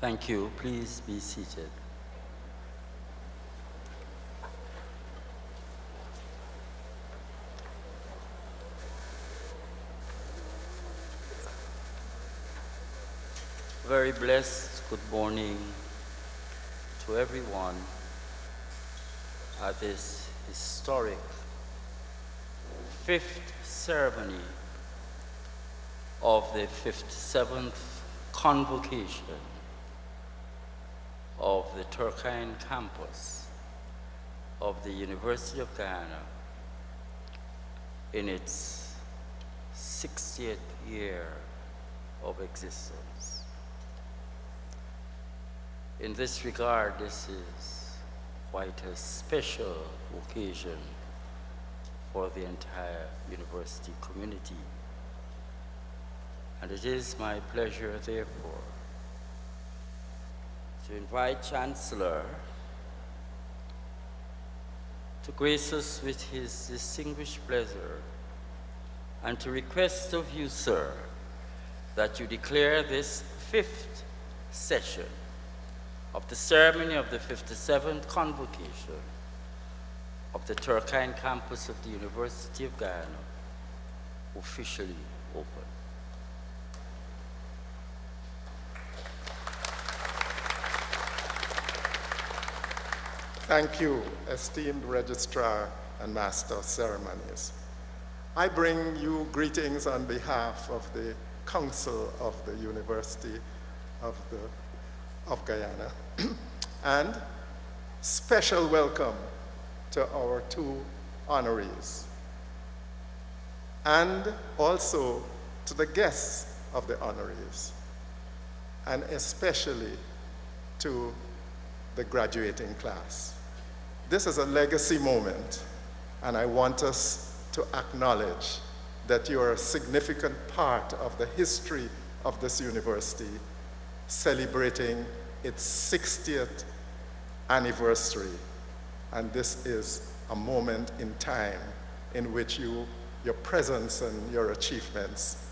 Thank you. Please be seated. Very blessed good morning to everyone at this historic fifth ceremony of the 57th Convocation of the Turkine campus of the University of Guyana in its 60th year of existence. In this regard, this is quite a special occasion for the entire university community. And it is my pleasure, therefore, to invite Chancellor to grace us with his distinguished pleasure and to request of you, sir, that you declare this fifth session of the ceremony of the 57th Convocation of the Turkine campus of the University of Guyana officially open. Thank you, esteemed Registrar and Master of Ceremonies. I bring you greetings on behalf of the Council of the University of Guyana, and special welcome to our two honorees, and also to the guests of the honorees, and especially to the graduating class. This is a legacy moment, and I want us to acknowledge that you are a significant part of the history of this university, celebrating its 60th anniversary. And this is a moment in time in which your presence and your achievements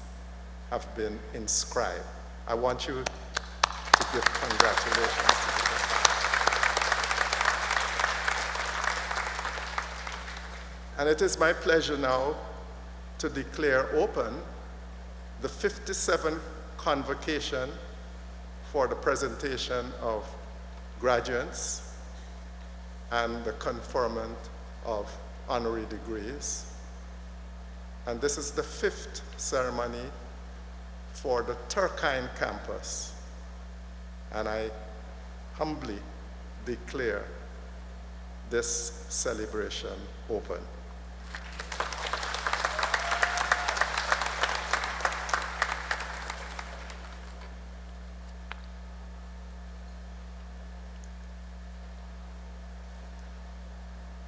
have been inscribed. I want you to give congratulations to them. And it is my pleasure now to declare open the 57th Convocation for the presentation of graduates and the conferment of honorary degrees. And this is the fifth ceremony for the Turkine campus. And I humbly declare this celebration open.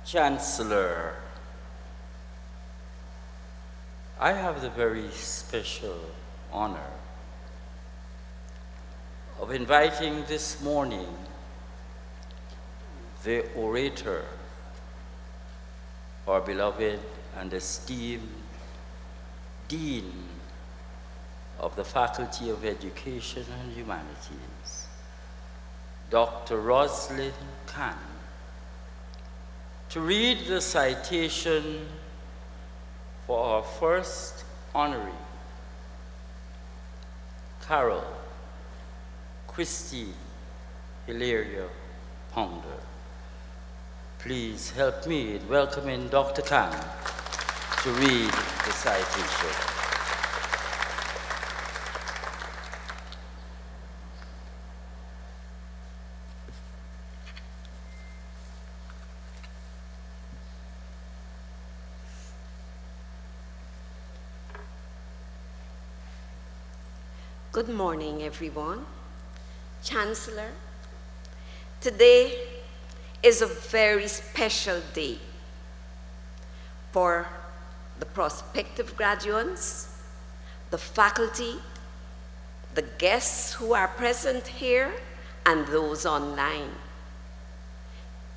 Chancellor, I have the very special honor of inviting this morning the orator, our beloved and esteemed Dean of the Faculty of Education and Humanities, Dr. Roslyn Khan, to read the citation for our first honoree, Carol Christine Hilaria Pounder. Please help me in welcoming Dr. Khan to read the citation. Good morning, everyone. Chancellor, today is a very special day for the prospective graduates, the faculty, the guests who are present here, and those online.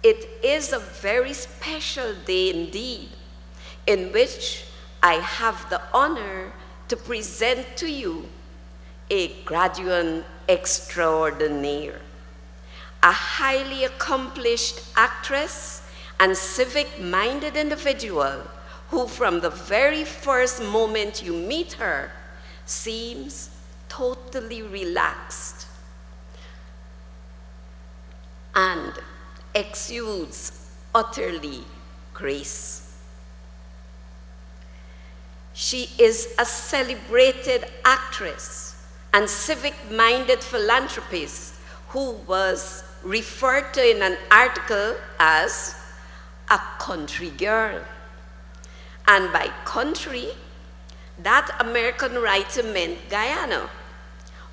It is a very special day indeed, in which I have the honor to present to you a graduate extraordinaire, a highly accomplished actress and civic-minded individual who from the very first moment you meet her seems totally relaxed and exudes utterly grace. She is a celebrated actress and civic-minded philanthropist who was referred to in an article as a country girl. And by country, that American writer meant Guyana.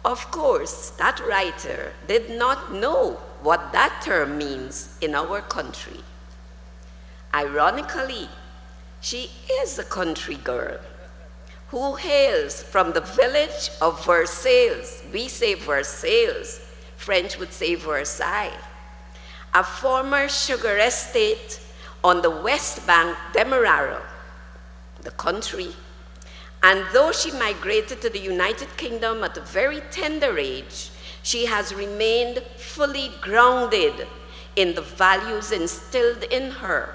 Of course, that writer did not know what that term means in our country. Ironically, she is a country girl who hails from the village of Versailles. We say Versailles, French would say Versailles, a former sugar estate on the west bank Demerara, the country. And though she migrated to the United Kingdom at a very tender age, she has remained fully grounded in the values instilled in her,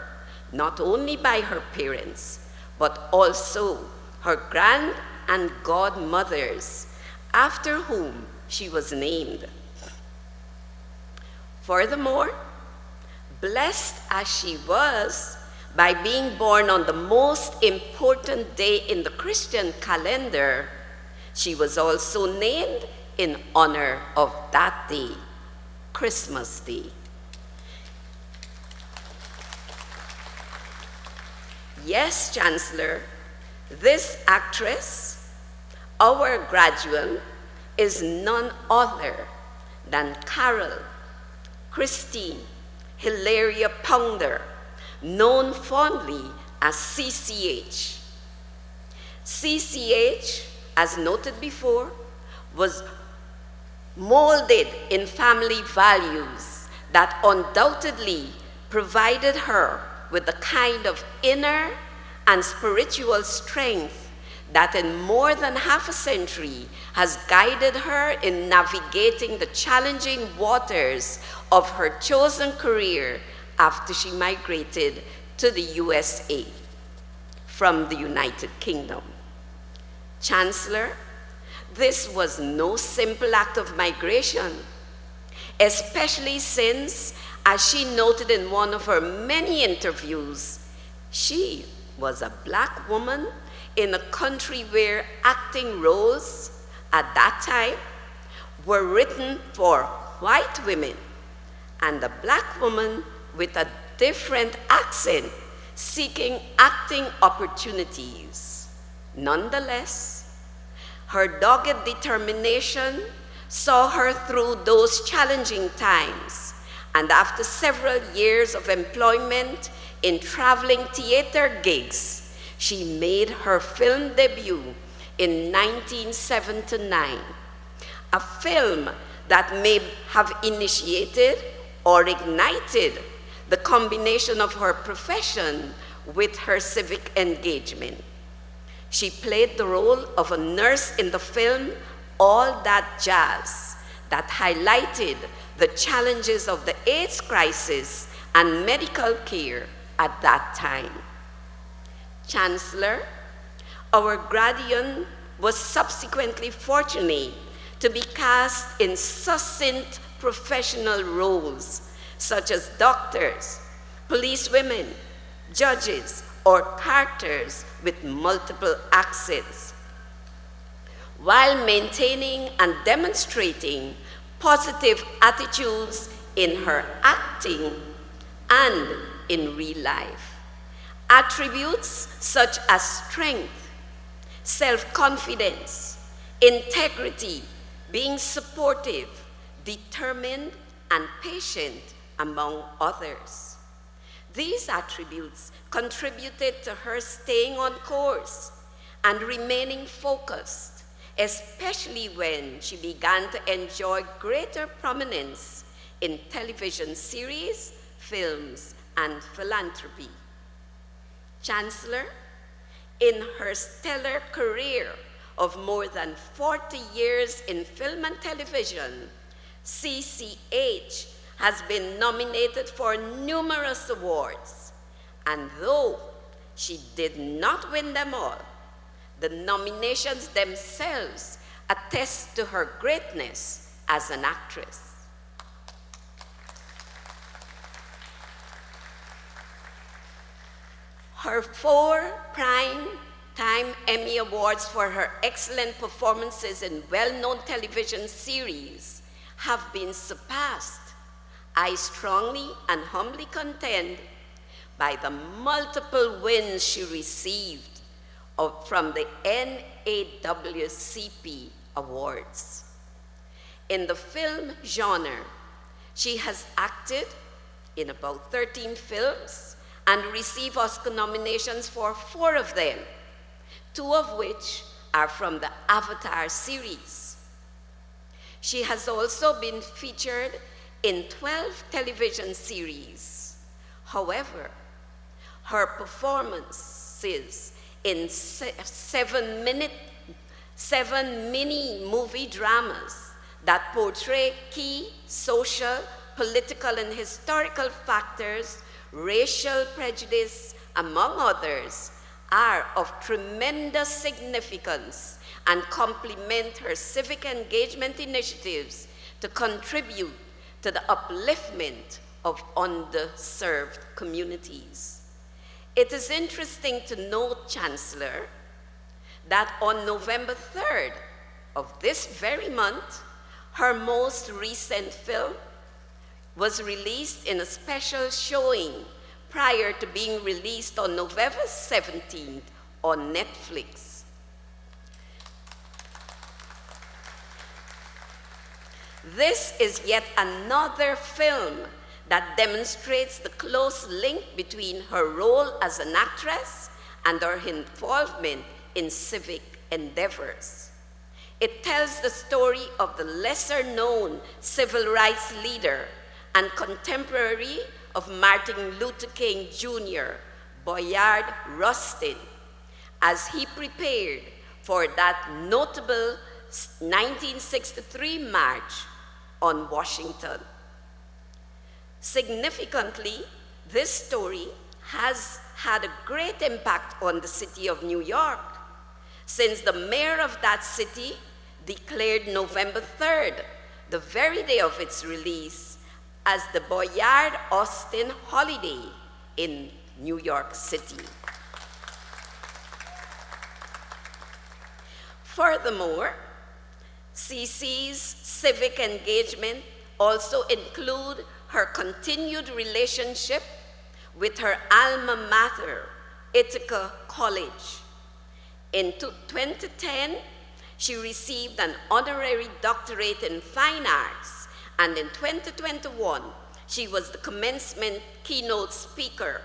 not only by her parents, but also her grand and godmothers, after whom she was named. Furthermore, blessed as she was by being born on the most important day in the Christian calendar, she was also named in honor of that day, Christmas Day. Yes, Chancellor, this actress, our graduate, is none other than Carol Christine Hilaria Pounder, known fondly as CCH. CCH, as noted before, was molded in family values that undoubtedly provided her with the kind of inner and spiritual strength that in more than half a century has guided her in navigating the challenging waters of her chosen career after she migrated to the USA from the United Kingdom. Chancellor, this was no simple act of migration, especially since, as she noted in one of her many interviews, she was a Black woman in a country where acting roles at that time were written for white women, and a Black woman with a different accent seeking acting opportunities. Nonetheless, her dogged determination saw her through those challenging times, and after several years of employment in traveling theater gigs, she made her film debut in 1979, a film that may have initiated or ignited the combination of her profession with her civic engagement. She played the role of a nurse in the film All That Jazz, that highlighted the challenges of the AIDS crisis and medical care at that time. Chancellor, our graduate was subsequently fortunate to be cast in succinct professional roles such as doctors, policewomen, judges, or characters with multiple accents, while maintaining and demonstrating positive attitudes in her acting and in real life. Attributes such as strength, self-confidence, integrity, being supportive, determined, and patient, among others. These attributes contributed to her staying on course and remaining focused, especially when she began to enjoy greater prominence in television series, films, and philanthropy. Chancellor, in her stellar career of more than 40 years in film and television, CCH has been nominated for numerous awards, and though she did not win them all, the nominations themselves attest to her greatness as an actress. Her 4 Prime-Time Emmy Awards for her excellent performances in well-known television series have been surpassed, I strongly and humbly contend, by the multiple wins she received from the NAWCP Awards. In the film genre, she has acted in about 13 films and received Oscar nominations for 4 of them, 2 of which are from the Avatar series. She has also been featured in 12 television series. However, her performances in 7 mini movie dramas that portray key social, political, and historical factors, racial prejudice, among others, are of tremendous significance and complement her civic engagement initiatives to contribute to the upliftment of underserved communities. It is interesting to note, Chancellor, that on November 3rd of this very month, her most recent film was released in a special showing prior to being released on November 17th on Netflix. This is yet another film that demonstrates the close link between her role as an actress and her involvement in civic endeavors. It tells the story of the lesser-known civil rights leader and contemporary of Martin Luther King Jr., Boyard Rustin, as he prepared for that notable 1963 march on Washington. Significantly, this story has had a great impact on the city of New York, since the mayor of that city declared November 3rd, the very day of its release, as the Boyard Austin holiday in New York City. Furthermore, CC's civic engagement also include her continued relationship with her alma mater, Ithaca College. In 2010, she received an honorary doctorate in fine arts, and in 2021, she was the commencement keynote speaker.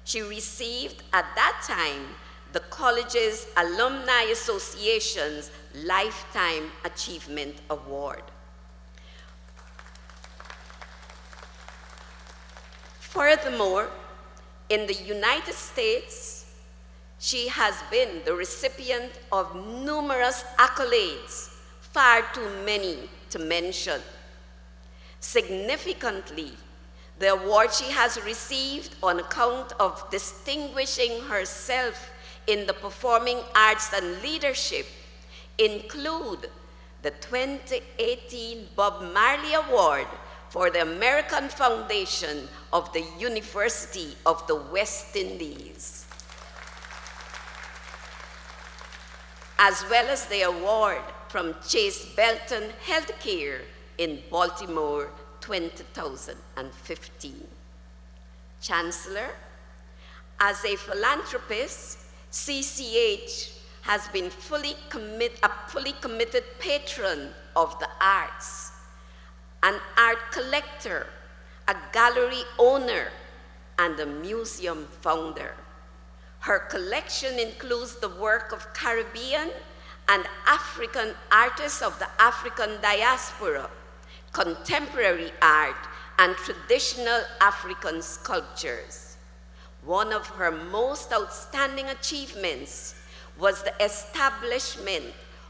She received, at that time, the college's Alumni Association's Lifetime Achievement Award. Furthermore, in the United States, she has been the recipient of numerous accolades, far too many to mention. Significantly, the award she has received on account of distinguishing herself in the performing arts and leadership include the 2018 Bob Marley Award for the American Foundation of the University of the West Indies, as well as the award from Chase Belton Healthcare in Baltimore 2015. Chancellor, as a philanthropist, CCH has been a fully committed patron of the arts, an art collector, a gallery owner, and a museum founder. Her collection includes the work of Caribbean and African artists of the African diaspora, contemporary art, and traditional African sculptures. One of her most outstanding achievements was the establishment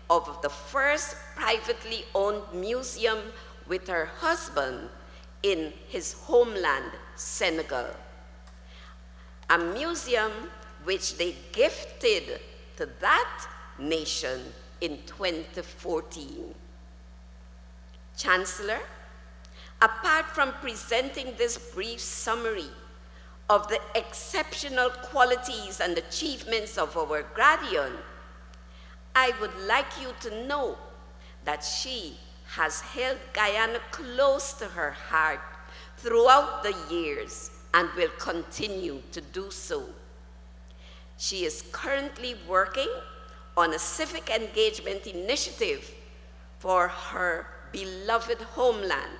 of the first privately owned museum with her husband in his homeland, Senegal. A museum which they gifted to that nation in 2014. Chancellor, apart from presenting this brief summary of the exceptional qualities and achievements of our graduate, I would like you to know that she has held Guyana close to her heart throughout the years and will continue to do so. She is currently working on a civic engagement initiative for her beloved homeland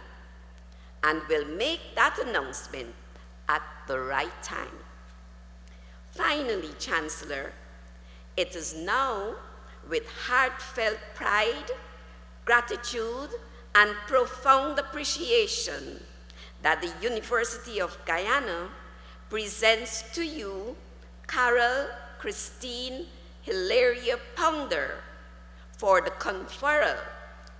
and will make that announcement at the right time. Finally, Chancellor, it is now with heartfelt pride, gratitude, and profound appreciation that the University of Guyana presents to you Carol Christine Hilaria Pounder for the conferral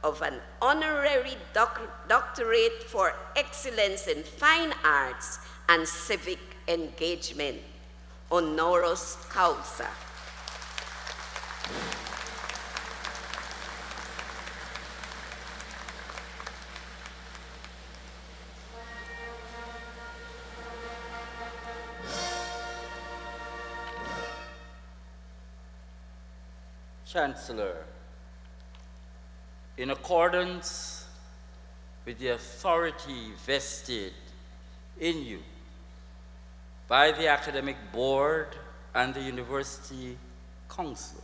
of an honorary doctorate for excellence in fine arts and civic engagement, honoris causa. Chancellor, in accordance with the authority vested in you by the Academic Board and the University Council,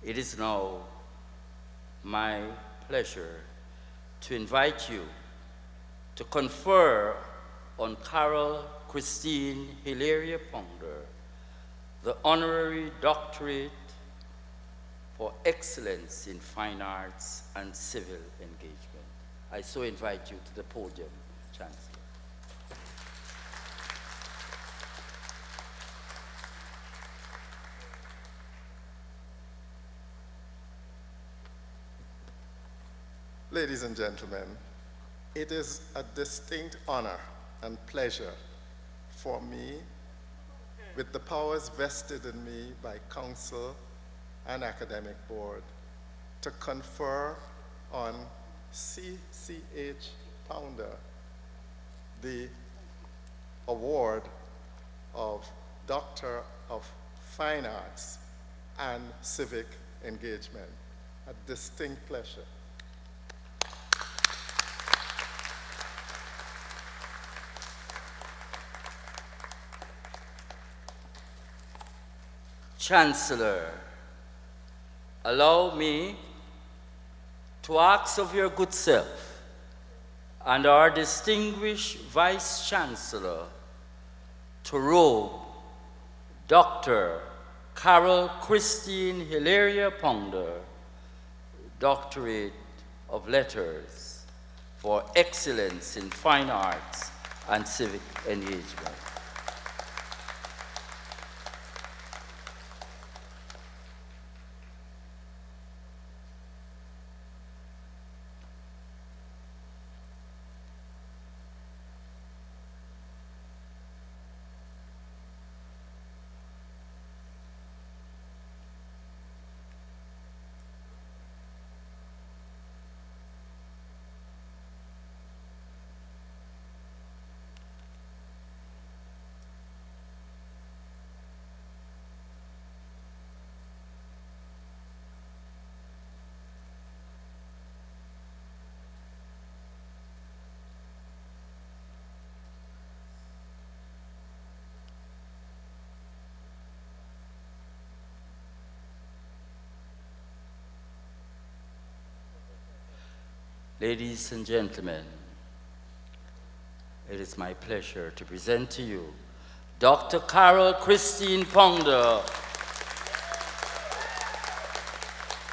it is now my pleasure to invite you to confer on Carol Christine Hilaria Pounder the honorary doctorate for excellence in fine arts and civil engagement. I so invite you to the podium, Chancellor. Ladies and gentlemen, it is a distinct honor and pleasure for me, with the powers vested in me by Council and Academic Board, to confer on CCH Pounder the award of Doctor of Fine Arts and Civic Engagement. A distinct pleasure. Chancellor, allow me to ask of your good self and our distinguished Vice Chancellor to robe Dr. Carol Christine Hilaria Pounder, Doctorate of Letters for Excellence in Fine Arts and Civic Engagement. Ladies and gentlemen, it is my pleasure to present to you Dr. Carol Christine Pounder,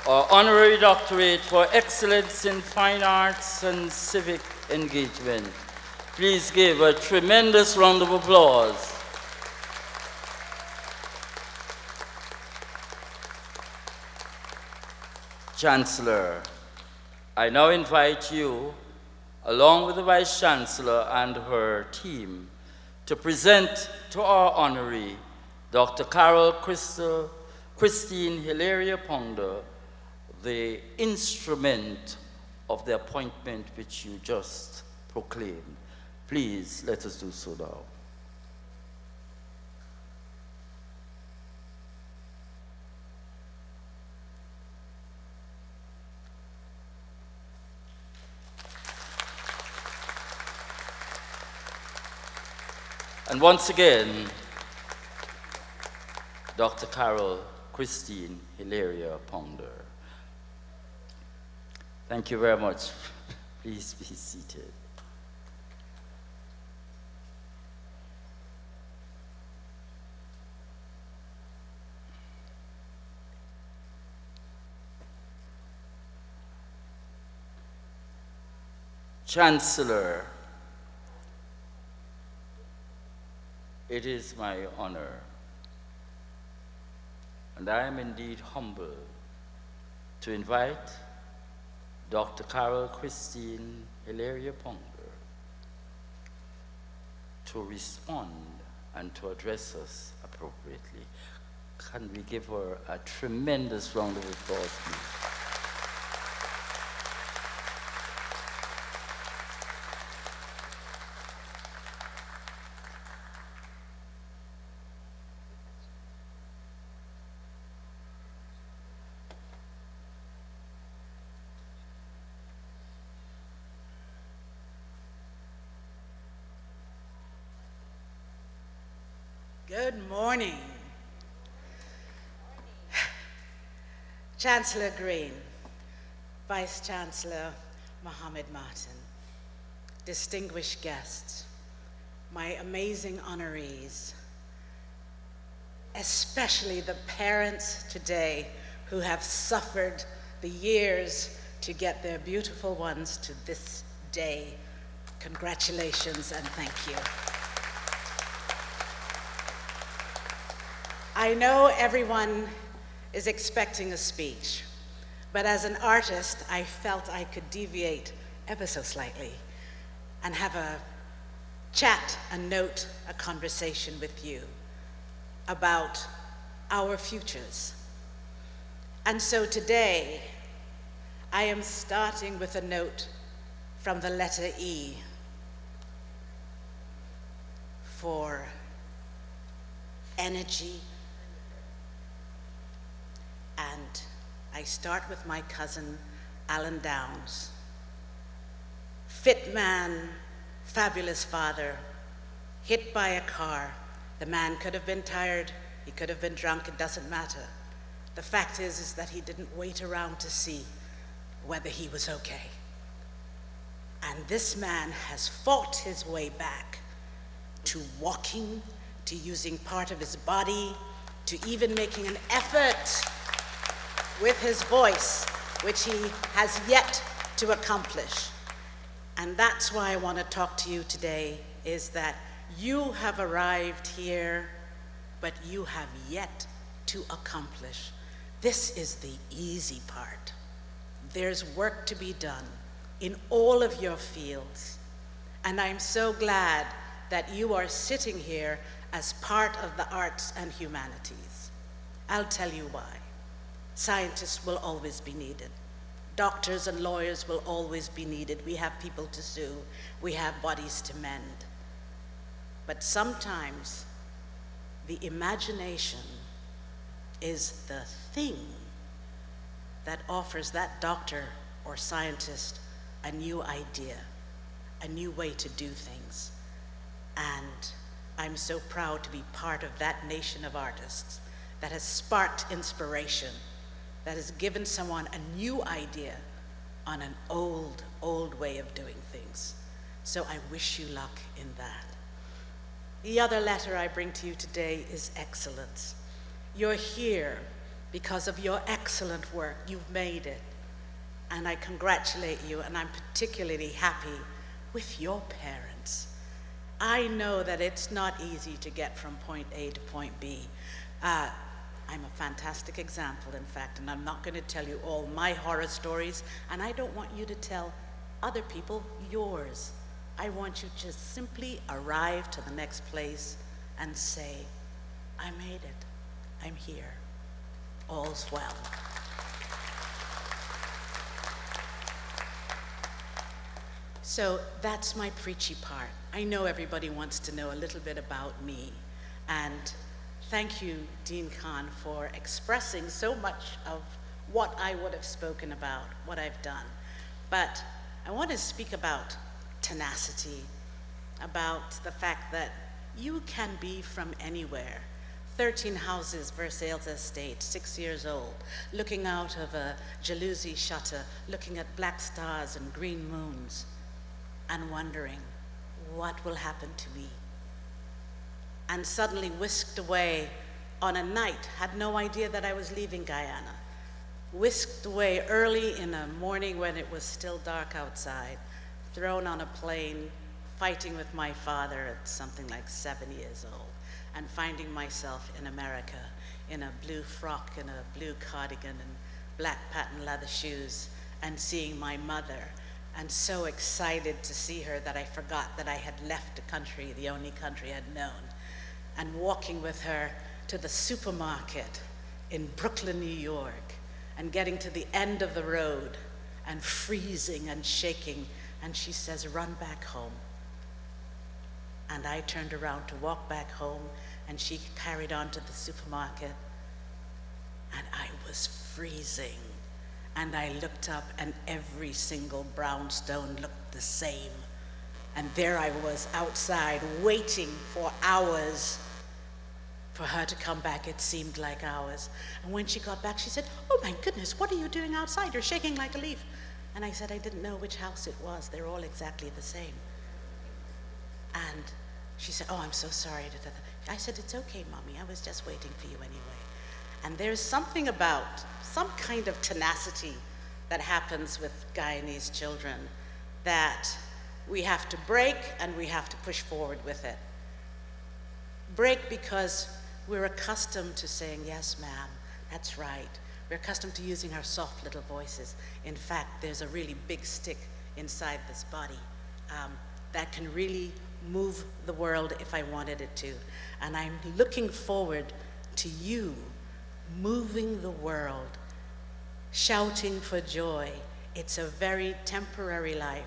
our honorary doctorate for excellence in fine arts and civic engagement. Please give a tremendous round of applause. Chancellor, I now invite you, along with the Vice Chancellor and her team, to present to our honoree, Dr. Christine Hilaria Ponder, the instrument of the appointment which you just proclaimed. Please, let us do so now. And once again, Dr. Carol Christine Hilaria Ponder. Thank you very much. Please be seated. Chancellor, it is my honor, and I am indeed humbled to invite Dr. Carol Christine Hilaria Ponder to respond and to address us appropriately. Can we give her a tremendous round of applause, please? Good morning. Chancellor Green, Vice Chancellor Mohammed Martin, distinguished guests, my amazing honorees, especially the parents today who have suffered the years to get their beautiful ones to this day. Congratulations and thank you. I know everyone is expecting a speech, but as an artist, I felt I could deviate ever so slightly and have a chat, a note, a conversation with you about our futures. And so today, I am starting with a note from the letter E for energy. And I start with my cousin, Alan Downs. Fit man, fabulous father, hit by a car. The man could have been tired, he could have been drunk, it doesn't matter. The fact is that he didn't wait around to see whether he was okay. And this man has fought his way back to walking, to using part of his body, to even making an effort with his voice, which he has yet to accomplish. And that's why I want to talk to you today, is that you have arrived here, but you have yet to accomplish. This is the easy part. There's work to be done in all of your fields. And I'm so glad that you are sitting here as part of the arts and humanities. I'll tell you why. Scientists will always be needed. Doctors and lawyers will always be needed. We have people to sue. We have bodies to mend. But sometimes the imagination is the thing that offers that doctor or scientist a new idea, a new way to do things. And I'm so proud to be part of that nation of artists that has sparked inspiration, that has given someone a new idea on an old way of doing things. So I wish you luck in that. The other letter I bring to you today is excellence. You're here because of your excellent work. You've made it. And I congratulate you, and I'm particularly happy with your parents. I know that it's not easy to get from point A to point B. I'm a fantastic example, in fact, and I'm not going to tell you all my horror stories, and I don't want you to tell other people yours. I want you to simply arrive to the next place and say, I made it. I'm here. All's well. So that's my preachy part. I know everybody wants to know a little bit about me, and thank you, Dean Khan, for expressing so much of what I would have spoken about, what I've done. But I want to speak about tenacity, about the fact that you can be from anywhere. 13 houses, Versailles Estate, 6 years old, looking out of a jalousie shutter, looking at black stars and green moons, and wondering, what will happen to me? And suddenly whisked away on a night, had no idea that I was leaving Guyana. Whisked away early in a morning when it was still dark outside, thrown on a plane, fighting with my father at something like 7 years old, and finding myself in America in a blue frock and a blue cardigan and black patent leather shoes, and seeing my mother, and so excited to see her that I forgot that I had left the country, the only country I'd known, and walking with her to the supermarket in Brooklyn, New York, and getting to the end of the road and freezing and shaking, and she says, run back home. And I turned around to walk back home, and she carried on to the supermarket, and I was freezing. And I looked up, and every single brownstone looked the same. And there I was outside waiting for hours for her to come back. It seemed like hours. And when she got back, she said, oh my goodness, what are you doing outside? You're shaking like a leaf. And I said, I didn't know which house it was. They're all exactly the same. And she said, oh, I'm so sorry. I said, it's okay, Mommy. I was just waiting for you anyway. And there's something about some kind of tenacity that happens with Guyanese children that we have to break and we have to push forward with it. Break because we're accustomed to saying, yes, ma'am, that's right. We're accustomed to using our soft little voices. In fact, there's a really big stick inside this body that can really move the world if I wanted it to. And I'm looking forward to you moving the world, shouting for joy. It's a very temporary life.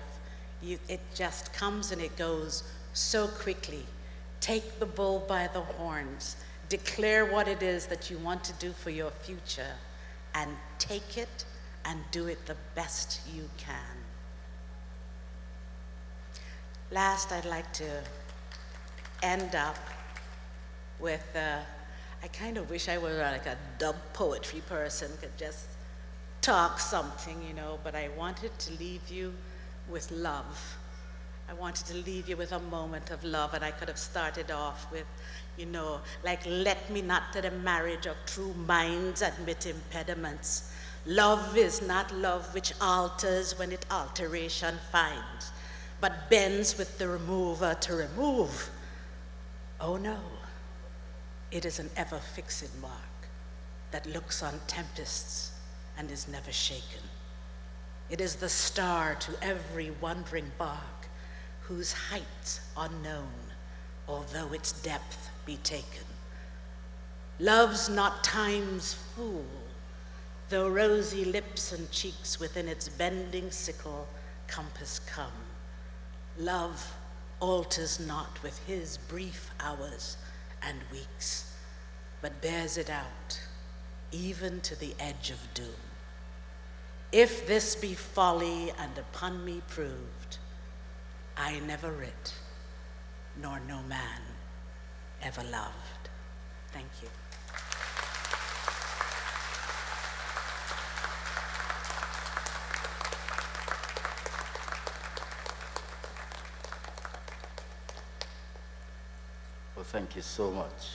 It just comes and it goes so quickly. Take the bull by the horns. Declare what it is that you want to do for your future, and take it and do it the best you can. Last, I'd like to end up with, I kind of wish I were like a dub poetry person, could just talk something, but I wanted to leave you with love. I wanted to leave you with a moment of love, and I could have started off with, like, let me not to the marriage of true minds admit impediments. Love is not love which alters when it alteration finds, but bends with the remover to remove. Oh no, it is an ever-fixed mark that looks on tempests and is never shaken. It is the star to every wandering bark, whose height unknown, although its depth be taken. Love's not time's fool, though rosy lips and cheeks within its bending sickle compass come. Love alters not with his brief hours and weeks, but bears it out, even to the edge of doom. If this be folly and upon me proved, I never writ, nor no man ever loved. Thank you. Well, thank you so much.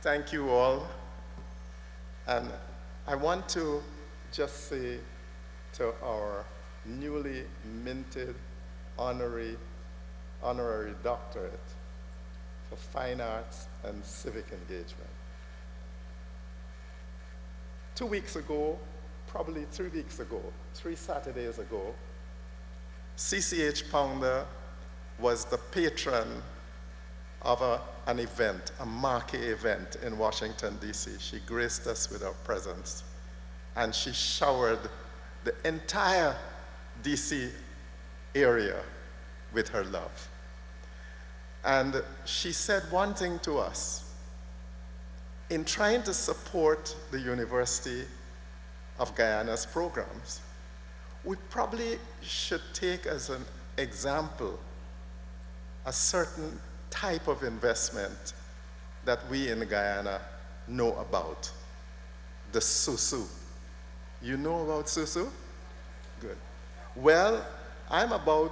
Thank you all. And I want to just say to our newly minted honorary doctorate for fine arts and civic engagement. 2 weeks ago, probably 3 weeks ago, 3 Saturdays ago, CCH Pounder was the patron of an event, a marquee event in Washington, D.C. She graced us with her presence, and she showered the entire D.C. area with her love. And she said one thing to us. In trying to support the University of Guyana's programs, we probably should take as an example a certain type of investment that we in Guyana know about, the susu. You know about susu? Good. Well, I'm about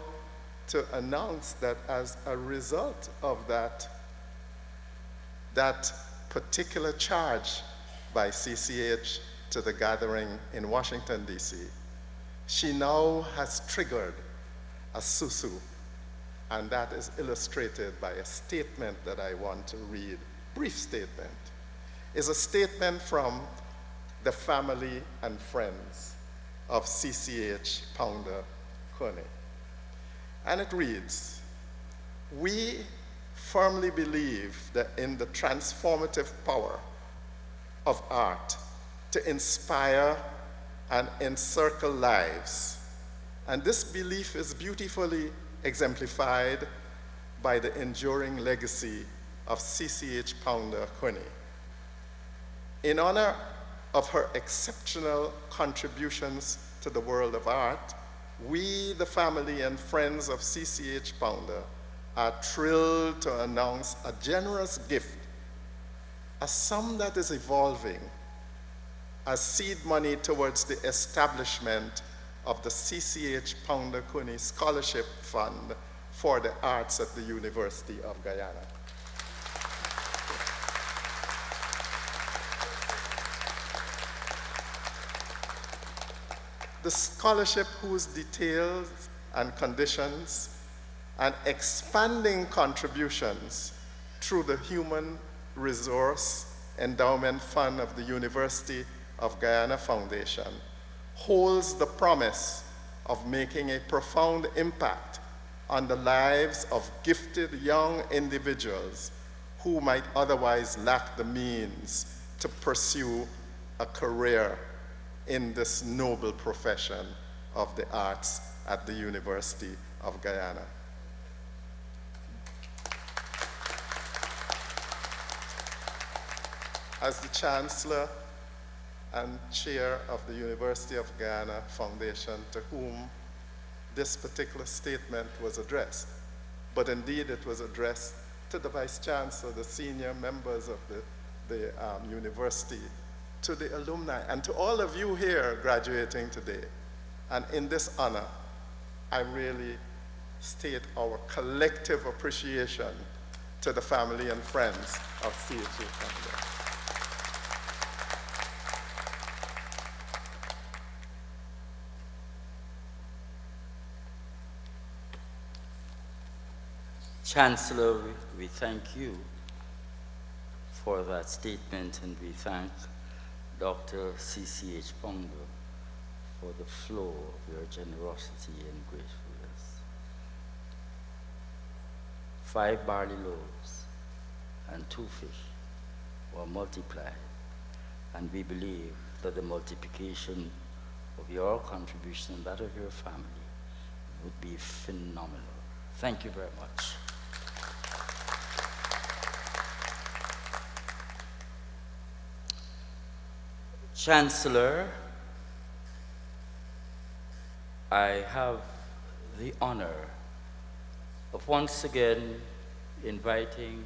to announce that as a result of that particular charge by CCH to the gathering in Washington, D.C., she now has triggered a susu, and that is illustrated by a statement that I want to read. Brief statement. Is a statement from the family and friends of CCH Pounder Kone. And it reads, "We firmly believe that in the transformative power of art to inspire and encircle lives. And this belief is beautifully exemplified by the enduring legacy of CCH Pounder Kone. In honor of her exceptional contributions to the world of art, we, the family and friends of CCH Pounder, are thrilled to announce a generous gift, a sum that is evolving as seed money towards the establishment of the CCH Pounder Kone Scholarship Fund for the Arts at the University of Guyana." The scholarship, whose details and conditions and expanding contributions through the Human Resource Endowment Fund of the University of Guyana Foundation, holds the promise of making a profound impact on the lives of gifted young individuals who might otherwise lack the means to pursue a career in this noble profession of the arts at the University of Guyana. As the Chancellor and Chair of the University of Guyana Foundation, to whom this particular statement was addressed, but indeed it was addressed to the Vice Chancellor, the senior members of the university, to the alumni, and to all of you here graduating today. And in this honor, I really state our collective appreciation to the family and friends of CHA Pounder. Chancellor, we thank you for that statement, and we thank Dr. CCH Pounder for the flow of your generosity and gratefulness. 5 barley loaves and 2 fish were multiplied, and we believe that the multiplication of your contribution and that of your family would be phenomenal. Thank you very much. Chancellor, I have the honor of once again inviting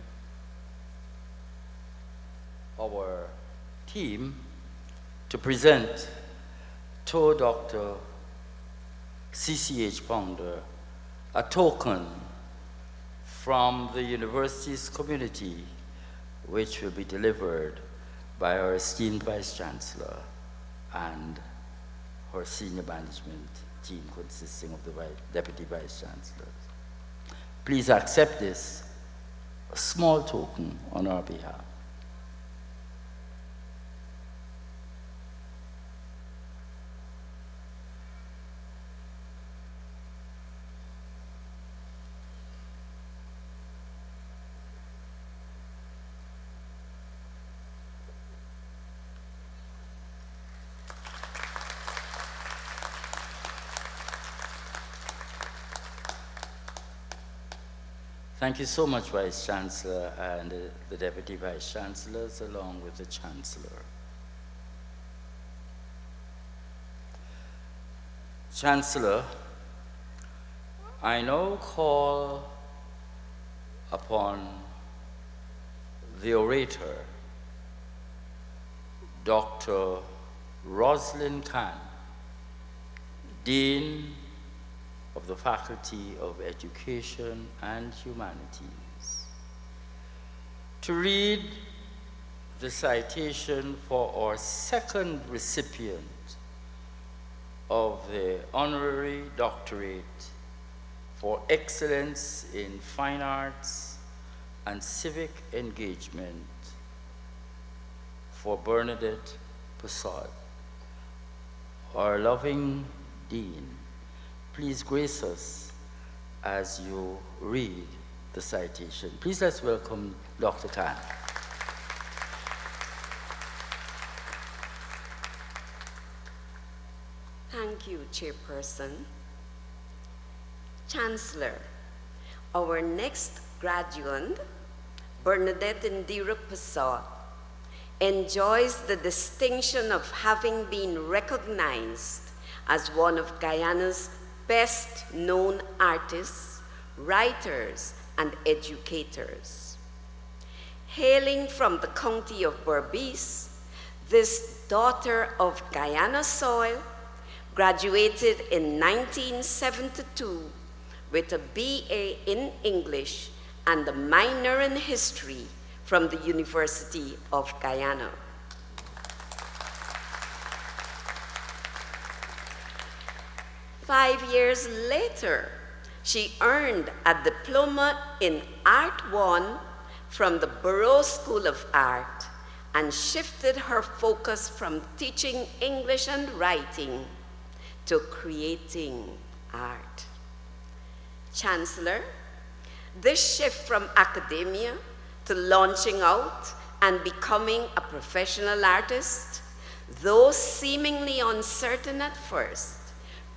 our team to present to Dr. CCH Pounder a token from the university's community, which will be delivered by our esteemed Vice Chancellor and her senior management team consisting of the Deputy Vice Chancellors. Please accept this, a small token on our behalf. Thank you so much, Vice Chancellor and the Deputy Vice Chancellors, along with the Chancellor. Chancellor, I now call upon the orator, Dr. Roslyn Khan, Dean of the Faculty of Education and Humanities, to read the citation for our second recipient of the Honorary Doctorate for Excellence in Fine Arts and Civic Engagement for Bernadette Persaud. Our loving Dean, please grace us as you read the citation. Please let's welcome Dr. Khan. Thank you, Chairperson. Chancellor, our next graduate, Bernadette Indira Persaud, enjoys the distinction of having been recognized as one of Guyana's best-known artists, writers, and educators. Hailing from the county of Berbice, this daughter of Guyana soil graduated in 1972 with a BA in English and a minor in history from the University of Guyana. Five years later, she earned a diploma in Art 1 from the Borough School of Art and shifted her focus from teaching English and writing to creating art. Chancellor, this shift from academia to launching out and becoming a professional artist, though seemingly uncertain at first,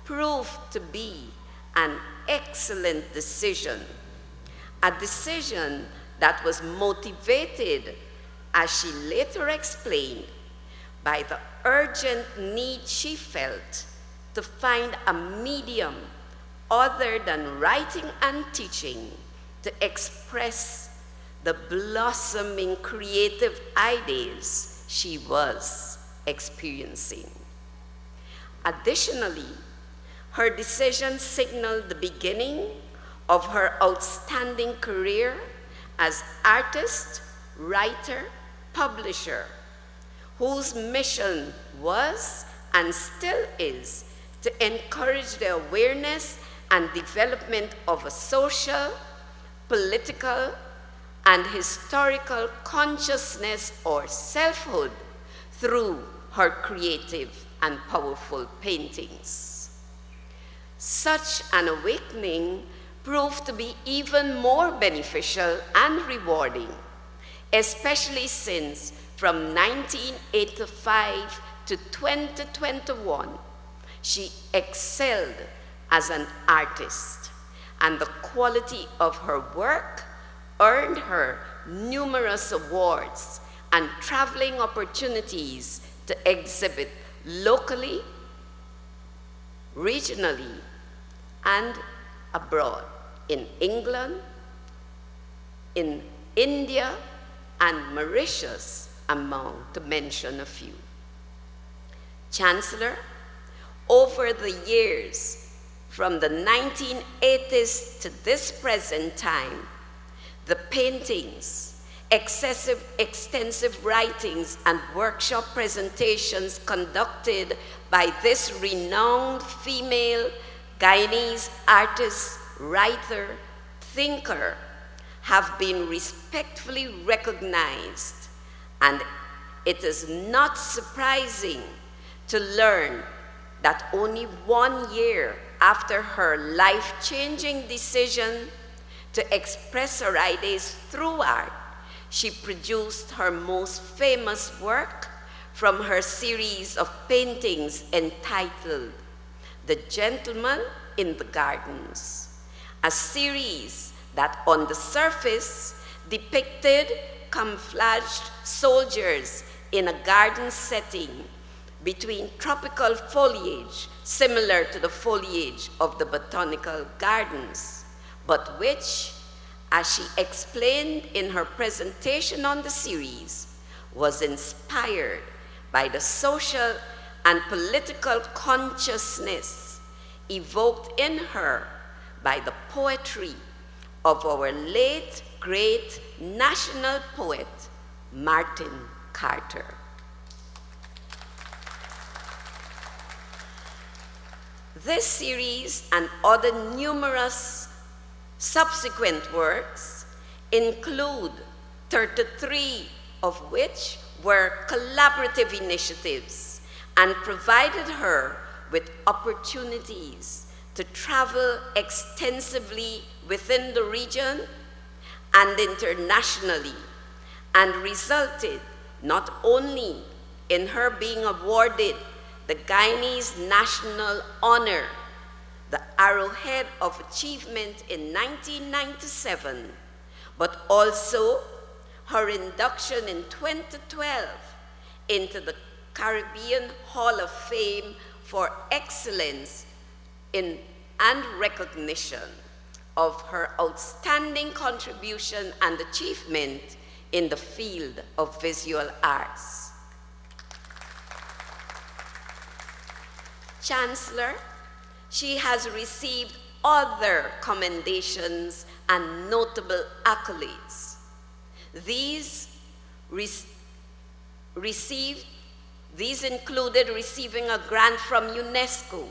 proved to be an excellent decision, a decision that was motivated, as she later explained, by the urgent need she felt to find a medium other than writing and teaching to express the blossoming creative ideas she was experiencing. Additionally, her decision signaled the beginning of her outstanding career as artist, writer, publisher, whose mission was and still is to encourage the awareness and development of a social, political, and historical consciousness or selfhood through her creative and powerful paintings. Such an awakening proved to be even more beneficial and rewarding, especially since from 1985 to 2021, she excelled as an artist, and the quality of her work earned her numerous awards and traveling opportunities to exhibit locally, regionally, and abroad, in England, in India, and Mauritius, to mention a few. Chancellor, over the years, from the 1980s to this present time, the paintings, extensive writings, and workshop presentations conducted by this renowned female Guyanese artist, writer, thinker, have been respectfully recognized, and it is not surprising to learn that only 1 year after her life-changing decision to express her ideas through art, she produced her most famous work from her series of paintings entitled The Gentleman in the Gardens, a series that on the surface depicted camouflaged soldiers in a garden setting between tropical foliage similar to the foliage of the botanical gardens, but which, as she explained in her presentation on the series, was inspired by the social and political consciousness evoked in her by the poetry of our late great national poet, Martin Carter. This series and other numerous subsequent works include 33 of which were collaborative initiatives and provided her with opportunities to travel extensively within the region and internationally, and resulted not only in her being awarded the Guyanese national honor, the Arrowhead of Achievement in 1997, but also her induction in 2012 into the Caribbean Hall of Fame for excellence in and recognition of her outstanding contribution and achievement in the field of visual arts. Chancellor, she has received other commendations and notable accolades. These included receiving a grant from UNESCO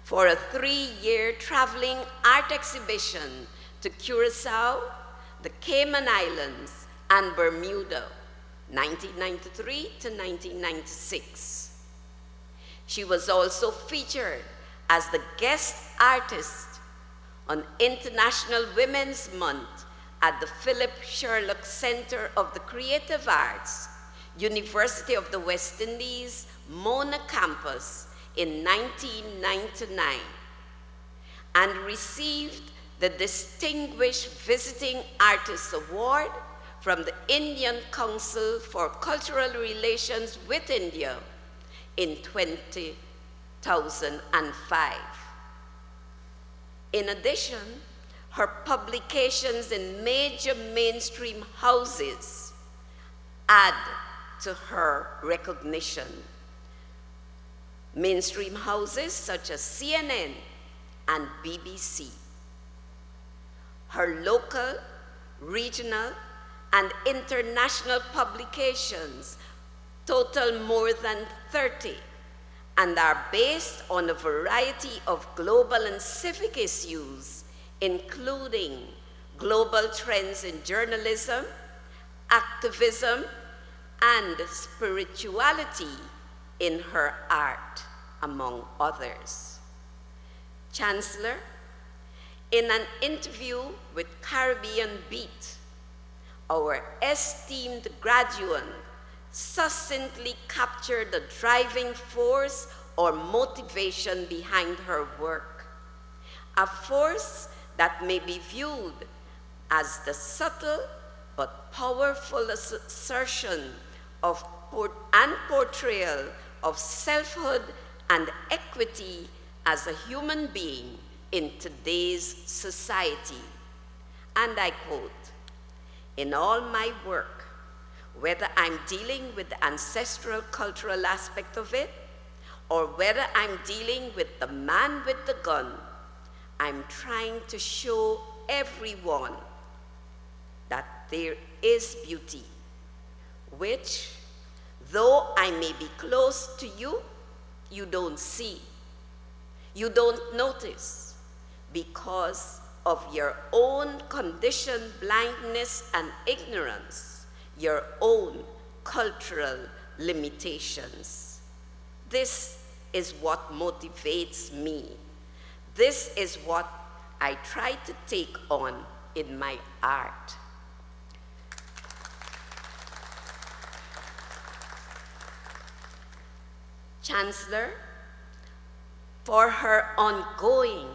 for a 3-year traveling art exhibition to Curacao, the Cayman Islands, and Bermuda, 1993 to 1996. She was also featured as the guest artist on International Women's Month at the Philip Sherlock Center of the Creative Arts, University of the West Indies, Mona campus in 1999, and received the Distinguished Visiting Artist Award from the Indian Council for Cultural Relations with India in 2005. In addition, her publications in major mainstream houses add to her recognition. Mainstream houses such as CNN and BBC. Her local, regional, and international publications total more than 30 and are based on a variety of global and civic issues, including global trends in journalism, activism, and spirituality in her art, among others. Chancellor, in an interview with Caribbean Beat, our esteemed graduate succinctly captured the driving force or motivation behind her work, a force that may be viewed as the subtle but powerful assertion of and portrayal of selfhood and equity as a human being in today's society. And I quote, "In all my work, whether I'm dealing with the ancestral cultural aspect of it, or whether I'm dealing with the man with the gun, I'm trying to show everyone that there is beauty, which, though I may be close to you, you don't see, you don't notice because of your own conditioned blindness and ignorance, your own cultural limitations. This is what motivates me. This is what I try to take on in my art. Chancellor, for her ongoing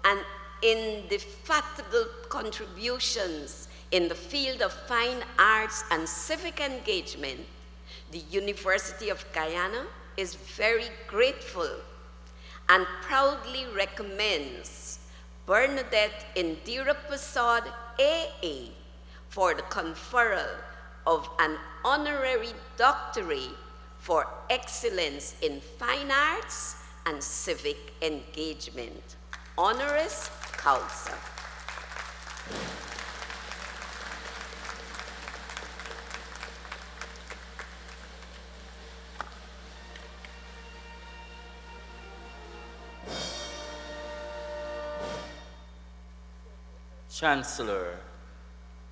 and indefatigable contributions in the field of fine arts and civic engagement, the University of Guyana is very grateful and proudly recommends Bernadette Indira Prasad, AA, for the conferral of an honorary doctorate for excellence in fine arts and civic engagement, honoris causa. Chancellor,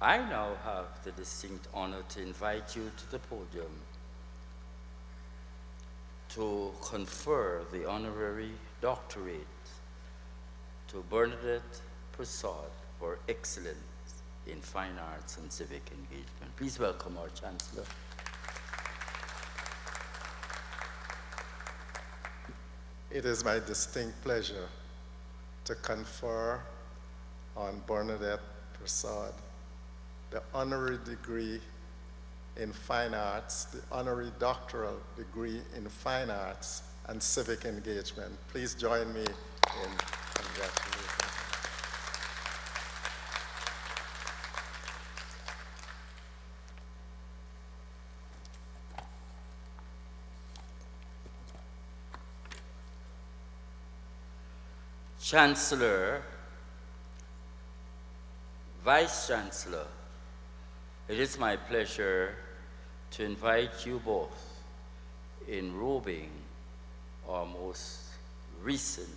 I now have the distinct honor to invite you to the podium to confer the honorary doctorate to Bernadette Prasad for excellence in fine arts and civic engagement. Please welcome our Chancellor. It is my distinct pleasure to confer on Bernadette Prasad the honorary degree in fine arts, the honorary doctoral degree in fine arts and civic engagement. Please join me in congratulating her. Chancellor, Vice Chancellor, it is my pleasure to invite you both in robing our most recent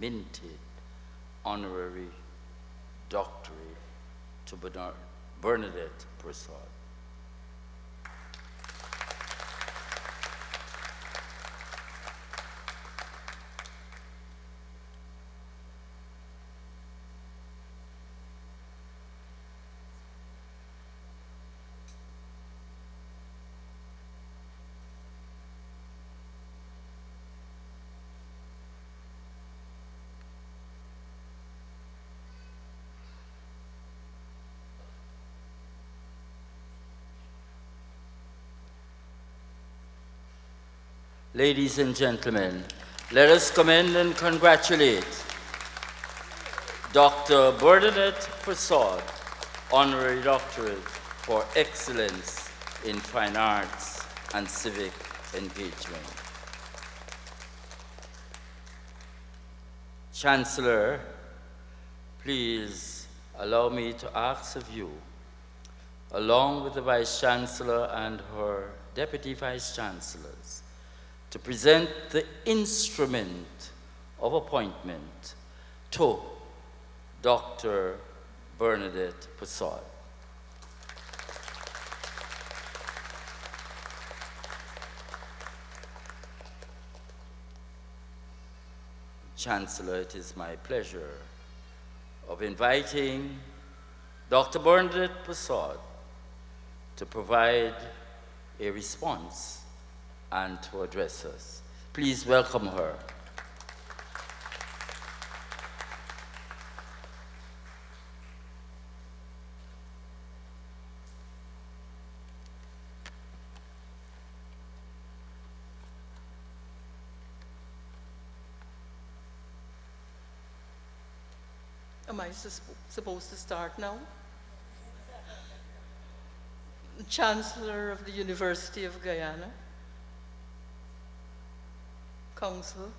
minted honorary doctorate to Bernadette Prasad. Ladies and gentlemen, let us commend and congratulate Dr. Bernadette Prasad, honorary doctorate for excellence in fine arts and civic engagement. Chancellor, please allow me to ask of you, along with the Vice Chancellor and her Deputy Vice Chancellors, to present the instrument of appointment to Dr. Bernadette Prasad. Chancellor, it is my pleasure of inviting Dr. Bernadette Prasad to provide a response and to address us. Please welcome her. Am I supposed to start now? Chancellor of the University of Guyana, Council,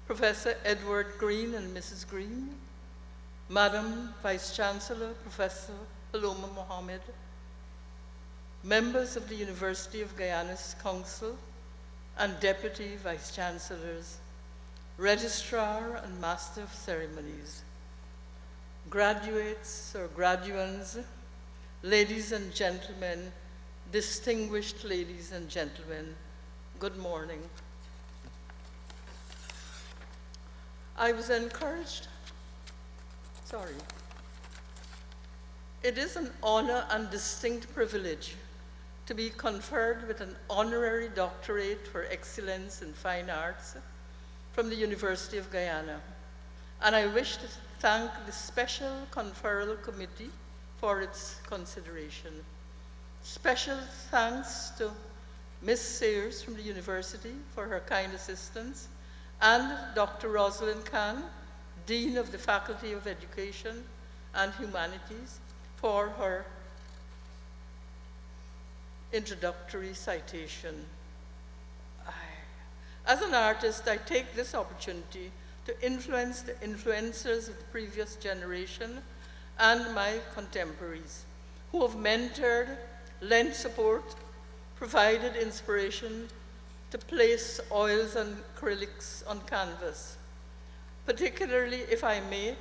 Professor Edward Green and Mrs. Green, Madam Vice Chancellor, Professor Paloma Mohammed, members of the University of Guyana's Council and Deputy Vice Chancellors, Registrar and Master of Ceremonies, graduates or graduands, ladies and gentlemen, distinguished ladies and gentlemen, good morning. I was encouraged, It is an honor and distinct privilege to be conferred with an honorary doctorate for excellence in fine arts from the University of Guyana. And I wish to thank the Special Conferral Committee for its consideration. Special thanks to Ms. Sayers from the university for her kind assistance, and Dr. Rosalind Khan, Dean of the Faculty of Education and Humanities, for her introductory citation. As an artist, I take this opportunity to influence the influencers of the previous generation and my contemporaries who have mentored, lent support, provided inspiration to place oils and acrylics on canvas. Particularly, if I may,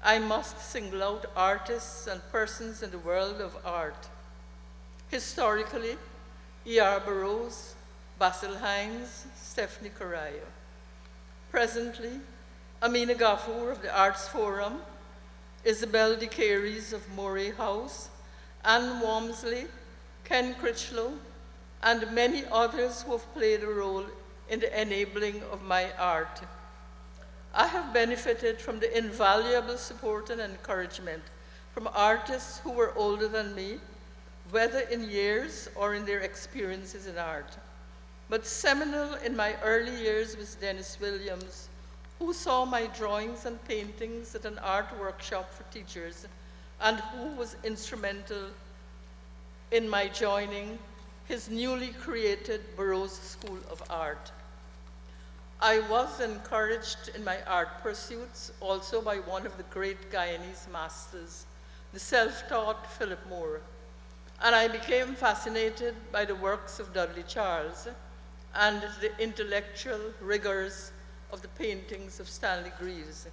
I must single out artists and persons in the world of art. Historically, E.R. Burroughs, Basil Hines, Stephanie Correia. Presently, Amina Ghafoor of the Arts Forum, Isabel de Caries of Moray House, Anne Walmsley, Ken Critchlow, and many others who have played a role in the enabling of my art. I have benefited from the invaluable support and encouragement from artists who were older than me, whether in years or in their experiences in art. But seminal in my early years was Dennis Williams, who saw my drawings and paintings at an art workshop for teachers and who was instrumental in my joining his newly created Burroughs School of Art. I was encouraged in my art pursuits also by one of the great Guyanese masters, the self-taught Philip Moore, and I became fascinated by the works of Dudley Charles and the intellectual rigors of the paintings of Stanley Greaves.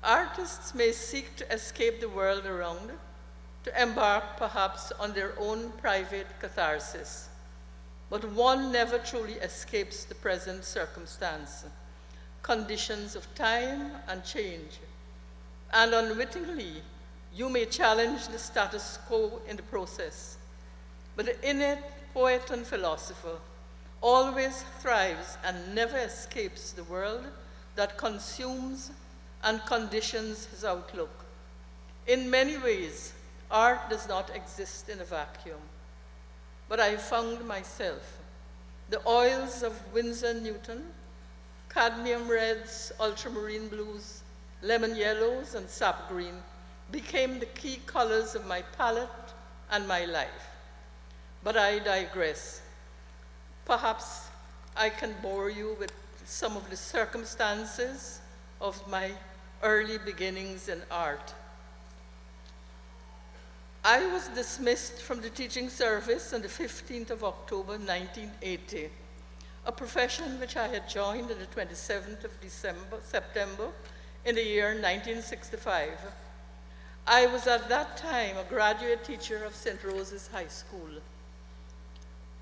Artists may seek to escape the world around, to embark perhaps on their own private catharsis, but one never truly escapes the present circumstance, conditions of time and change, and unwittingly, you may challenge the status quo in the process. But the innate poet and philosopher always thrives and never escapes the world that consumes and conditions his outlook. In many ways, art does not exist in a vacuum. But I found myself. The oils of Winsor Newton, cadmium reds, ultramarine blues, lemon yellows, and sap green became the key colors of my palette and my life. But I digress. Perhaps I can bore you with some of the circumstances of my early beginnings in art. I was dismissed from the teaching service on the 15th of October, 1980, a profession which I had joined on the 27th of September in the year 1965. I was at that time a graduate teacher of St. Rose's High School.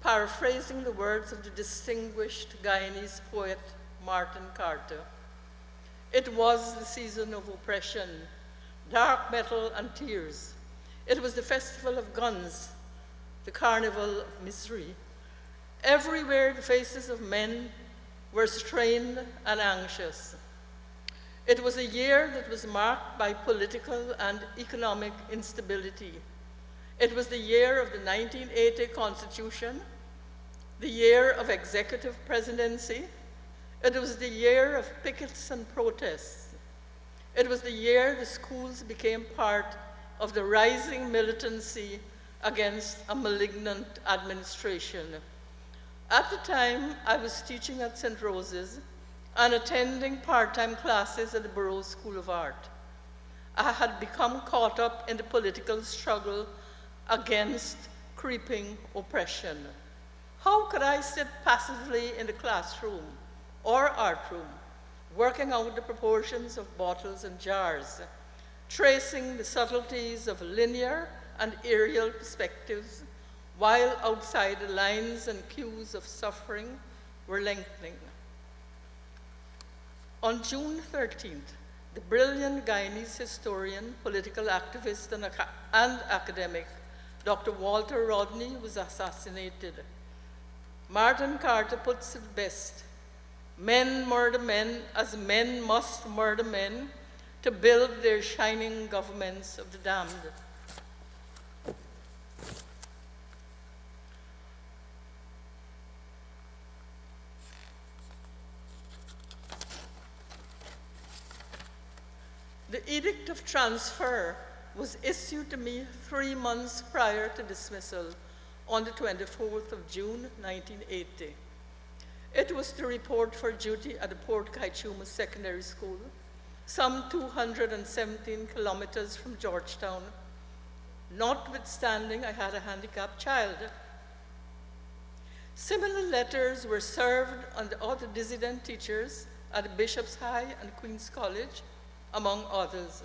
Paraphrasing the words of the distinguished Guyanese poet Martin Carter, it was the season of oppression, dark metal and tears. It was the festival of guns, the carnival of misery. Everywhere the faces of men were strained and anxious. It was a year that was marked by political and economic instability. It was the year of the 1980 Constitution, the year of executive presidency. It was the year of pickets and protests. It was the year the schools became part of the rising militancy against a malignant administration. At the time, I was teaching at St. Rose's and attending part-time classes at the Burroughs School of Art. I had become caught up in the political struggle against creeping oppression. How could I sit passively in the classroom or art room, working out the proportions of bottles and jars, tracing the subtleties of linear and aerial perspectives, while outside the lines and queues of suffering were lengthening? On June 13th, the brilliant Guyanese historian, political activist, and academic, Dr. Walter Rodney, was assassinated. Martin Carter puts it best: men murder men as men must murder men to build their shining governments of the damned. The Edict of Transfer was issued to me 3 months prior to dismissal on the 24th of June, 1980. It was to report for duty at the Port Kaituma Secondary School, some 217 kilometers from Georgetown, notwithstanding I had a handicapped child. Similar letters were served on the other dissident teachers at Bishop's High and Queen's College, among others.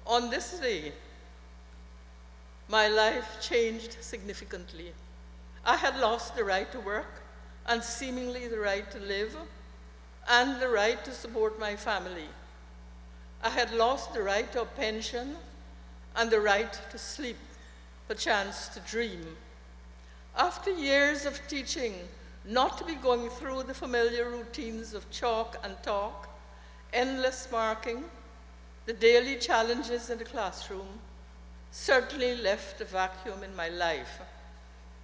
On this day, my life changed significantly. I had lost the right to work and seemingly the right to live and the right to support my family. I had lost the right to a pension and the right to sleep, perchance to dream. After years of teaching not to be going through the familiar routines of chalk and talk, endless marking, the daily challenges in the classroom certainly left a vacuum in my life.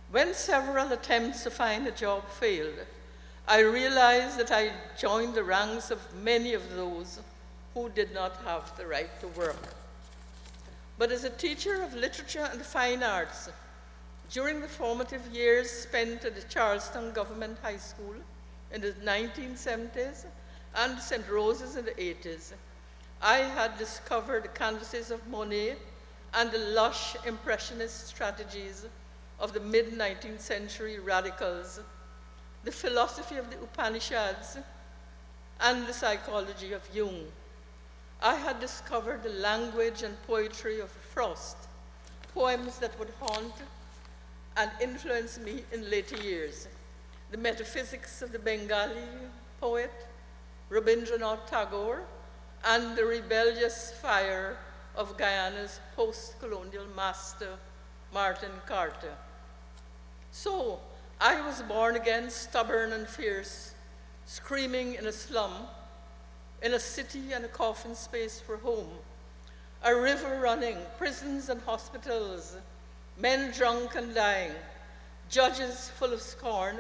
When several attempts to find a job failed, I realized that I joined the ranks of many of those who did not have the right to work. But as a teacher of literature and fine arts, during the formative years spent at the Charleston Government High School in the 1970s and St. Rose's in the 80s, I had discovered the canvases of Monet and the lush impressionist strategies of the mid-19th century radicals, the philosophy of the Upanishads, and the psychology of Jung. I had discovered the language and poetry of Frost, poems that would haunt and influence me in later years, the metaphysics of the Bengali poet Rabindranath Tagore, and the rebellious fire of Guyana's post-colonial master, Martin Carter. So, I was born again, stubborn and fierce, screaming in a slum, in a city and a coffin space for home, a river running, prisons and hospitals, men drunk and dying, judges full of scorn,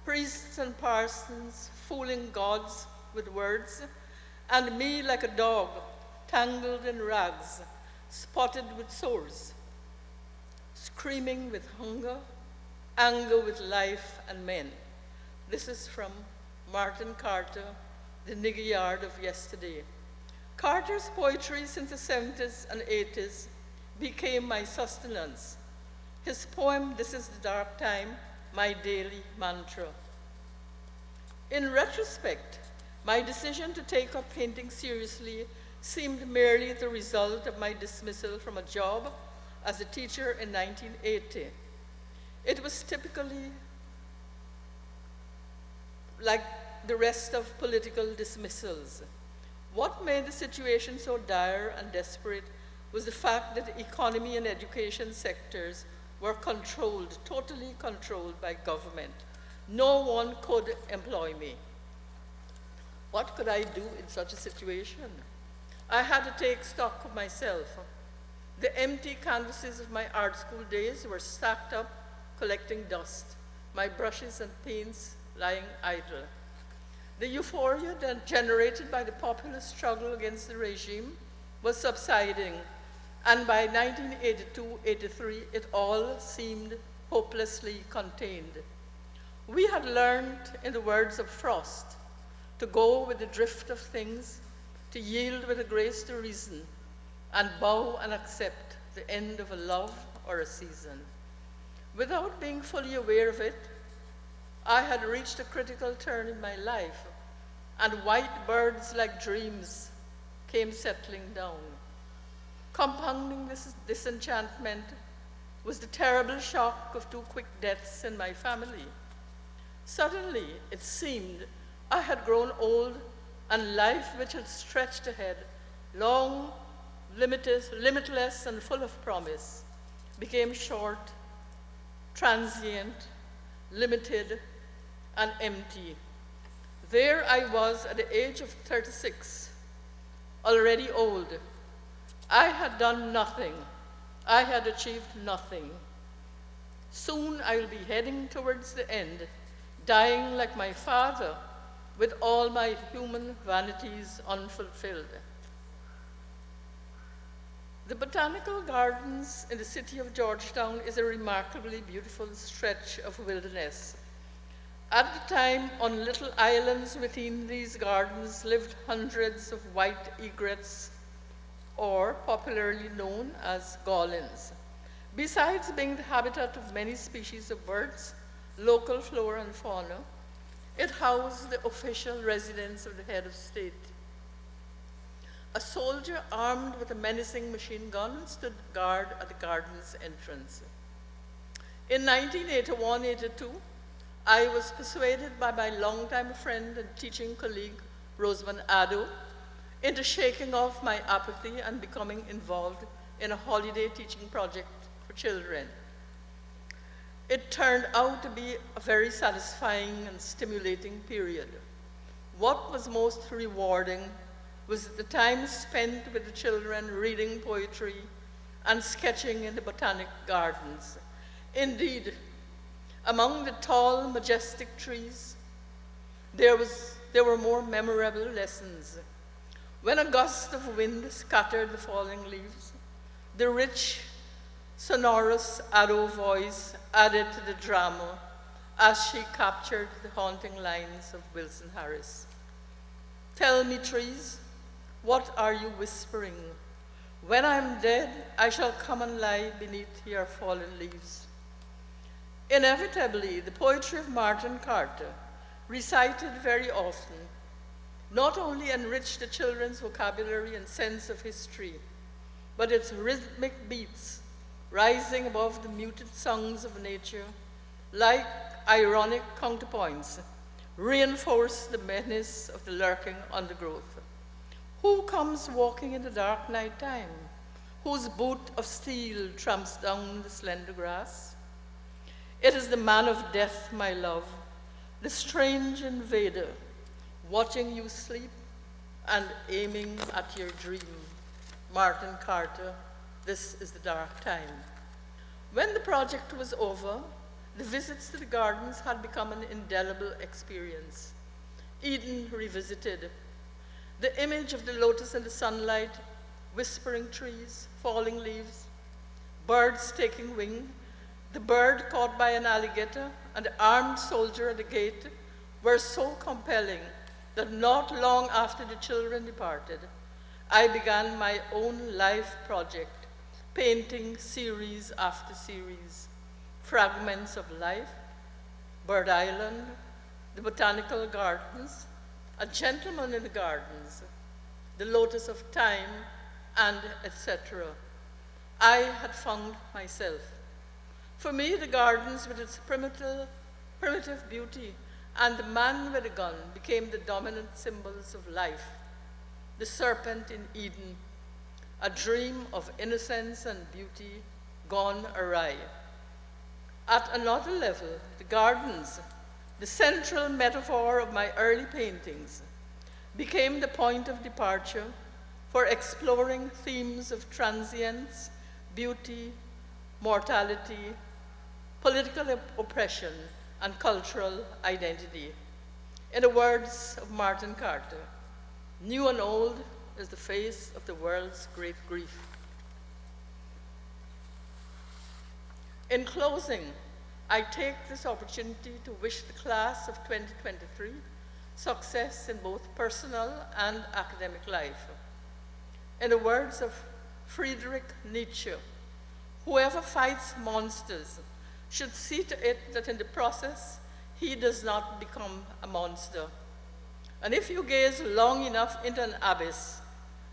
priests and parsons fooling gods with words, and me like a dog, tangled in rags, spotted with sores, screaming with hunger, anger with life and men. This is from Martin Carter, The Nigger Yard of Yesterday. Carter's poetry since the 70s and 80s became my sustenance. His poem, This is the Dark Time, my daily mantra. In retrospect, my decision to take up painting seriously seemed merely the result of my dismissal from a job as a teacher in 1980. It was typically like the rest of political dismissals. What made the situation so dire and desperate was the fact that the economy and education sectors were controlled, totally controlled by government. No one could employ me. What could I do in such a situation? I had to take stock of myself. The empty canvases of my art school days were stacked up, collecting dust, my brushes and paints lying idle. The euphoria that generated by the popular struggle against the regime was subsiding, and by 1982-83, it all seemed hopelessly contained. We had learned, in the words of Frost, to go with the drift of things, to yield with a grace to reason, and bow and accept the end of a love or a season. Without being fully aware of it, I had reached a critical turn in my life, and white birds like dreams came settling down. Compounding this disenchantment was the terrible shock of 2 quick deaths in my family. Suddenly, it seemed I had grown old, and life which had stretched ahead, long, limitless, and full of promise, became short, transient, limited, and empty. There I was at the age of 36, already old. I had done nothing. I had achieved nothing. Soon I will be heading towards the end, dying like my father, with all my human vanities unfulfilled. The botanical gardens in the city of Georgetown is a remarkably beautiful stretch of wilderness. At the time, on little islands within these gardens lived hundreds of white egrets, or popularly known as garlands. Besides being the habitat of many species of birds, local flora and fauna, it housed the official residence of the head of state. A soldier armed with a menacing machine gun stood guard at the garden's entrance. In 1981-82, I was persuaded by my longtime friend and teaching colleague, Rosamond Addo, into shaking off my apathy and becoming involved in a holiday teaching project for children. It turned out to be a very satisfying and stimulating period. What was most rewarding was the time spent with the children reading poetry and sketching in the botanic gardens. Indeed, among the tall, majestic trees, there were more memorable lessons. When a gust of wind scattered the falling leaves, the rich, sonorous Addo voice added to the drama as she captured the haunting lines of Wilson Harris. Tell me, trees, what are you whispering? When I'm dead, I shall come and lie beneath your fallen leaves. Inevitably, the poetry of Martin Carter, recited very often, not only enriched the children's vocabulary and sense of history, but its rhythmic beats, rising above the muted songs of nature, like ironic counterpoints, reinforce the menace of the lurking undergrowth. Who comes walking in the dark night time? Whose boot of steel tramps down the slender grass? It is the man of death, my love, the strange invader, watching you sleep and aiming at your dream. Martin Carter, This is the Dark Time. When the project was over, the visits to the gardens had become an indelible experience. Eden revisited. The image of the lotus in the sunlight, whispering trees, falling leaves, birds taking wing, the bird caught by an alligator, and the armed soldier at the gate were so compelling that not long after the children departed, I began my own life project, painting series after series, fragments of life, Bird Island, the botanical gardens, a gentleman in the gardens, the lotus of time, and etc. I had found myself. For me, the gardens with its primitive beauty and the man with a gun became the dominant symbols of life. The serpent in Eden, a dream of innocence and beauty gone awry. At another level, the gardens, the central metaphor of my early paintings, became the point of departure for exploring themes of transience, beauty, mortality, political oppression, and cultural identity. In the words of Martin Carter, new and old is the face of the world's great grief. In closing, I take this opportunity to wish the class of 2023 success in both personal and academic life. In the words of Friedrich Nietzsche, whoever fights monsters should see to it that in the process, he does not become a monster. And if you gaze long enough into an abyss,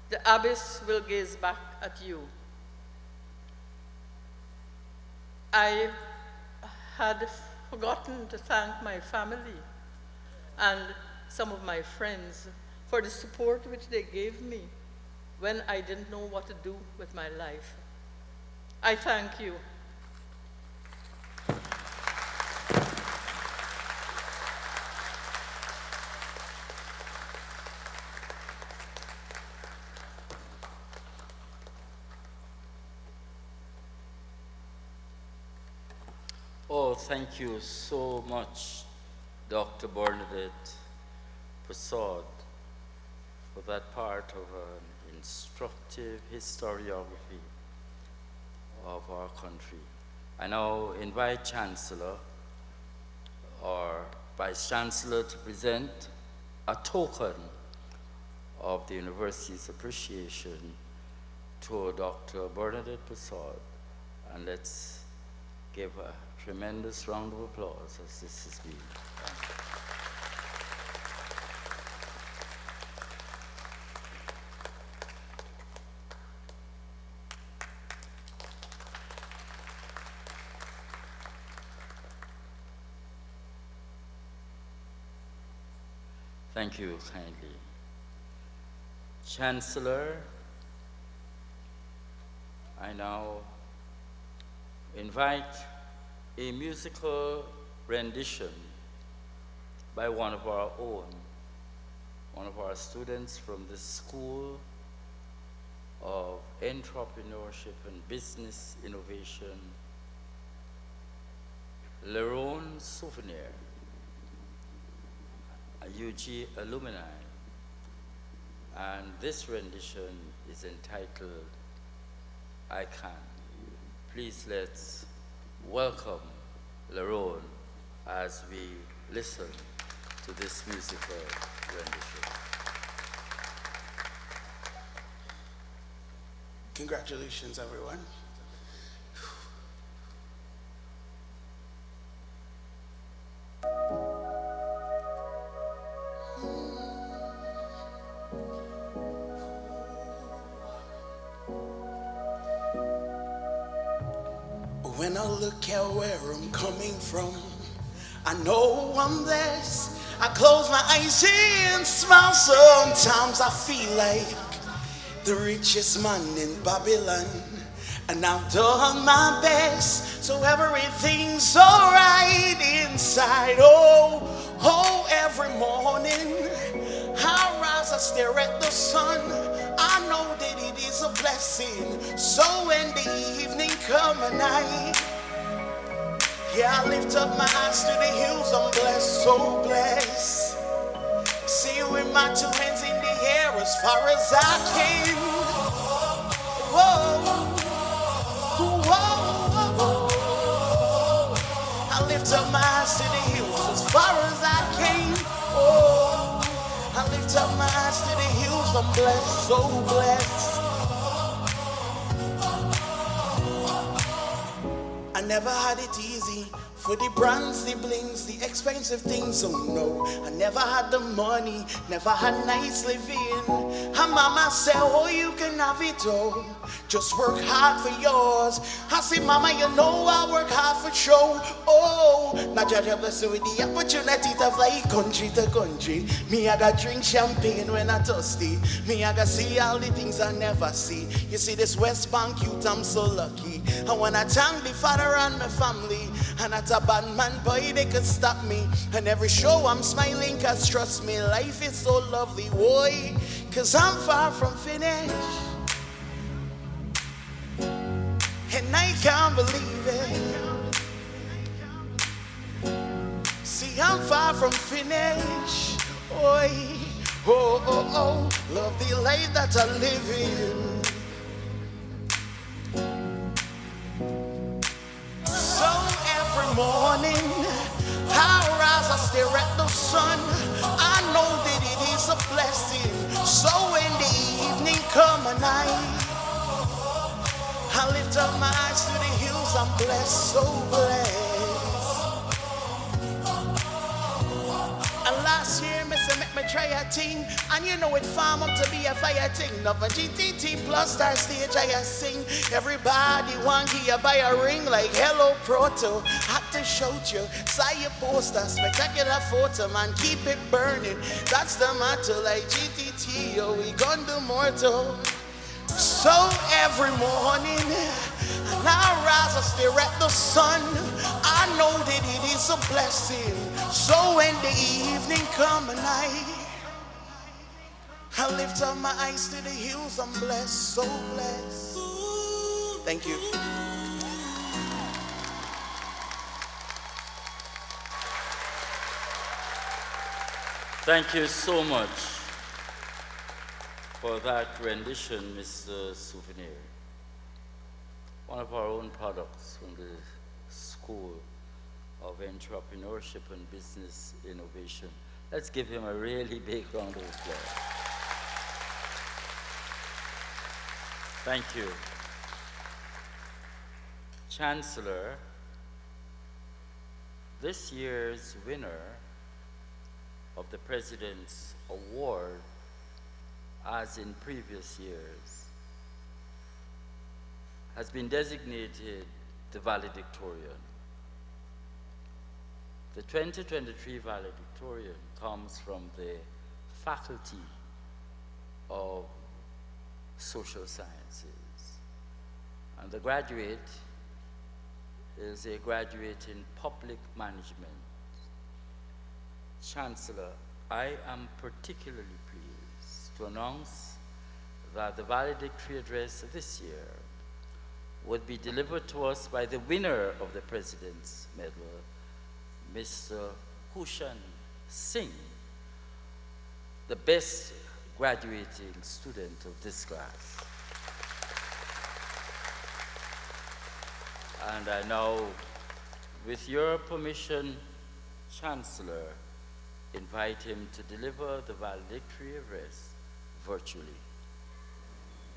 the abyss will gaze back at you. I had forgotten to thank my family and some of my friends for the support which they gave me when I didn't know what to do with my life. I thank you. Oh, thank you so much, Dr. Bernadette Prasad, for that part of an instructive historiography of our country. I now invite Chancellor or Vice Chancellor to present a token of the university's appreciation to Dr. Bernadette Prasad, and let's give a tremendous round of applause as this has been done. Thank you kindly. Chancellor, I now invite a musical rendition by one of our own, one of our students from the School of Entrepreneurship and Business Innovation, Lerone Souvenir, a UG alumni, and this rendition is entitled I Can. Please let's welcome Lerone as we listen to this musical rendition. Congratulations, everyone. When I look at where I'm coming from, I know I'm blessed. I close my eyes and smile. Sometimes I feel like the richest man in Babylon, and I've done my best, so everything's alright inside. Oh, every morning I rise, I stare at the sun. I know that it is a blessing. So when the evening come and I lift up my eyes to the hills. I'm blessed, so blessed. See you with my two hands in the air as far as I can. Whoa, whoa. I lift up my eyes to the hills as far as I can. Oh, I lift up my eyes to the hills. I'm blessed, so blessed. I never had it easy. For the brands, the blings, the expensive things, oh no. I never had the money, never had nice living. Her mama said, oh, you can have it all. Just work hard for yours. I say, mama, you know I work hard for show. Oh, now judge have blessed with the opportunity to fly country to country. Me, I got drink champagne when I thirsty. Me, I got see all the things I never see. You see this West Bank youth, I'm so lucky. I wanna thank the Father and my family. And not a bad man, boy, they could stop me. And every show I'm smiling, cause trust me, life is so lovely, boy. Cause I'm far from finished. And I can't believe it. See, I'm far from finished. Oi, oh, love the life that I live in. So every morning, I rise, I stare at the sun. I know that it is a blessing. So when the evening come and I lift up my eyes to the hills. I'm blessed, so blessed. try a thing, and you know it farm up to be a fire thing. Love a GTT plus star stage I sing. Everybody want you buy a ring like hello proto. Had to shout you, saw your poster, spectacular photo, man, keep it burning. That's the motto, like GTT, yo, we gon' do mortal. So every morning, and I rise, I stare at the sun. I know that it is a blessing. So when the evening come and I lift up my eyes to the hills, I'm blessed, so blessed. Thank you. Thank you so much for that rendition, Mr. Souvenir. One of our own products from the School of Entrepreneurship and Business Innovation. Let's give him a really big round of applause. Thank you. Chancellor, this year's winner of the President's Award, as in previous years, has been designated the valedictorian. The 2023 valedictorian comes from the Faculty of Social Sciences, and the graduate is a graduate in public management. Chancellor, I am particularly pleased to announce that the valedictory address this year would be delivered to us by the winner of the President's Medal, Mr. Hushan Singh, the best graduating student of this class. And I now, with your permission, Chancellor, invite him to deliver the valedictory address virtually.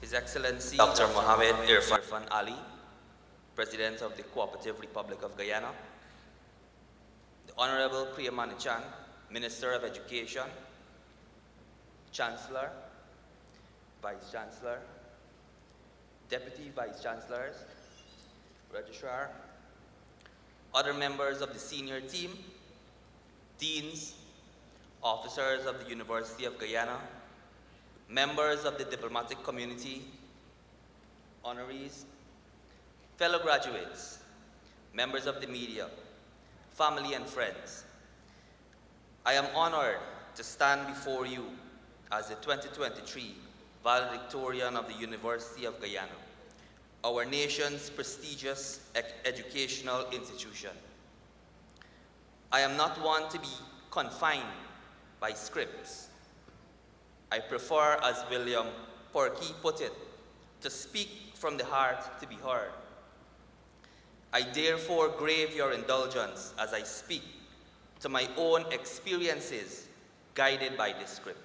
His Excellency Dr. Mohamed Irfan Ali, President of the Cooperative Republic of Guyana, the Honorable Priya Manichan, Minister of Education, Chancellor, Vice Chancellor, Deputy Vice Chancellors, Registrar, other members of the senior team, deans, officers of the University of Guyana, members of the diplomatic community, honorees, fellow graduates, members of the media, family and friends. I am honored to stand before you as the 2023 valedictorian of the University of Guyana, our nation's prestigious educational institution. I am not one to be confined by scripts. I prefer, as William Porky put it, to speak from the heart to be heard. I therefore crave your indulgence as I speak to my own experiences guided by this script.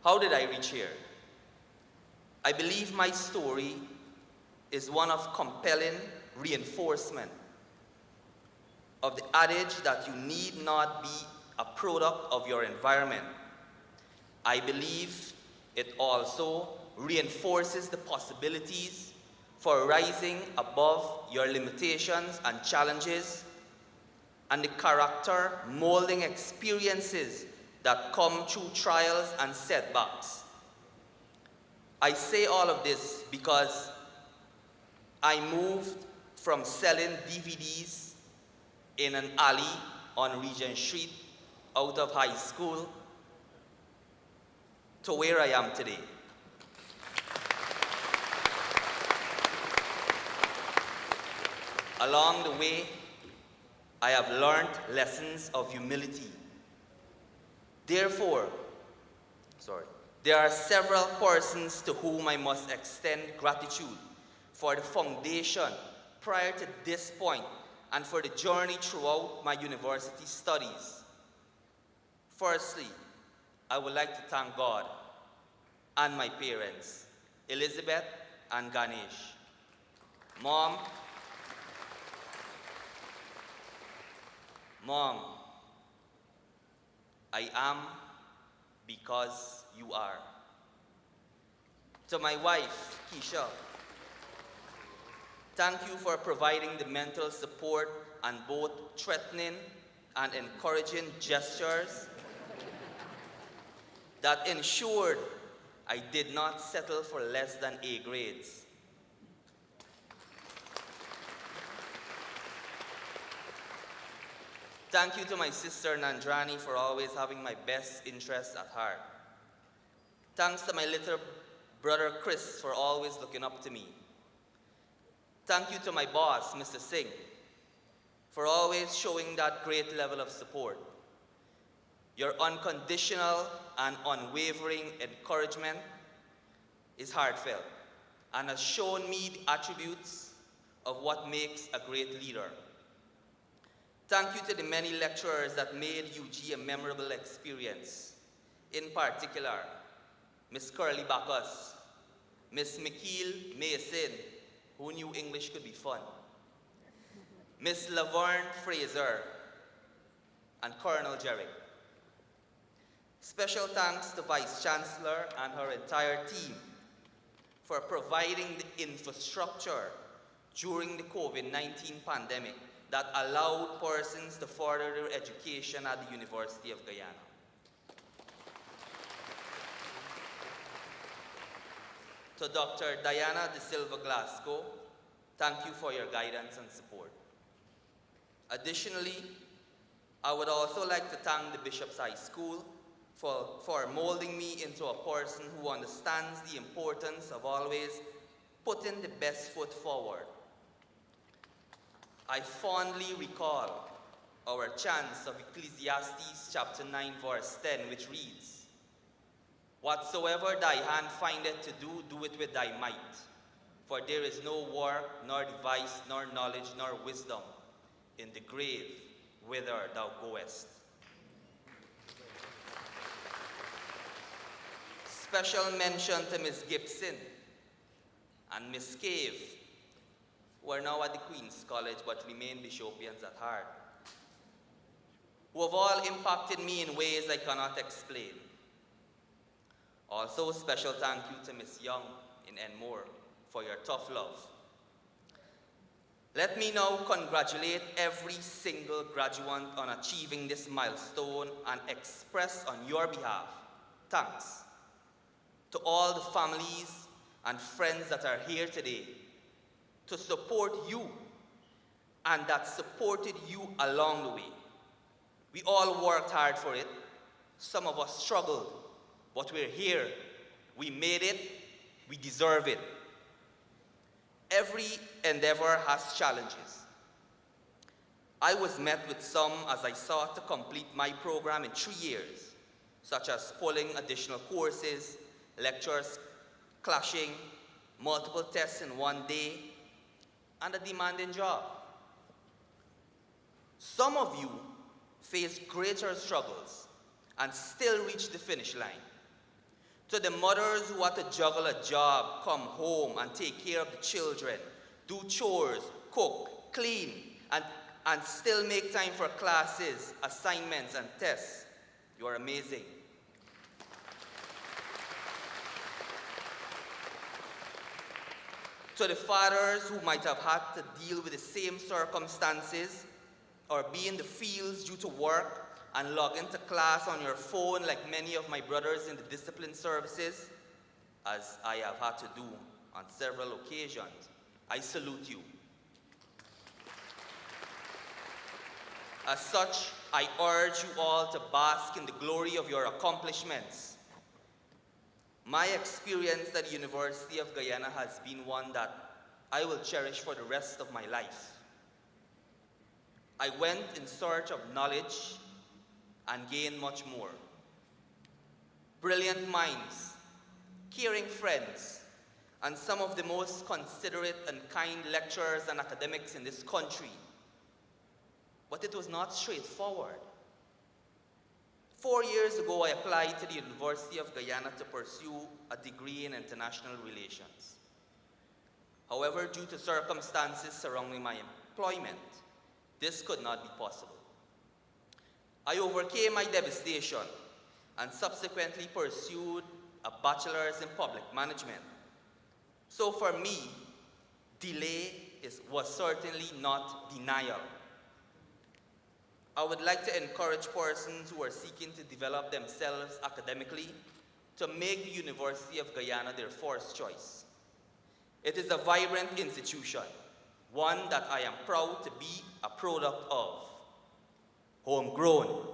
How did I reach here? I believe my story is one of compelling reinforcement of the adage that you need not be a product of your environment. I believe it also reinforces the possibilities for rising above your limitations and challenges and the character molding experiences that come through trials and setbacks. I say all of this because I moved from selling DVDs in an alley on Regent Street out of high school to where I am today. Along the way, I have learned lessons of humility. Therefore, there are several persons to whom I must extend gratitude for the foundation prior to this point and for the journey throughout my university studies. Firstly, I would like to thank God and my parents, Elizabeth and Ganesh. Mom, I am because you are. To my wife, Keisha, thank you for providing the mental support and both threatening and encouraging gestures that ensured I did not settle for less than A grades. Thank you to my sister Nandrani for always having my best interests at heart. Thanks to my little brother Chris for always looking up to me. Thank you to my boss, Mr. Singh, for always showing that great level of support. Your unconditional and unwavering encouragement is heartfelt and has shown me the attributes of what makes a great leader. Thank you to the many lecturers that made UG a memorable experience. In particular, Miss Curly Bacchus, Miss McKeel Mason, who knew English could be fun, Miss Laverne Fraser, and Colonel Jerry. Special thanks to Vice Chancellor and her entire team for providing the infrastructure during the COVID-19 pandemic that allowed persons to further their education at the University of Guyana. To Dr. Diana De Silva Glasgow, thank you for your guidance and support. Additionally, I would also like to thank the Bishop's High School for molding me into a person who understands the importance of always putting the best foot forward. I fondly recall our chants of Ecclesiastes chapter 9 verse 10, which reads, "Whatsoever thy hand findeth to do, do it with thy might. For there is no work, nor device, nor knowledge, nor wisdom in the grave whither thou goest." Special mention to Miss Gibson and Miss Cave, who are now at the Queen's College but remain Bishopians at heart, who have all impacted me in ways I cannot explain. Also, special thank you to Miss Young in Enmore for your tough love. Let me now congratulate every single graduate on achieving this milestone and express on your behalf thanks to all the families and friends that are here today to support you and that supported you along the way. We all worked hard for it. Some of us struggled, but we're here. We made it. We deserve it. Every endeavor has challenges. I was met with some as I sought to complete my program in 3 years, such as pulling additional courses, lectures clashing, multiple tests in one day, and a demanding job. Some of you face greater struggles and still reach the finish line. To the mothers who have to juggle a job, come home and take care of the children, do chores, cook, clean, and still make time for classes, assignments, and tests, you are amazing. To the fathers who might have had to deal with the same circumstances or be in the fields due to work and log into class on your phone like many of my brothers in the discipline services, as I have had to do on several occasions, I salute you. As such, I urge you all to bask in the glory of your accomplishments. My experience at the University of Guyana has been one that I will cherish for the rest of my life. I went in search of knowledge and gained much more. Brilliant minds, caring friends, and some of the most considerate and kind lecturers and academics in this country. But it was not straightforward. 4 years ago, I applied to the University of Guyana to pursue a degree in international relations. However, due to circumstances surrounding my employment, this could not be possible. I overcame my devastation and subsequently pursued a bachelor's in public management. So for me, delay was certainly not denial. I would like to encourage persons who are seeking to develop themselves academically to make the University of Guyana their first choice. It is a vibrant institution, one that I am proud to be a product of. Homegrown.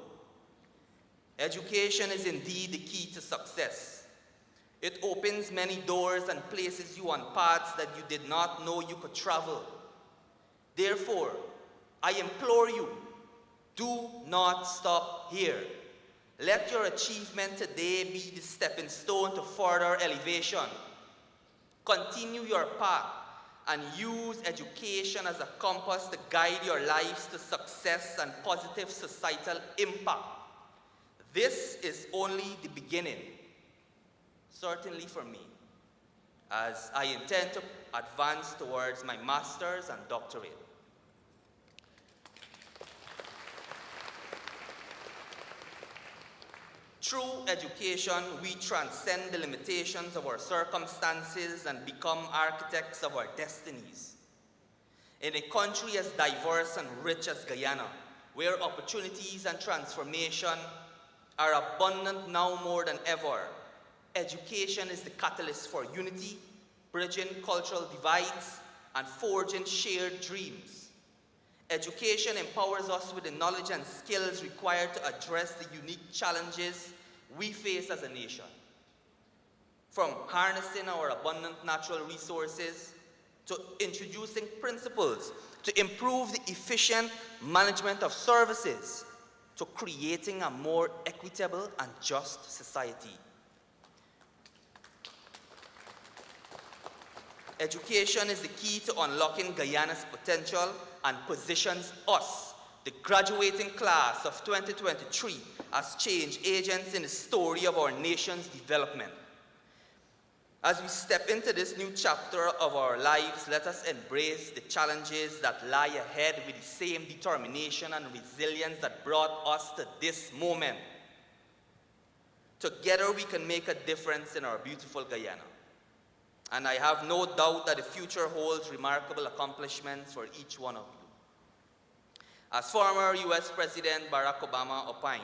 Education is indeed the key to success. It opens many doors and places you on paths that you did not know you could travel. Therefore, I implore you, do not stop here. Let your achievement today be the stepping stone to further elevation. Continue your path and use education as a compass to guide your lives to success and positive societal impact. This is only the beginning, certainly for me, as I intend to advance towards my master's and doctorate. Through education, we transcend the limitations of our circumstances and become architects of our destinies. In a country as diverse and rich as Guyana, where opportunities and transformation are abundant now more than ever, education is the catalyst for unity, bridging cultural divides, and forging shared dreams. Education empowers us with the knowledge and skills required to address the unique challenges we face as a nation. From harnessing our abundant natural resources to introducing principles to improve the efficient management of services to creating a more equitable and just society. Education is the key to unlocking Guyana's potential and positions us, the graduating class of 2023, as change agents in the story of our nation's development. As we step into this new chapter of our lives, let us embrace the challenges that lie ahead with the same determination and resilience that brought us to this moment. Together we can make a difference in our beautiful Guyana. And I have no doubt that the future holds remarkable accomplishments for each one of you. As former US President Barack Obama opined,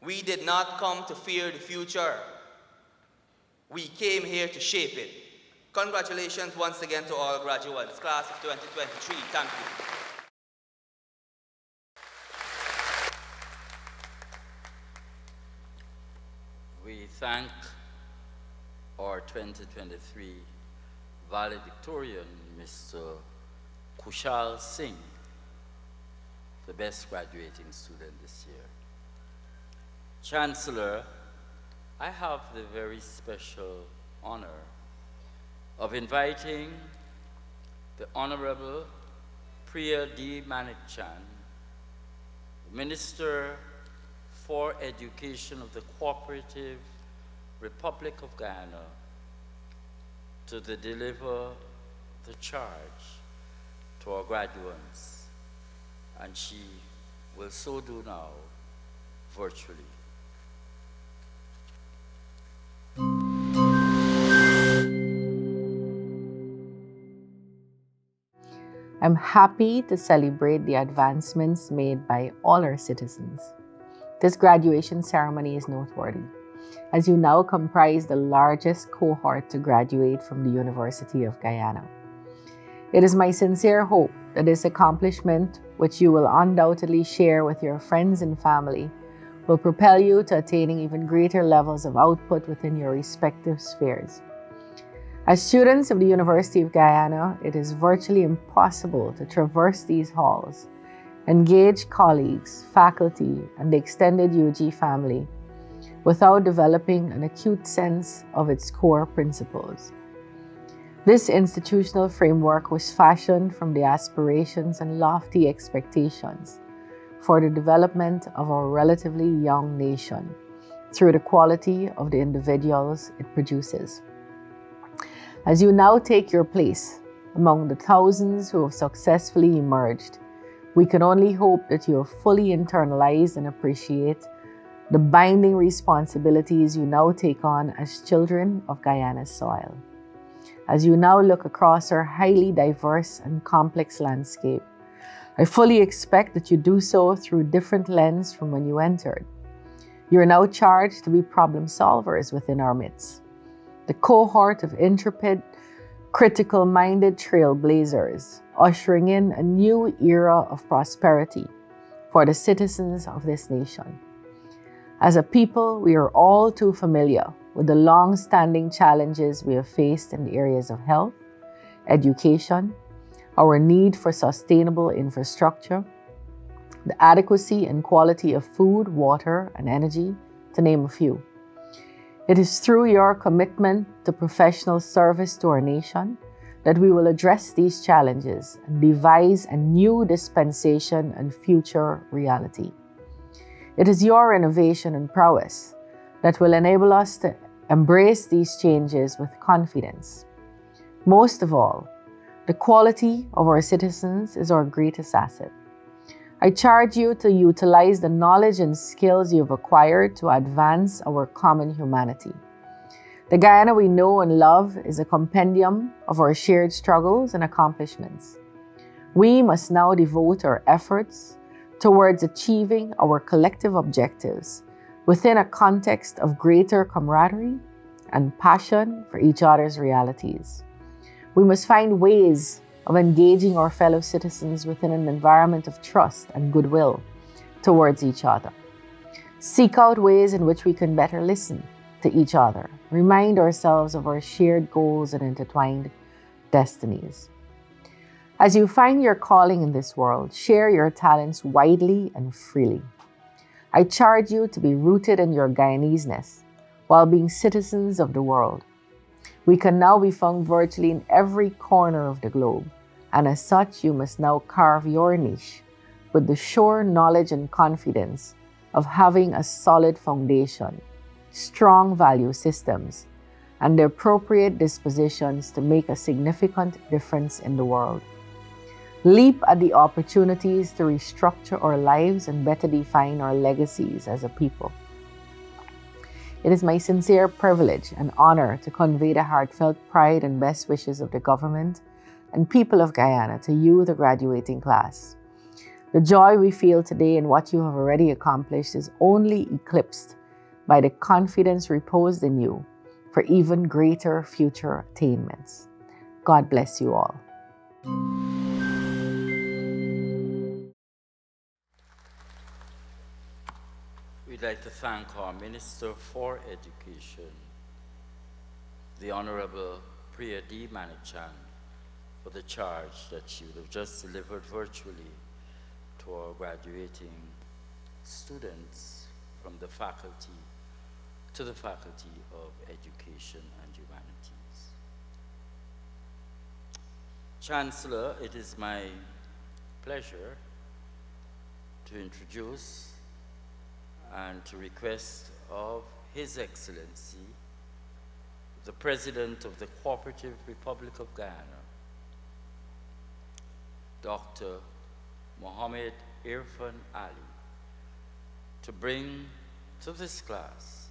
we did not come to fear the future. We came here to shape it. Congratulations once again to all graduates, class of 2023. Thank you. We thank our 2023 valedictorian, Mr. Kushal Singh, the best graduating student this year. Chancellor, I have the very special honor of inviting the Honorable Priya D. Manikchan, Minister for Education of the Cooperative Republic of Guyana, to deliver the charge to our graduates, and she will so do now virtually. I'm happy to celebrate the advancements made by all our citizens. This graduation ceremony is noteworthy, as you now comprise the largest cohort to graduate from the University of Guyana. It is my sincere hope that this accomplishment, which you will undoubtedly share with your friends and family, will propel you to attaining even greater levels of output within your respective spheres. As students of the University of Guyana, it is virtually impossible to traverse these halls, engage colleagues, faculty, and the extended UG family without developing an acute sense of its core principles. This institutional framework was fashioned from the aspirations and lofty expectations for the development of our relatively young nation through the quality of the individuals it produces. As you now take your place among the thousands who have successfully emerged, we can only hope that you have fully internalized and appreciate the binding responsibilities you now take on as children of Guyana's soil. As you now look across our highly diverse and complex landscape, I fully expect that you do so through a different lens from when you entered. You are now charged to be problem solvers within our midst. The cohort of intrepid, critical-minded trailblazers, ushering in a new era of prosperity for the citizens of this nation. As a people, we are all too familiar with the long-standing challenges we have faced in the areas of health, education, our need for sustainable infrastructure, the adequacy and quality of food, water, and energy, to name a few. It is through your commitment to professional service to our nation that we will address these challenges and devise a new dispensation and future reality. It is your innovation and prowess that will enable us to embrace these changes with confidence. Most of all, the quality of our citizens is our greatest asset. I charge you to utilize the knowledge and skills you've acquired to advance our common humanity. The Guyana we know and love is a compendium of our shared struggles and accomplishments. We must now devote our efforts towards achieving our collective objectives within a context of greater camaraderie and passion for each other's realities. We must find ways of engaging our fellow citizens within an environment of trust and goodwill towards each other. Seek out ways in which we can better listen to each other, remind ourselves of our shared goals and intertwined destinies. As you find your calling in this world, share your talents widely and freely. I charge you to be rooted in your Guyanese-ness while being citizens of the world. We can now be found virtually in every corner of the globe, and as such, you must now carve your niche with the sure knowledge and confidence of having a solid foundation, strong value systems, and the appropriate dispositions to make a significant difference in the world. Leap at the opportunities to restructure our lives and better define our legacies as a people. It is my sincere privilege and honor to convey the heartfelt pride and best wishes of the government and people of Guyana to you, the graduating class. The joy we feel today in what you have already accomplished is only eclipsed by the confidence reposed in you for even greater future attainments. God bless you all. We'd like to thank our Minister for Education, the Honorable Priya D. Manichan, for the charge that she would have just delivered virtually to our graduating students from the faculty to the Faculty of Education and Humanities. Chancellor, it is my pleasure to introduce and to request of His Excellency, the President of the Cooperative Republic of Guyana, Dr. Mohammed Irfan Ali, to bring to this class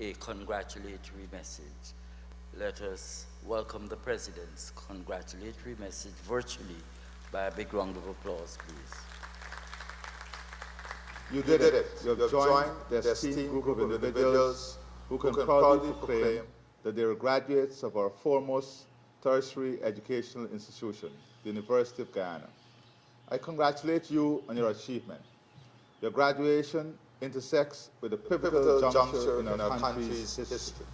a congratulatory message. Let us welcome the President's congratulatory message virtually by a big round of applause, please. You did it. You have joined the esteemed group of individuals who can proudly proclaim that they are graduates of our foremost tertiary educational institution, the University of Guyana. I congratulate you on your achievement. Your graduation intersects with a pivotal juncture in our country's history.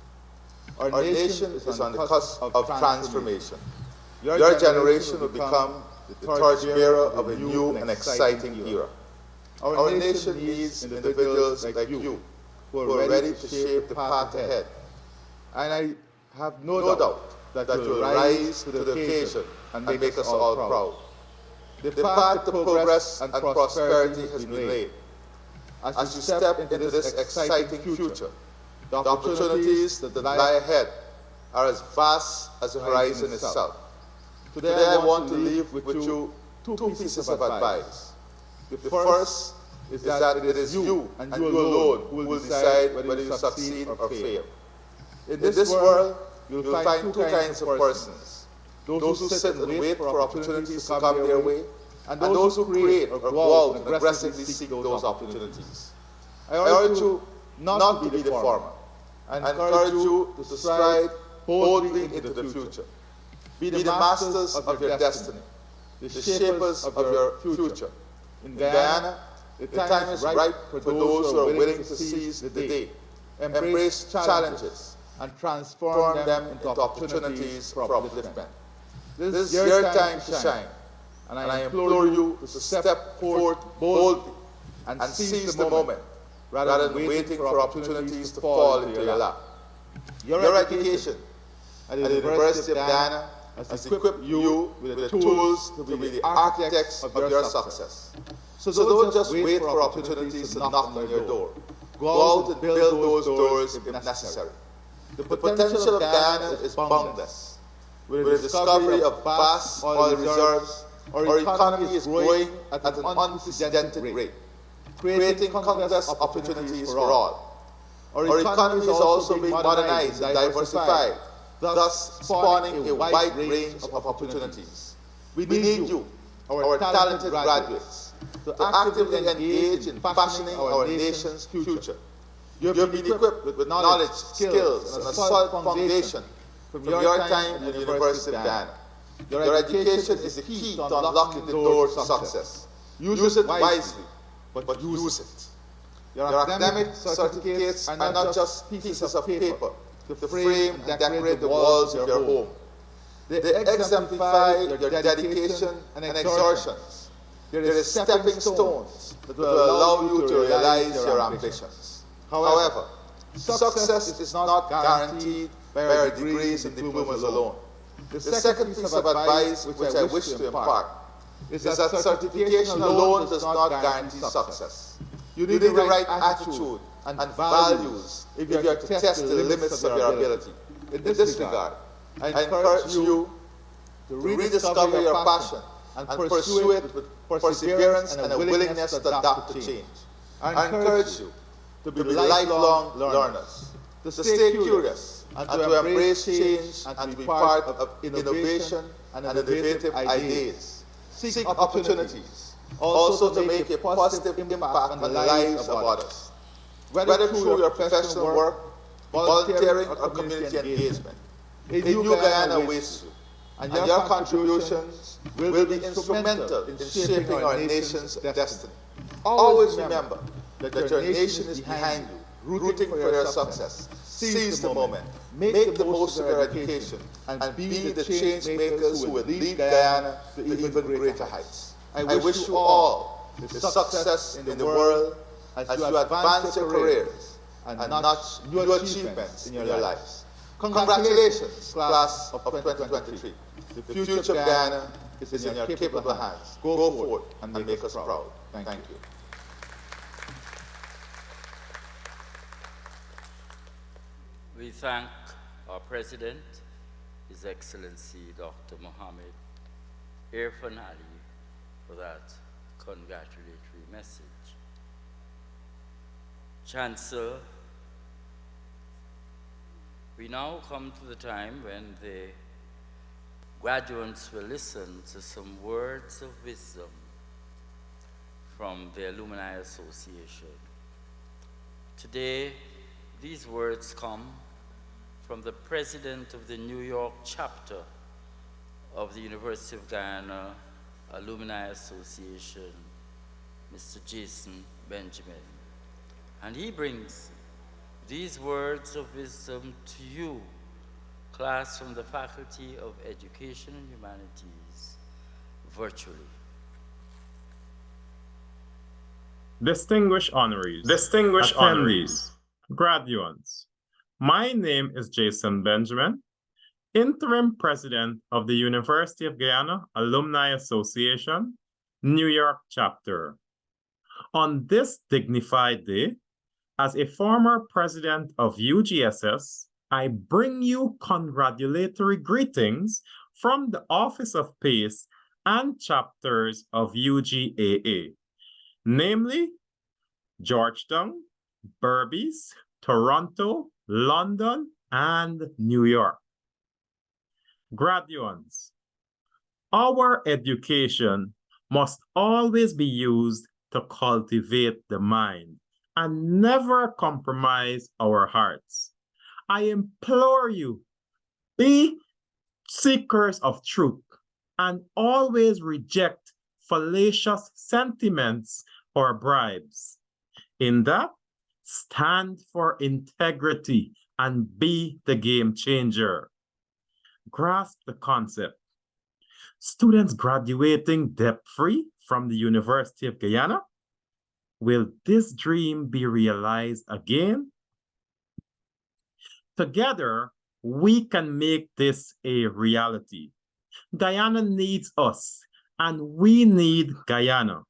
Our nation is on the cusp of transformation. Your generation will become the torchbearer of a new and exciting era. Our nation needs individuals like you who are ready to shape the path ahead. And I have no doubt that you will rise to the occasion and make us all proud. The path to progress and prosperity has been laid. As you step into this exciting future, the opportunities that lie ahead are as vast as the horizon itself. Today I want to leave with you two pieces of advice. The first is that it is you and you alone who will decide whether you succeed or fail. In this world, you'll find two kinds of persons: those who sit and wait for opportunities to come their way, and those who create or go out and aggressively seek those opportunities. I urge you not to be the former. I encourage you to stride boldly into the future. Be the masters of your destiny, the shapers of your future. In Guyana, the time is ripe for those who are willing to seize the day, embrace challenges, and transform them into opportunities for upliftment. This is your time to shine, and I implore you to step forward boldly and seize the moment, rather than waiting for opportunities to fall into your lap. Your education at the University of Guyana has equipped you with the tools to be the architects of your success. So don't just wait for opportunities to knock on your door. Go out and build those doors if necessary. The potential of Guyana is boundless. With the discovery of vast oil reserves, our economy is growing at an unprecedented rate, creating countless opportunities for all. Our economy is also being modernized and diversified, thus spawning a wide range of opportunities. We need you, our talented graduates, to actively engage in fashioning our nation's future. You have been equipped with knowledge, skills, and a solid foundation from your time at the University of Guyana. Your education is the key to unlocking the door to success. Use it wisely, but use it. Your academic certificates are not just pieces of paper to frame and decorate the walls of your home. They exemplify your dedication and exertions. They are stepping stones that will allow you to realize your ambitions. However, success is not guaranteed by our degrees and diplomas alone. The second piece of advice which I wish to impart is that certification alone does not guarantee success. You need the right attitude and values if you are to test the limits of your ability. In this regard, I encourage you to rediscover your passion and pursue it with perseverance and a willingness to adapt to change. I encourage you to be lifelong learners, to stay curious, and to embrace change and to be part of innovation and innovative ideas. Seek opportunities, also to make a positive impact on the lives of others. Whether through your professional work, volunteering, or community engagement, a new Guyana awaits you, and your contributions will be instrumental in shaping our nation's destiny. Always remember that your nation is behind you, rooting for your success. Seize the moment, make the most of your education, and be the change makers who will lead Guyana to even greater heights. I wish you all the success in the world as you advance your careers and notch new achievements in your lives. Congratulations, class of 2023. The future of Guyana is in your capable hands. Go forward and make us proud. Thank you. We thank our President, His Excellency Dr. Mohammed Irfan Ali, for that congratulatory message. Chancellor, we now come to the time when the graduates will listen to some words of wisdom from the Alumni Association. Today, these words come from the president of the New York chapter of the University of Guyana Alumni Association, Mr. Jason Benjamin. And he brings these words of wisdom to you, class from the Faculty of Education and Humanities, virtually. Distinguished honorees, attendees, graduates. My name is Jason Benjamin, Interim President of the University of Guyana Alumni Association, New York Chapter. On this dignified day, as a former president of UGSS, I bring you congratulatory greetings from the Office of PACE and chapters of UGAA, namely Georgetown, Berbice, Toronto, London, and New York. Graduates, our education must always be used to cultivate the mind and never compromise our hearts. I implore you, be seekers of truth and always reject fallacious sentiments or bribes. In that, stand for integrity and be the game changer. Grasp the concept. Students graduating debt-free from the University of Guyana, will this dream be realized again? Together, we can make this a reality. Guyana needs us, and we need Guyana.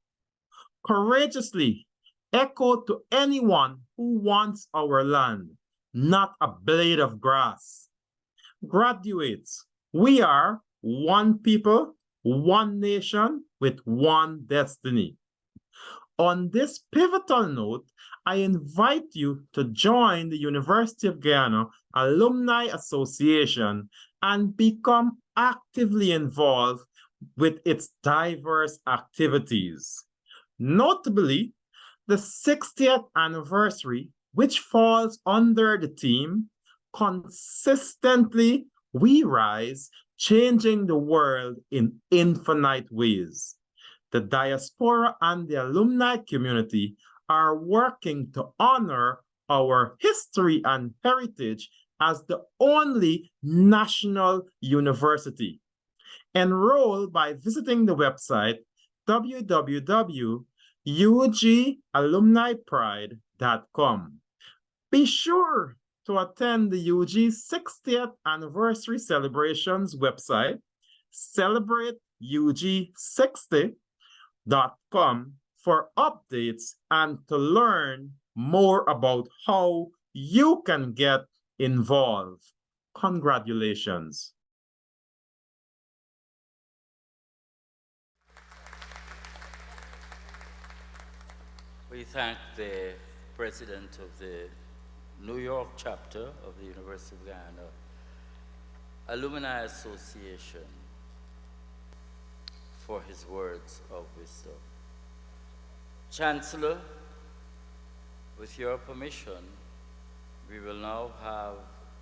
Courageously echo to anyone who wants our land, not a blade of grass. Graduates, we are one people, one nation with one destiny. On this pivotal note, I invite you to join the University of Guyana Alumni Association and become actively involved with its diverse activities. Notably, the 60th anniversary, which falls under the theme, Consistently We Rise, Changing the World in Infinite Ways. The diaspora and the alumni community are working to honor our history and heritage as the only national university. Enroll by visiting the website www.ugalumnipride.com. Be sure to attend the UG 60th anniversary celebrations website, celebrateug60.com, for updates and to learn more about how you can get involved. Congratulations. We thank the president of the New York chapter of the University of Guyana Alumni Association for his words of wisdom. Chancellor, with your permission, we will now have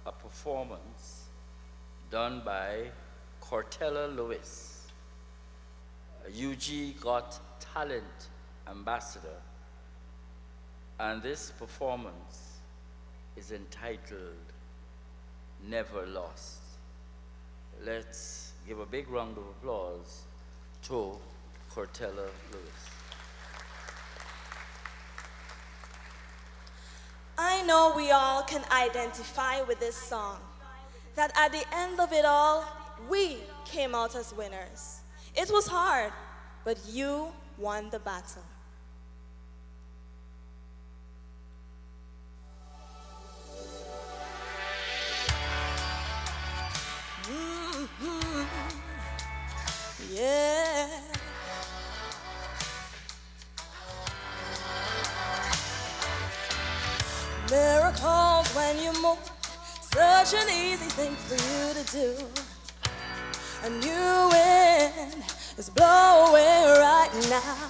a performance done by Cortella Lewis, a UG Got Talent ambassador, and this performance is entitled Never Lost. Let's give a big round of applause to Cortella Lewis. I know we all can identify with this song, that at the end of it all, we came out as winners. It was hard, but you won the battle. Yeah. Miracles when you move, such an easy thing for you to do. A new wind is blowing right now.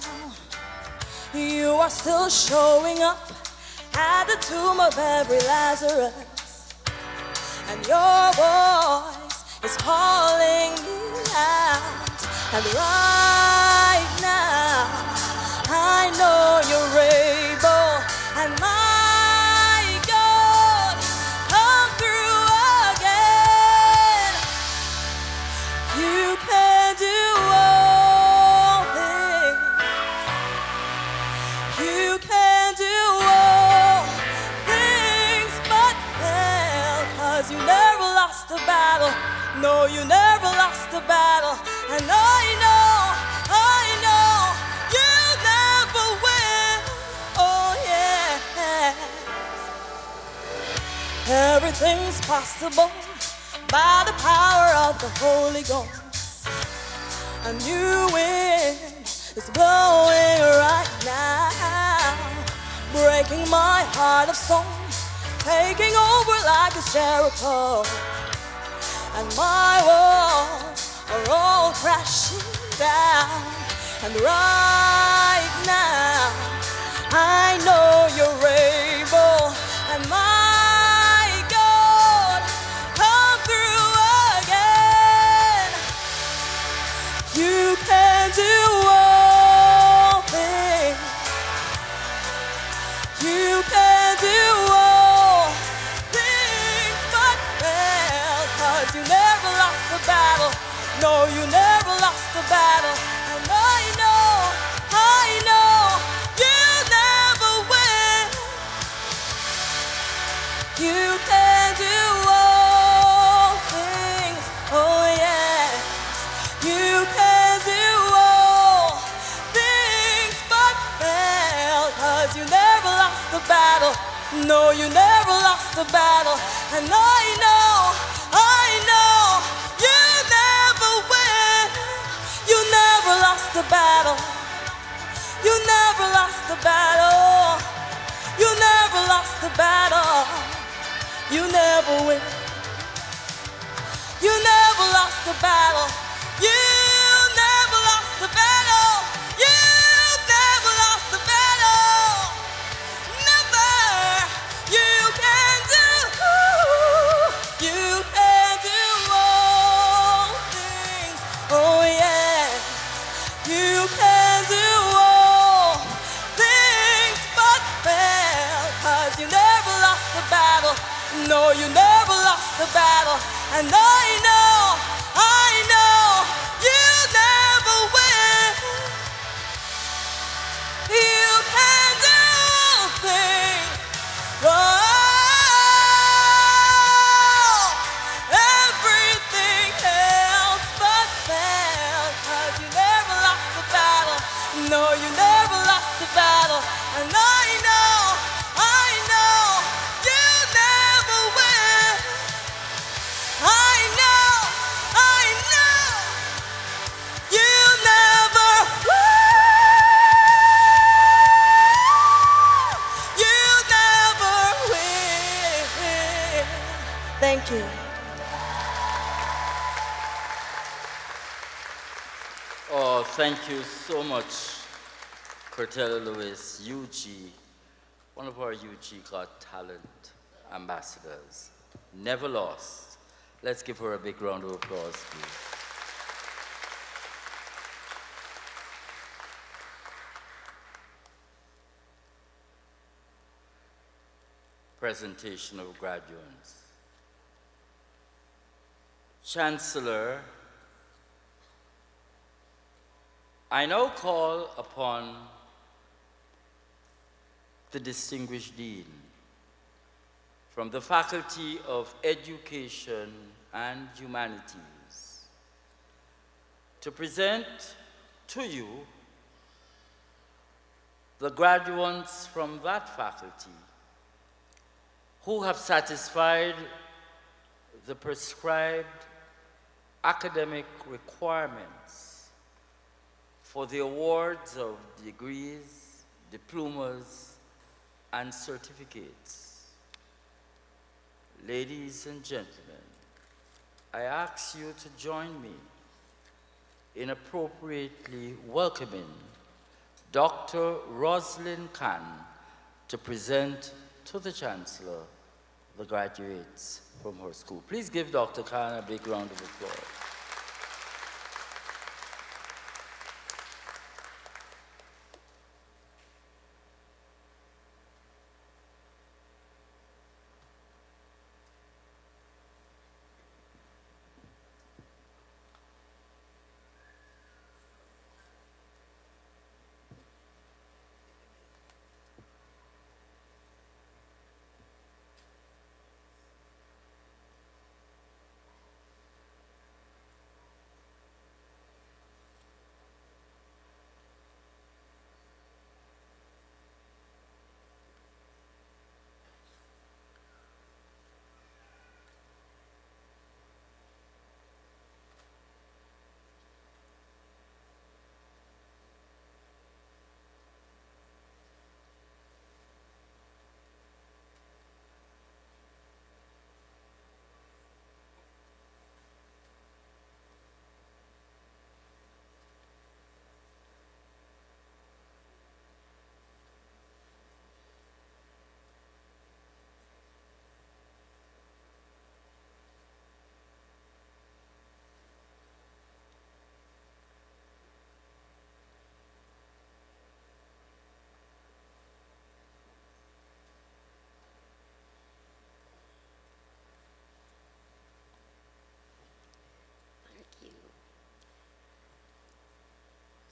You are still showing up at the tomb of every Lazarus, and your voice is calling me out. And right now, I know you're able, and my God, come through again. You can do all things. You can do all things but fail, 'cause you never lost a battle. No, you never lost a battle. And I know, you never will. Oh yeah. Everything's possible by the power of the Holy Ghost. A new wind is blowing right now. breaking my heart of stone, taking over like a Jericho. And my walls are all crashing down. And right now, I know you're able. And my God, come through again. You can do all things. You can do all things but fail. 'Cause you never lost the battle. No, you never lost the battle. And I know, you never win. You can do all things. Oh yes, you can do all things but fail. 'Cause you never lost the battle. No, you never lost the battle. And I know, you never win. You never lost the battle. You never lost the battle. You never lost the battle. You never win. You never lost the battle. You never lost the battle. You never lost the battle. Never. You can do. You can do all things. Oh yeah. You can do all things but fail. 'Cause you never lost the battle. No, you never lost the battle. And I know, you never win. You can do all things. Oh, everything else but fail. 'Cause you never lost the battle. No, you never lost the battle. And I know, you never win. I know, you never win. You never win. Thank you. Oh, thank you so much, Cortella Lewis, UG, one of our UG Got Talent ambassadors. Never lost. Let's give her a big round of applause, please. Presentation of graduates. Chancellor, I now call upon the distinguished Dean from the Faculty of Education and Humanities to present to you the graduates from that faculty who have satisfied the prescribed academic requirements for the awards of degrees, diplomas, and certificates. Ladies and gentlemen, I ask you to join me in appropriately welcoming Dr. Roslyn Khan to present to the Chancellor the graduates from her school. Please give Dr. Khan a big round of applause.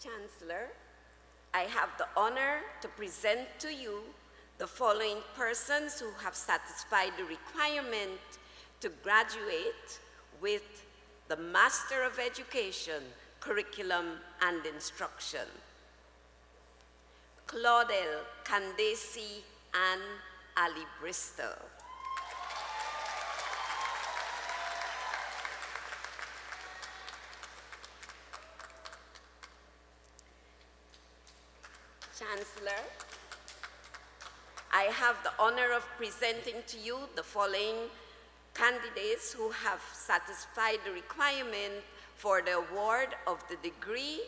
Chancellor, I have the honor to present to you the following persons who have satisfied the requirement to graduate with the Master of Education, Curriculum and Instruction. Claudel Candace Ann Ali Bristol. Chancellor, I have the honor of presenting to you the following candidates who have satisfied the requirement for the award of the degree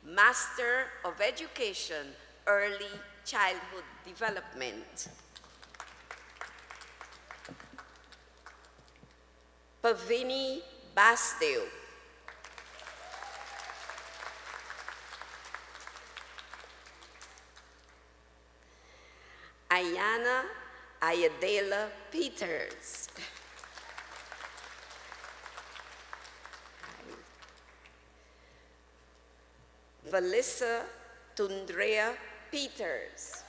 Master of Education, Early Childhood Development. Pavini Basdeo. Ayana Ayadela Peters. Valissa Tundrea Peters.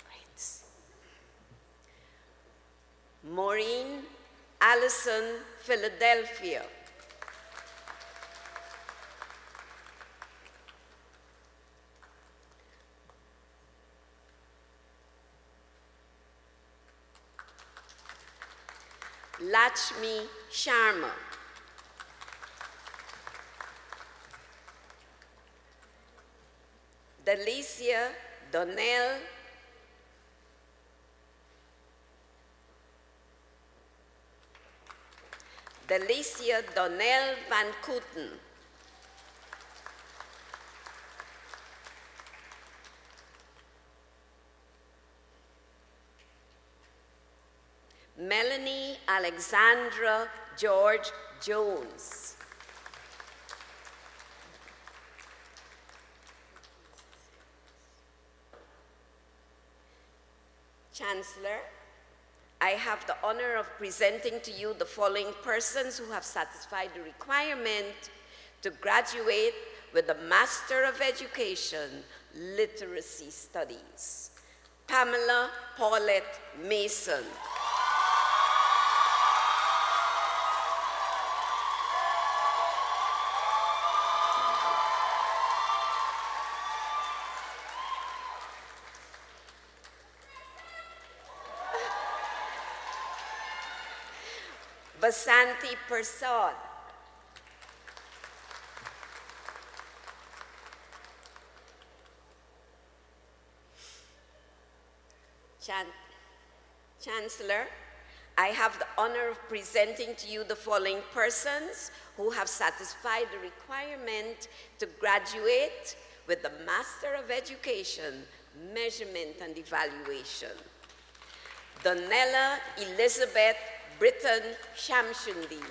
Great. Maureen Allison Philadelphia. Lakshmi Sharma. Delicia Donnell. Delicia Donnell Van Kooten. Melanie Alexandra George Jones. Chancellor, I have the honor of presenting to you the following persons who have satisfied the requirement to graduate with the Master of Education, Literacy Studies. Pamela Paulette Mason. Vasanti Persad. Chancellor, I have the honor of presenting to you the following persons who have satisfied the requirement to graduate with the Master of Education, Measurement and Evaluation. Donella Elizabeth Britton Shamshundi.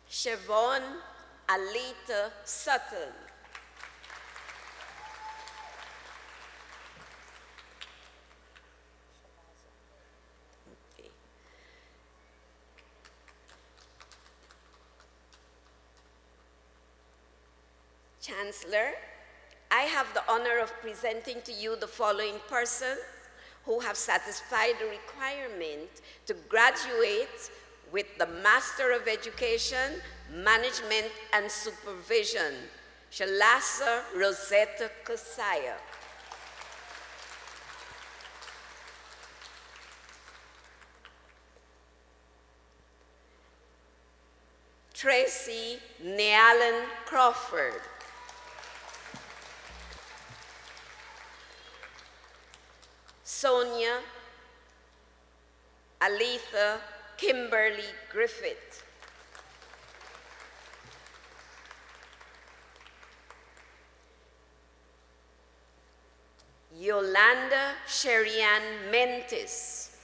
Siobhan Alita Sutton. Okay. Chancellor, I have the honor of presenting to you the following persons who have satisfied the requirement to graduate with the Master of Education, Management and Supervision. Shalasa Rosetta Kosaya. Tracy Nealon Crawford. Sonia Aletha Kimberly Griffith. Yolanda Sherian Mentis.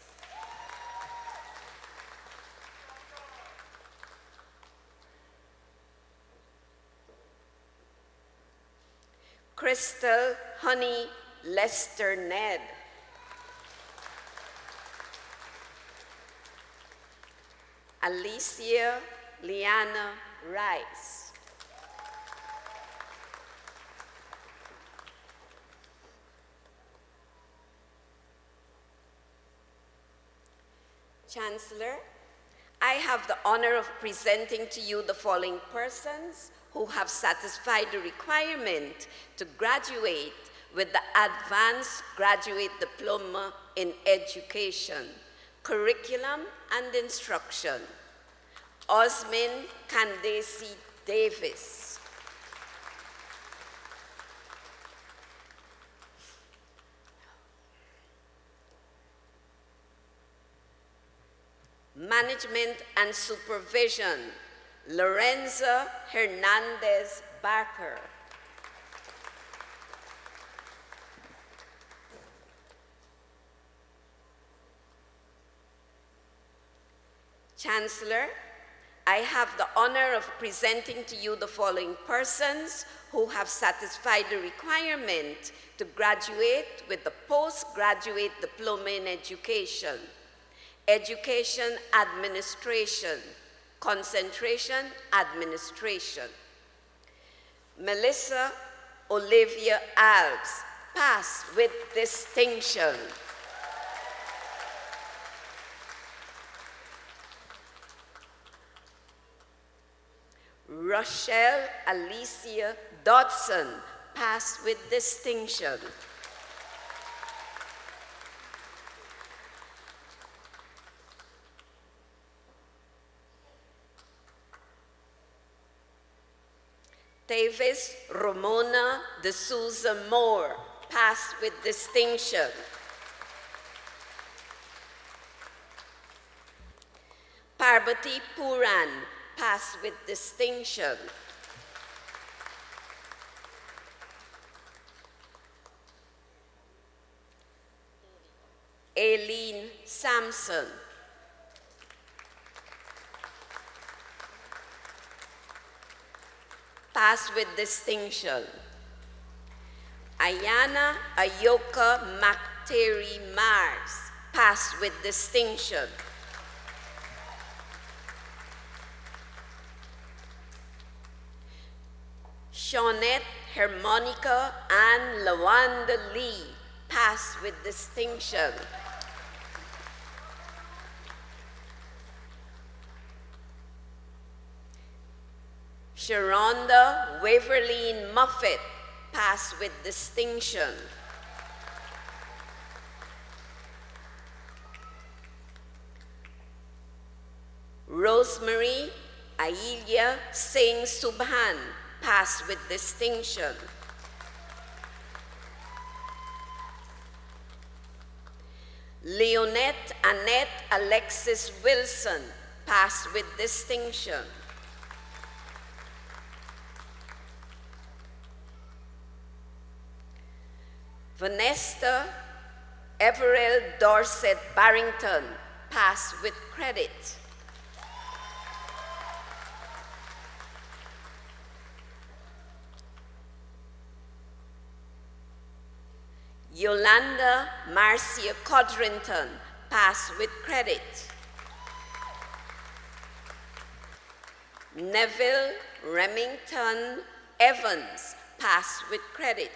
Crystal Honey Lester Ned. Alicia Liana Rice. Chancellor, I have the honor of presenting to you the following persons who have satisfied the requirement to graduate with the Advanced Graduate Diploma in Education, Curriculum and Instruction. Osmin Candace Davis. Management and Supervision, Lorenza Hernandez Barker. Chancellor, I have the honor of presenting to you the following persons who have satisfied the requirement to graduate with the Postgraduate Diploma in Education, Education Administration, Concentration Administration. Melissa Olivia Alves, pass with distinction. Rochelle Alicia Dodson, pass with distinction. Davis Ramona de Souza Moore, pass with distinction. Parvati Puran, pass with distinction. Aileen Sampson. Pass with distinction. Ayana Ayoka Macteri Mars, pass with distinction. Shawnette Harmonica and Lawanda Lee, pass with distinction. Sharonda Waverleen Muffet, pass with distinction. Rosemary Ailia Singh Subhan, pass with distinction. Leonette Annette Alexis Wilson, pass with distinction. Vanessa Everell Dorset Barrington, pass with credit. Yolanda Marcia Codrington, pass with credit. Neville Remington Evans, pass with credit.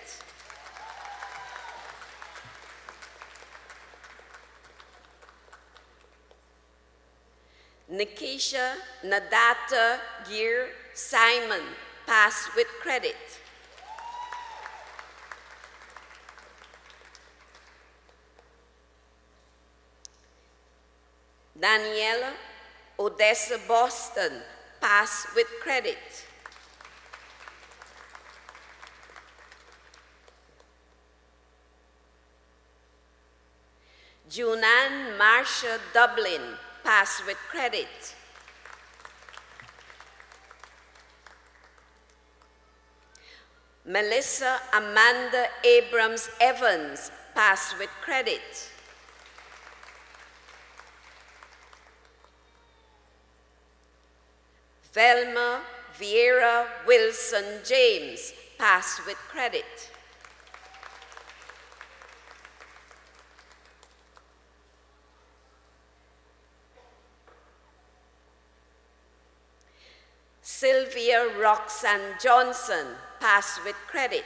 Nikisha Nadata Gear Simon, pass with credit. Daniela Odessa Boston, pass with credit. Junan Marsha Dublin, pass with credit. Melissa Amanda Abrams Evans, pass with credit. Velma Vieira Wilson James, pass with credit. Sylvia Roxanne Johnson, pass with credit.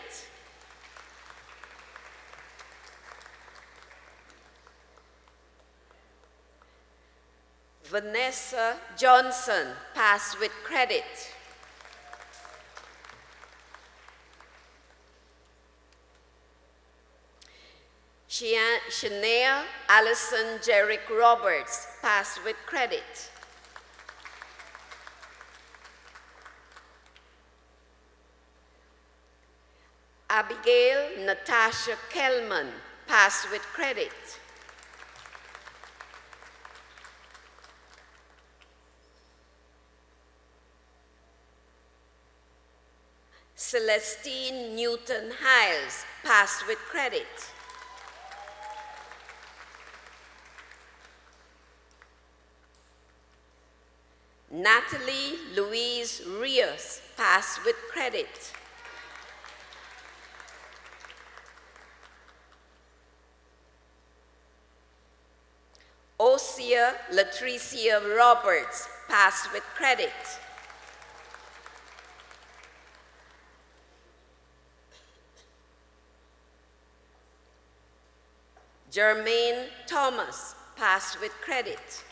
Vanessa Johnson, pass with credit. Shania Allison Jerick Roberts, pass with credit. Abigail Natasha Kellman, pass with credit. Celestine Newton Hiles, pass with credit. Natalie Louise Rios, pass with credit. Osea Latricia Roberts, pass with credit. Jermaine Thomas, pass with credit.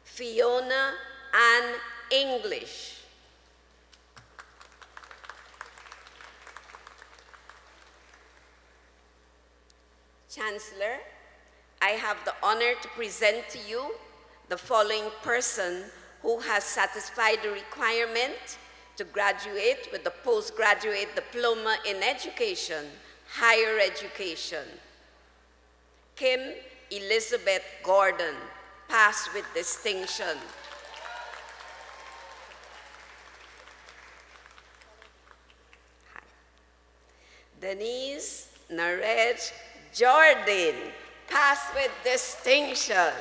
Fiona Ann English. Chancellor, I have the honor to present to you the following person who has satisfied the requirement to graduate with the postgraduate diploma in education, higher education. Kim Elizabeth Gordon, pass with distinction. Denise Narej Jordan, pass with distinction.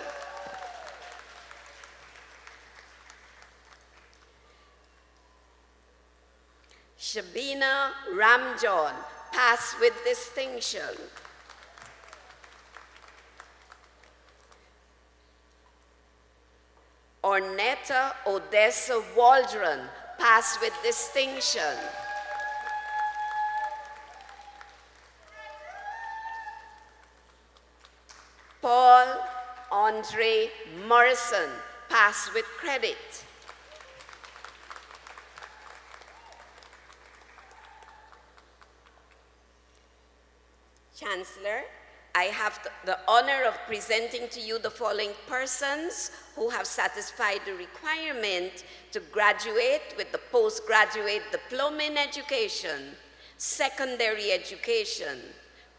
Shabina Ramjon, pass with distinction. Ornetta Odessa Waldron, pass with distinction. Paul Andre Morrison, pass with credit. Chancellor, I have the honor of presenting to you the following persons who have satisfied the requirement to graduate with the postgraduate diploma in education, secondary education,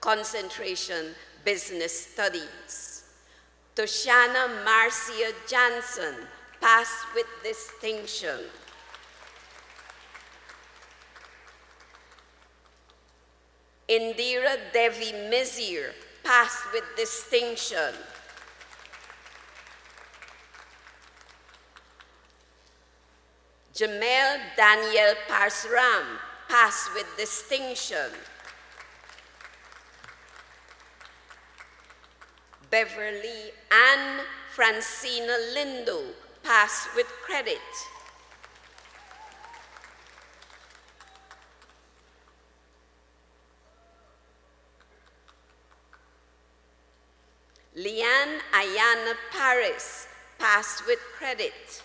concentration, business studies. Toshana Marcia Johnson, pass with distinction. Indira Devi Mizir, pass with distinction. Jamel Daniel Parsram, pass with distinction. Beverly Ann Francina Lindo, pass with credit. Leanne Ayana Paris, pass with credit.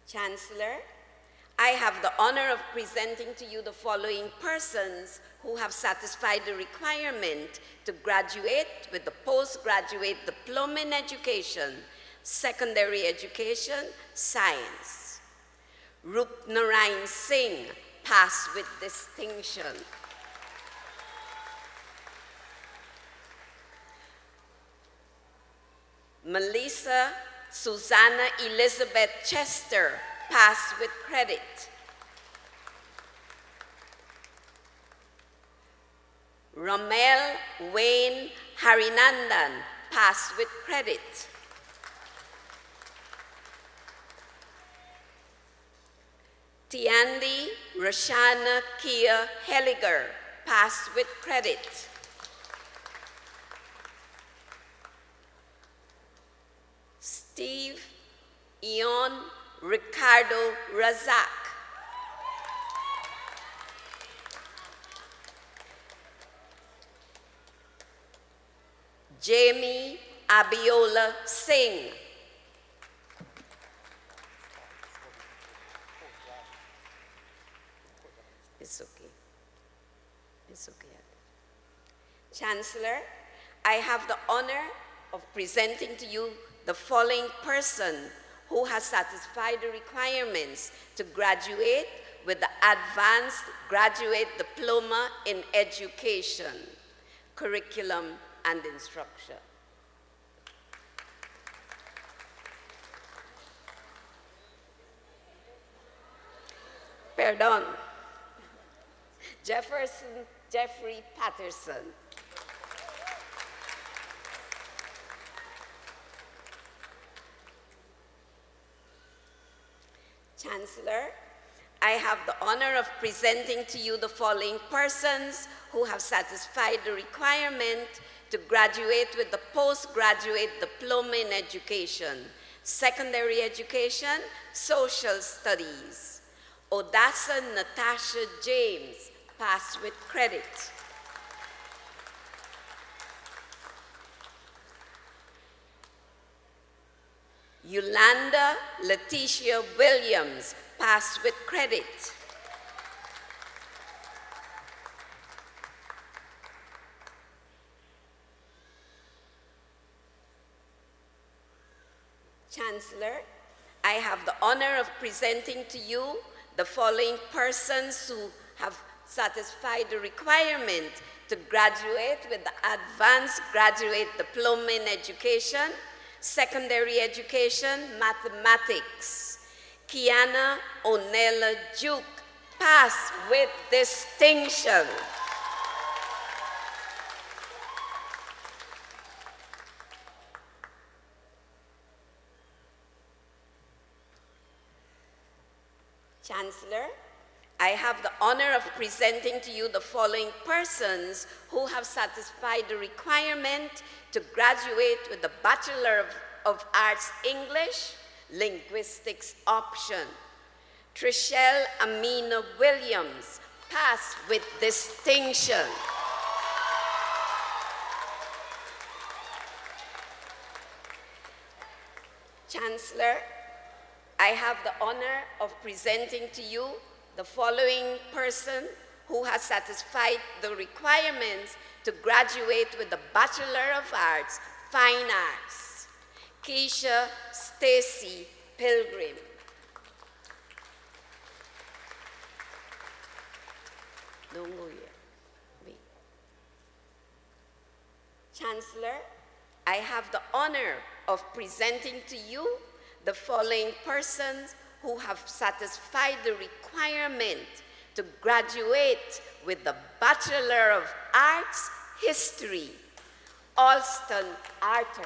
Chancellor, I have the honor of presenting to you the following persons who have satisfied the requirement to graduate with the postgraduate diploma in education, secondary education, science. Rup Narayan Singh, pass with distinction. Melissa Susanna Elizabeth Chester, pass with credit. Romel Wayne Harinandan, pass with credit. Tiandi Roshana Kia Helliger, pass with credit. Steve Ion Ricardo Razak. Jamie Abiola Singh. It's okay. It's okay. Chancellor, I have the honor of presenting to you the following person who has satisfied the requirements to graduate with the Advanced Graduate Diploma in Education, Curriculum and Instruction. Pardon. Jeffrey Patterson. Chancellor, I have the honor of presenting to you the following persons who have satisfied the requirement to graduate with the postgraduate diploma in education, secondary education, social studies. Odessa Natasha James, pass with credit. Yolanda Letitia Williams, pass with credit. Chancellor, I have the honor of presenting to you the following persons who have satisfied the requirement to graduate with the Advanced Graduate Diploma in Education, Secondary Education, Mathematics. Kiana Onella Duke, pass with distinction. Chancellor, I have the honor of presenting to you the following persons who have satisfied the requirement to graduate with the Bachelor of Arts English, Linguistics option. Trishelle Amina Williams, pass with distinction. Chancellor, I have the honor of presenting to you the following person who has satisfied the requirements to graduate with the Bachelor of Arts, Fine Arts. Keisha Stacy Pilgrim. Don't go yet. Wait. Chancellor, I have the honor of presenting to you the following persons who have satisfied the requirement to graduate with the Bachelor of Arts, History, Alston Arthur.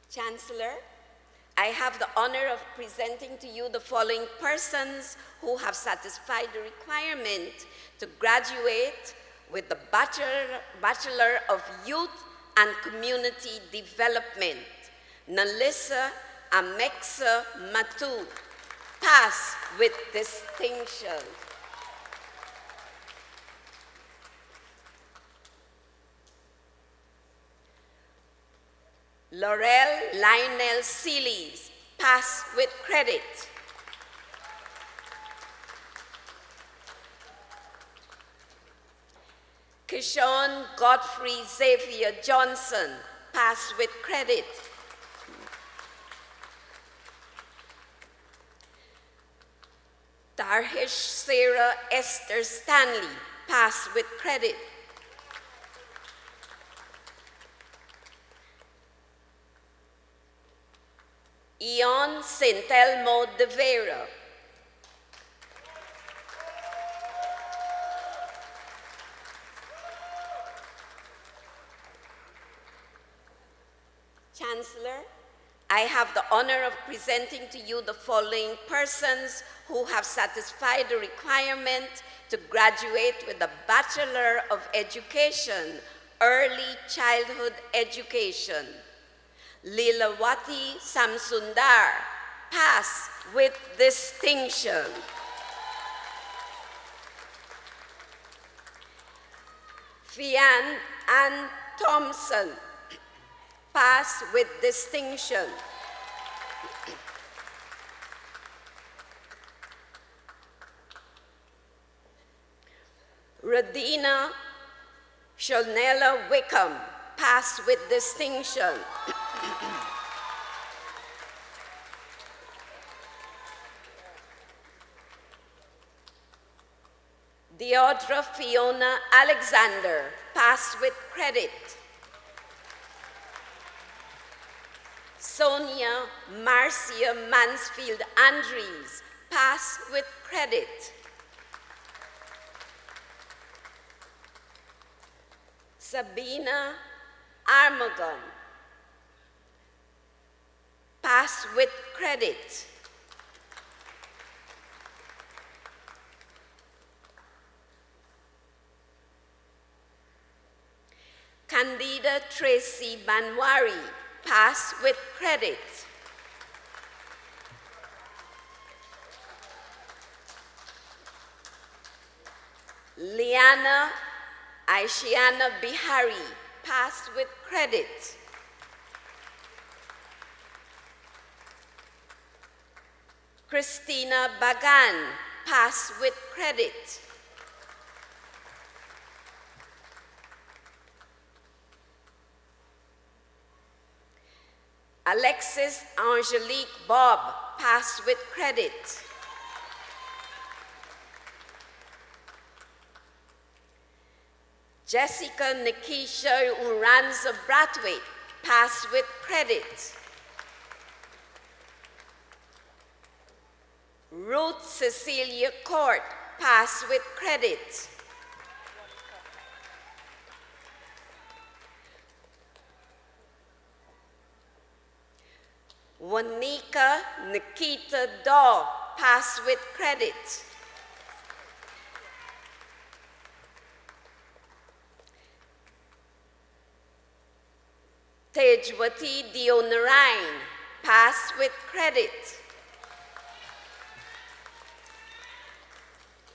Chancellor, I have the honor of presenting to you the following persons who have satisfied the requirement to graduate with the Bachelor of Youth and Community Development. Nalissa Amexa Matu, pass with distinction. Laurel Lionel Seelys, pass with credit. Kishon Godfrey Xavier Johnson, pass with credit. Tarhish Sarah Esther Stanley, pass with credit. Ion Saint Elmo de Vera. I have the honor of presenting to you the following persons who have satisfied the requirement to graduate with a Bachelor of Education, Early Childhood Education. Lilawati Samsundar, pass with distinction. Fian Ann Thompson, pass with distinction. Radina Shonella Wickham, pass with distinction. Deodra Fiona Alexander, pass with credit. Sonia Marcia Mansfield Andrews, pass with credit. Sabina Armagon, pass with credit. Candida Tracy Banwari, pass with credit. Liana Aishiana Bihari, pass with credit. Christina Bagan, pass with credit. Alexis Angelique Bob, pass with credit. Jessica Nikisha Uranza Brathwaite, pass with credit. Ruth Cecilia Court, pass with credit. Wanika Nikita Daw, pass with credit. Tejwati Dionarain, pass with credit.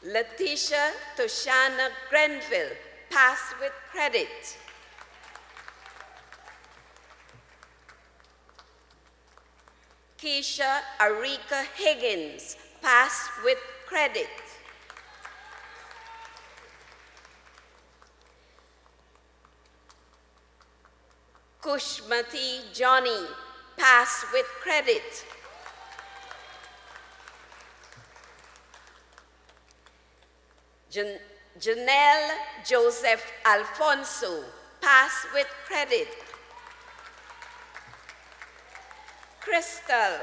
Letitia Toshana Grenville, pass with credit. Keisha Arika Higgins, pass with credit. Kushmati Johnny, pass with credit. Janelle Joseph Alfonso, pass with credit. Crystal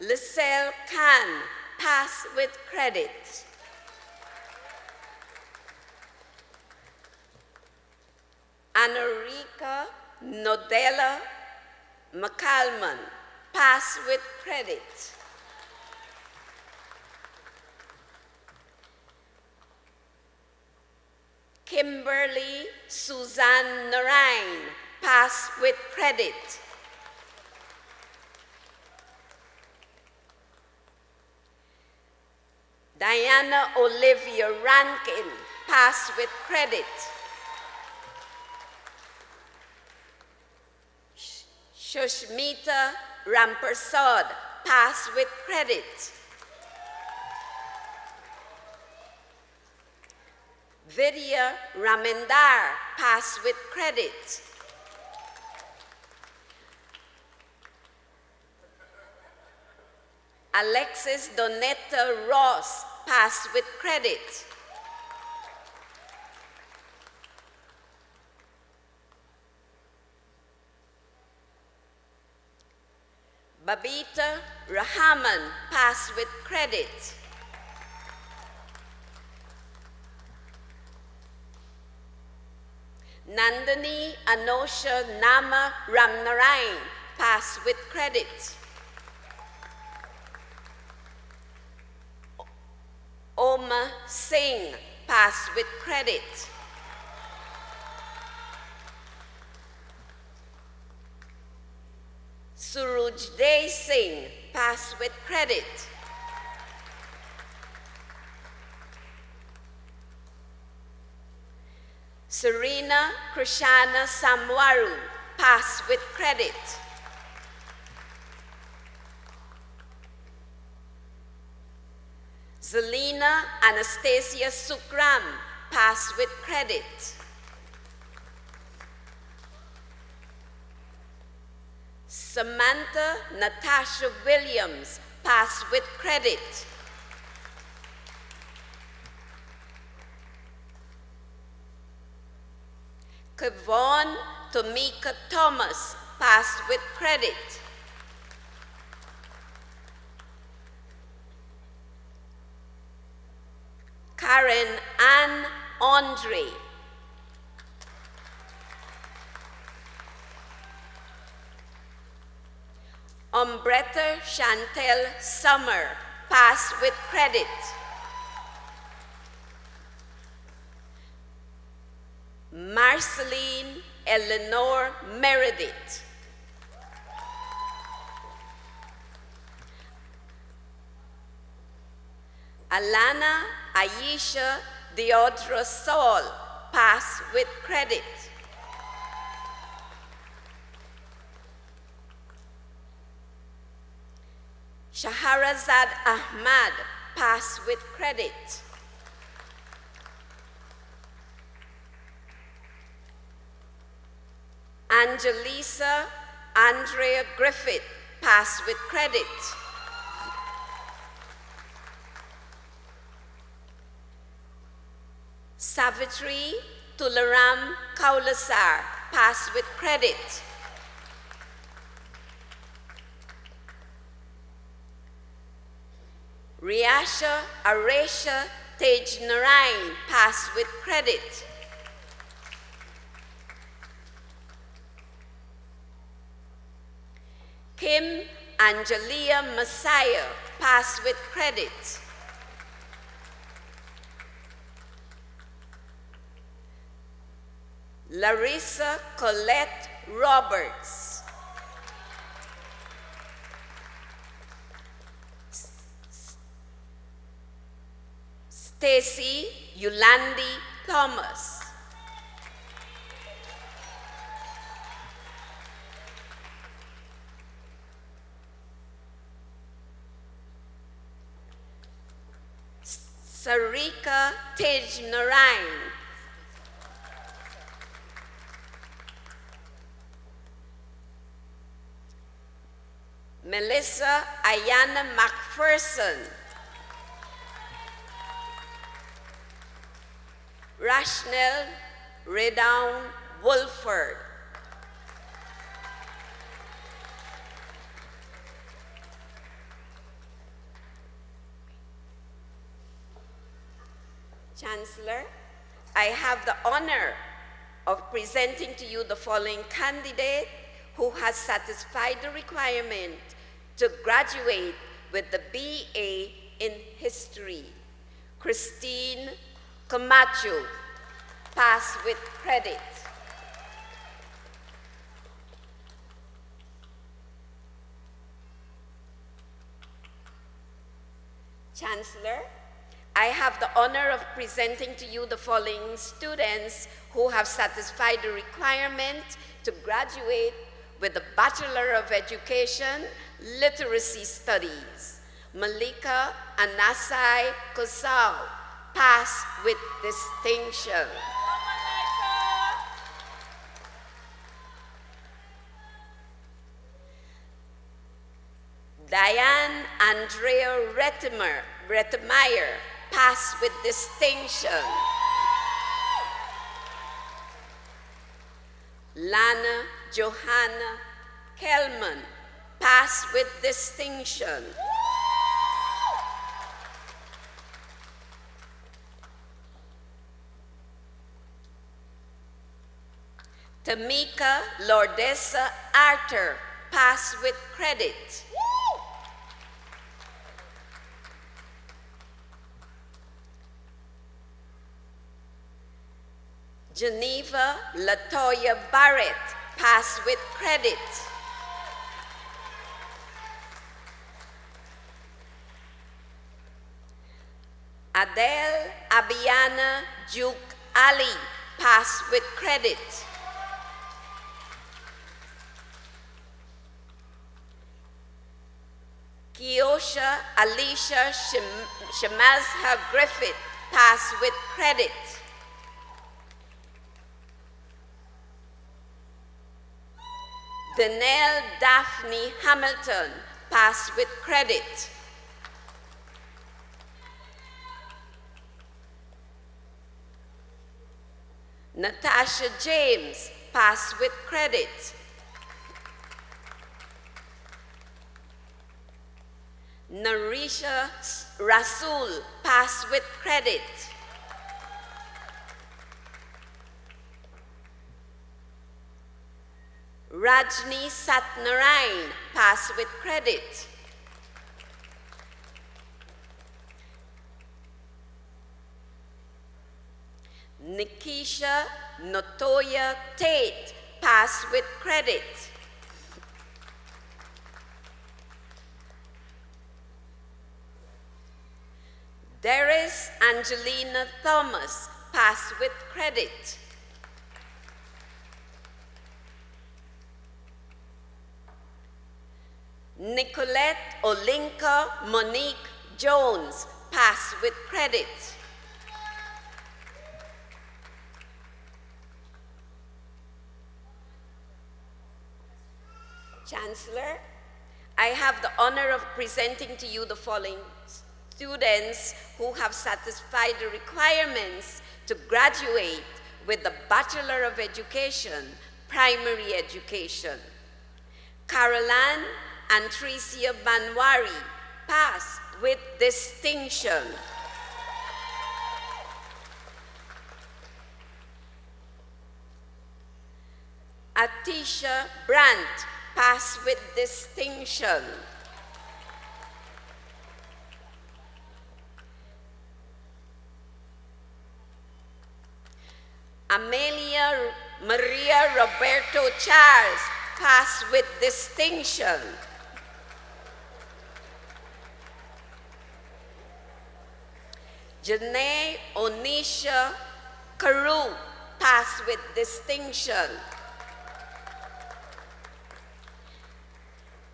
Lisselle Khan, pass with credit. Anarika Nodella McCalman, pass with credit. Kimberly Suzanne Narain, pass with credit. Diana Olivia Rankin, pass with credit. Shushmita Rampersad, pass with credit. Vidya Ramendar, pass with credit. Alexis Donetta Ross, pass with credit. Babita Rahaman, pass with credit. Nandini Anosha Nama Ramnarain, pass with credit. Oma Singh, pass with credit. Suraj Day Singh, pass with credit. Serena Krishana Samwaru, pass with credit. Zelina Anastasia Sukram, pass with credit. Samantha Natasha Williams, pass with credit. Kevon Tomika Thomas, pass with credit. Karen Ann Andre. Umbretta Chantel Summer, pass with credit. Marceline Eleanor Meredith. Alana Aisha Deodra Saul, pass with credit. Shaharazad Ahmad, pass with credit. Angelisa Andrea Griffith, pass with credit. Savitri Tularam Kaulasar, pass with credit. Riasha Aresha Tej Narain, pass with credit. Kim Angelia Messiah, pass with credit. Larissa Colette Roberts. Stacy Yulandi Thomas. Sarika Tej Narain. Melissa Ayana McPherson. Rashnell Redown Wolford. Chancellor, I have the honor of presenting to you the following candidate who has satisfied the requirement to graduate with the BA in History. Christine Camacho, pass with credit. Chancellor, I have the honor of presenting to you the following students who have satisfied the requirement to graduate with the Bachelor of Education, Literacy Studies. Malika Anasai Kosau, pass with distinction. Diane Andrea Rettemeyer, pass with distinction. Lana Johanna Kelman, pass with distinction. Tamika Lordessa Arthur, pass with credit. Geneva Latoya Barrett, pass with credit. Adele Abiana Duke Ali, pass with credit. Kiosha Alicia Shemazha Griffith, pass with credit. Danelle Daphne Hamilton, pass with credit. Natasha James, pass with credit. Narisha Rasul, pass with credit. Rajni Satnarayan, pass with credit. Nikisha Notoya Tate, pass with credit. Darius Angelina Thomas, pass with credit. Nicolette Olinka Monique Jones, pass with credit. Chancellor, I have the honor of presenting to you the following students who have satisfied the requirements to graduate with the Bachelor of Education, Primary Education. Caroline Antricia Banwari, pass with distinction. Atisha Brandt, pass with distinction. Amelia Maria Roberto Charles, pass with distinction. Janae Onisha Carew, pass with distinction.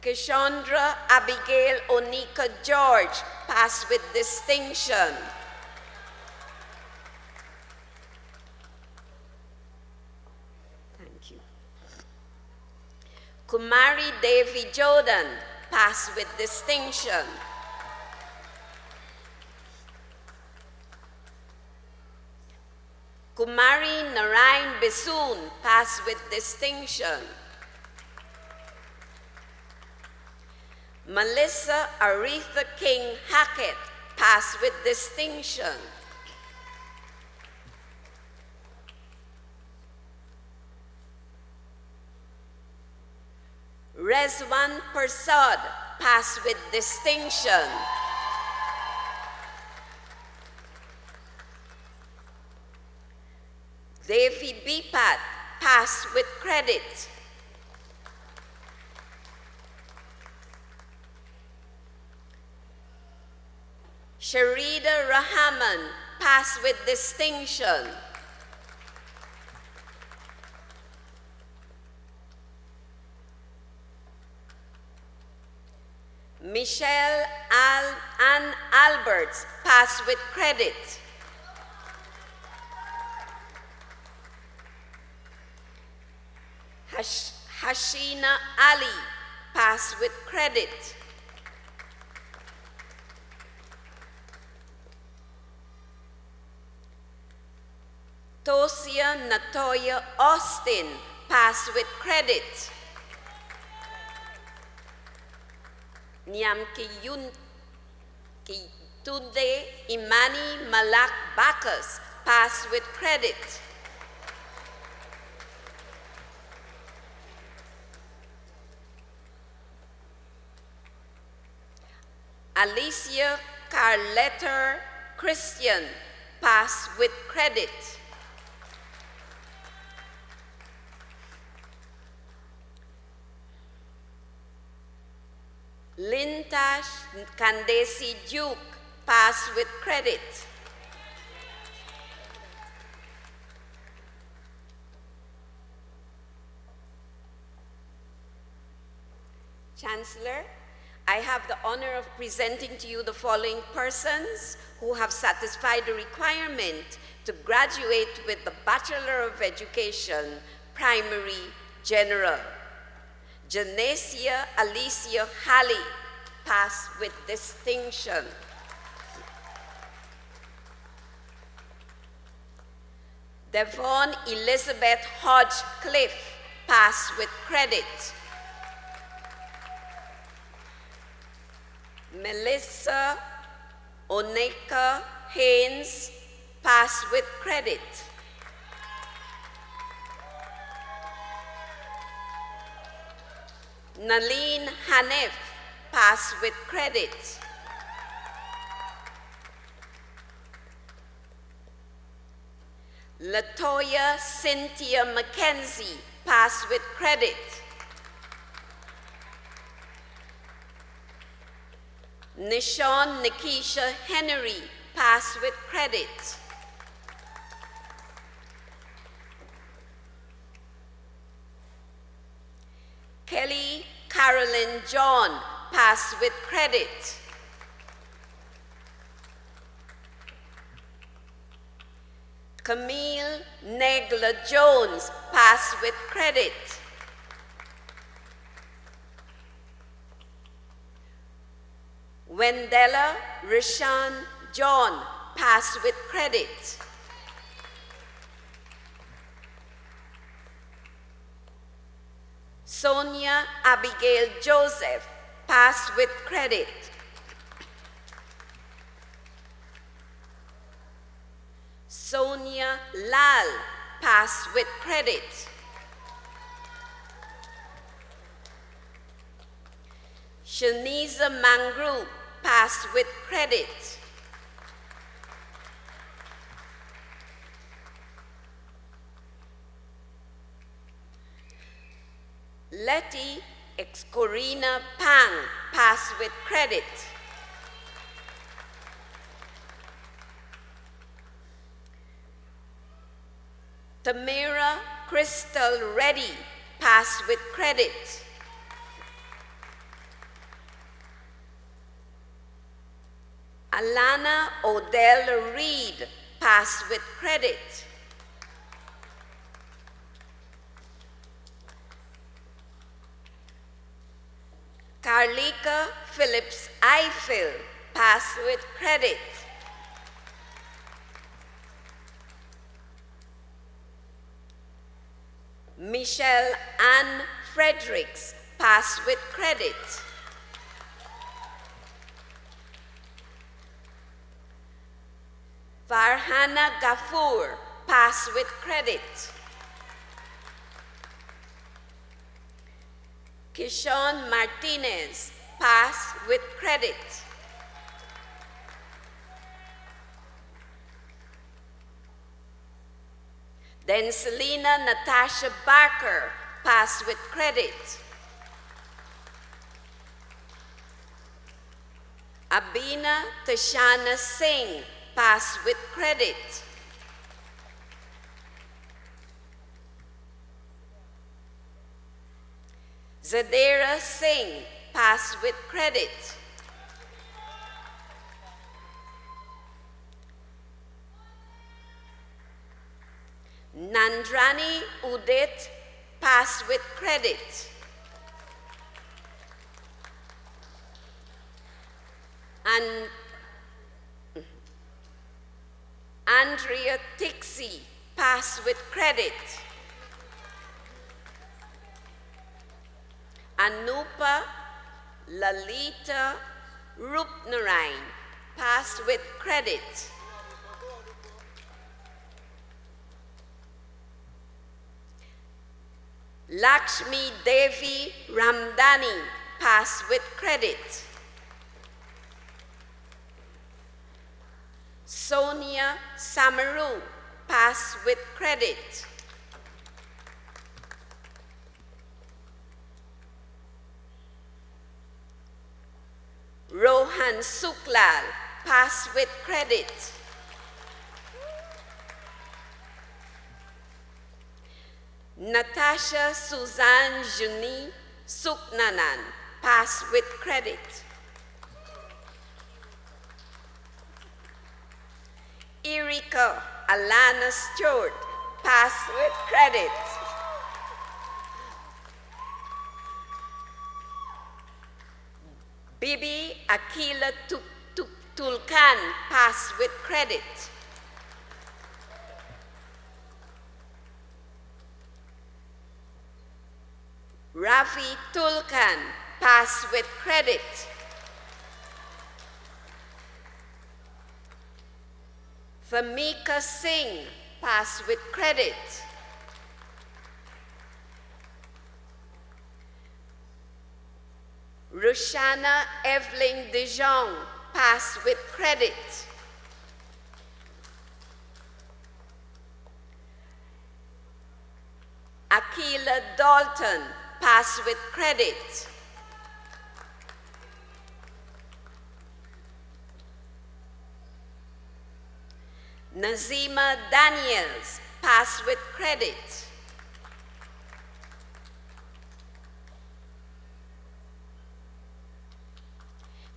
Kishandra Abigail Onika George, pass with distinction. Thank you. Kumari Devi Jordan, pass with distinction. Kumari Narayan Bisoon, pass with distinction. Melissa Aretha King Hackett, pass with distinction. Rezwan Persad, pass with distinction. Devi Bipat, pass with credit. Sharida Rahman, pass with distinction. Michelle Ann Alberts, pass with credit. Hashina Ali, pass with credit. Tosia Natoya Austin, pass with credit. Nyamki Tunde Imani Malak Bakas, pass with credit. Alicia Carletter Christian, pass with credit. Lintash Kandesi Duke, pass with credit. Chancellor, I have the honor of presenting to you the following persons who have satisfied the requirement to graduate with the Bachelor of Education, Primary General. Janesia Alicia Halley, pass with distinction. Devon Elizabeth Hodge Cliff, pass with credit. Melissa Oneka Haynes, pass with credit. Naleen Hanif, pass with credit. Latoya Cynthia McKenzie, pass with credit. Nishon Nikisha Henry, pass with credit. Kelly Carolyn John, pass with credit. Camille Negla Jones, pass with credit. Wendella Rishan John, pass with credit. Sonia Abigail Joseph, pass with credit. Sonia Lal, pass with credit. Shaniza Mangru, pass with credit. Letty Excorina Pang, pass with credit. Tamira Crystal Reddy, pass with credit. Alana Odell Reed, pass with credit. Carlika Phillips Eiffel, pass with credit. Michelle Ann Fredericks, pass with credit. Farhana Gafoor, pass with credit. Kishon Martinez, pass with credit. Then Selena Natasha Barker, pass with credit. Abina Tashana Singh, pass with credit. Zadera Singh, pass with credit. Nandrani Udit, pass with credit. And Andrea Tixie, pass with credit. Anupa Lalita Rupnarain, pass with credit. Lakshmi Devi Ramdani, pass with credit. Sonia Samaru, pass with credit. Rohan Suklal, pass with credit. Natasha Suzanne Juni Suknanan, pass with credit. Erika Alana Stewart, pass with credit. Bibi Akila Tulkan, pass with credit. Rafi Tulkan, pass with credit. Famika Singh, pass with credit. Rushana Evelyn De Jong, pass with credit. Akila Dalton, pass with credit. Nazima Daniels, pass with credit.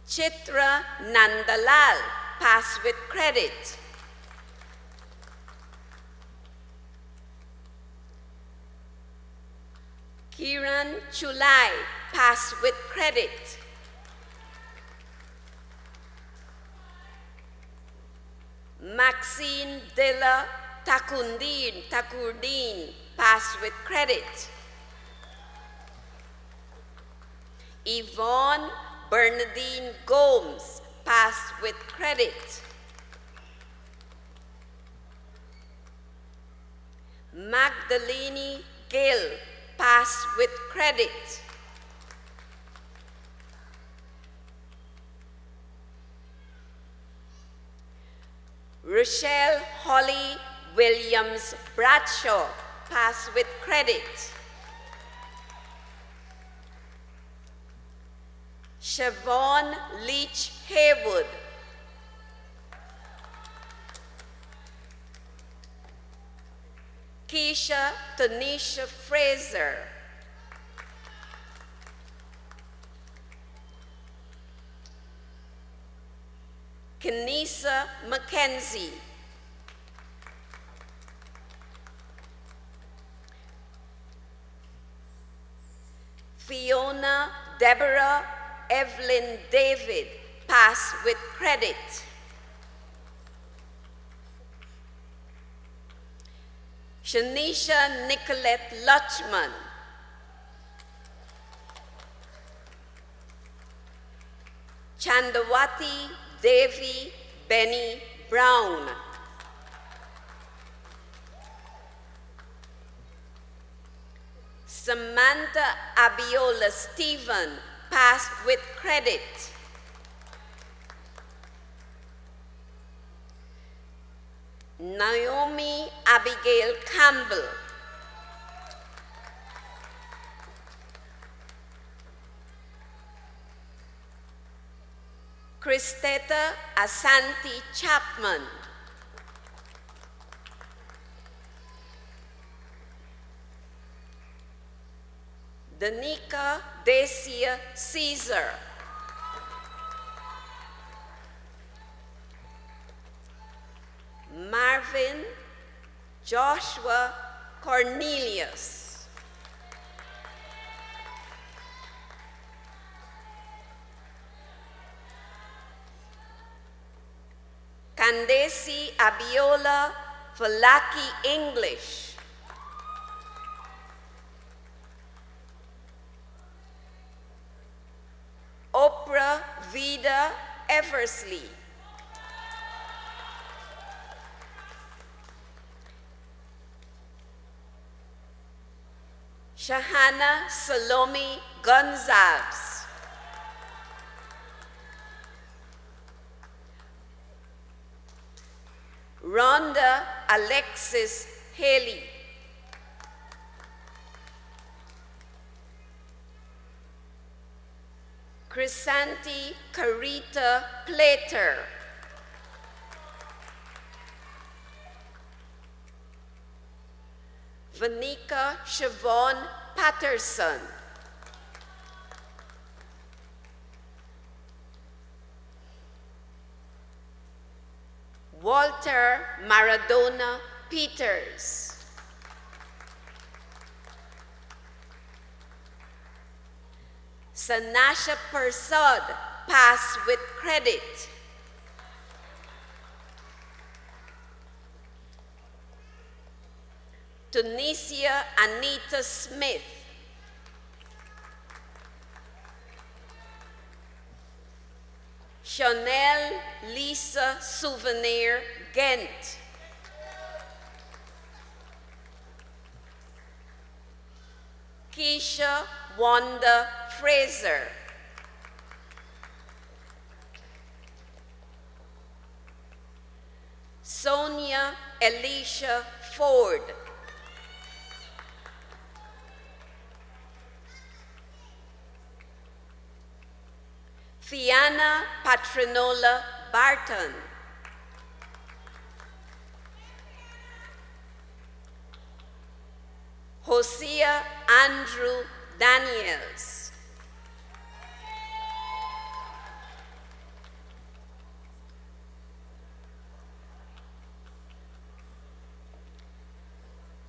Chitra Nandalal, pass with credit. Kiran Chulai, pass with credit. Maxine Della Takurdin, pass with credit. Yvonne Bernadine Gomes, pass with credit. Magdalene Gill, pass with credit. Rochelle Holly Williams Bradshaw, pass with credit. Siobhan Leach Haywood. Keisha Tanisha Fraser. Kenisa Mackenzie. Fiona Deborah Evelyn David, pass with credit. Shanisha Nicolette Lutchman. Chandawati Devi Benny Brown. Samantha Abiola Stephen, pass with credit. Naomi Abigail Campbell. Christeta Asante Chapman. Danica Decia Caesar. Marvin Joshua Cornelius. Candace Abiola Falaki English. Oprah Vida Eversley. Shahana Salome Gonzalez. Rhonda Alexis Haley. Chrysanthi Carita Plater. Vanika Siobhan Patterson. Walter Maradona Peters. Sanasha Persad, pass with credit. Tunisia Anita Smith. Chanel Lisa Souvenir Ghent. Keisha Wanda Fraser. Sonia Alicia Ford. Fianna Patrinola Barton. Hosea Andrew Daniels.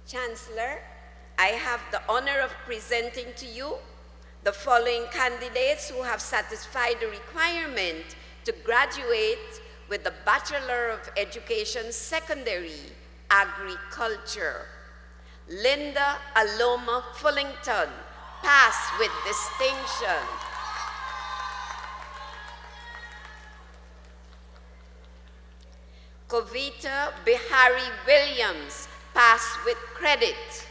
Chancellor, I have the honor of presenting to you the following candidates who have satisfied the requirement to graduate with the Bachelor of Education Secondary Agriculture. Linda Aloma Fullington, pass with distinction. Kovita Bihari Williams, pass with credit.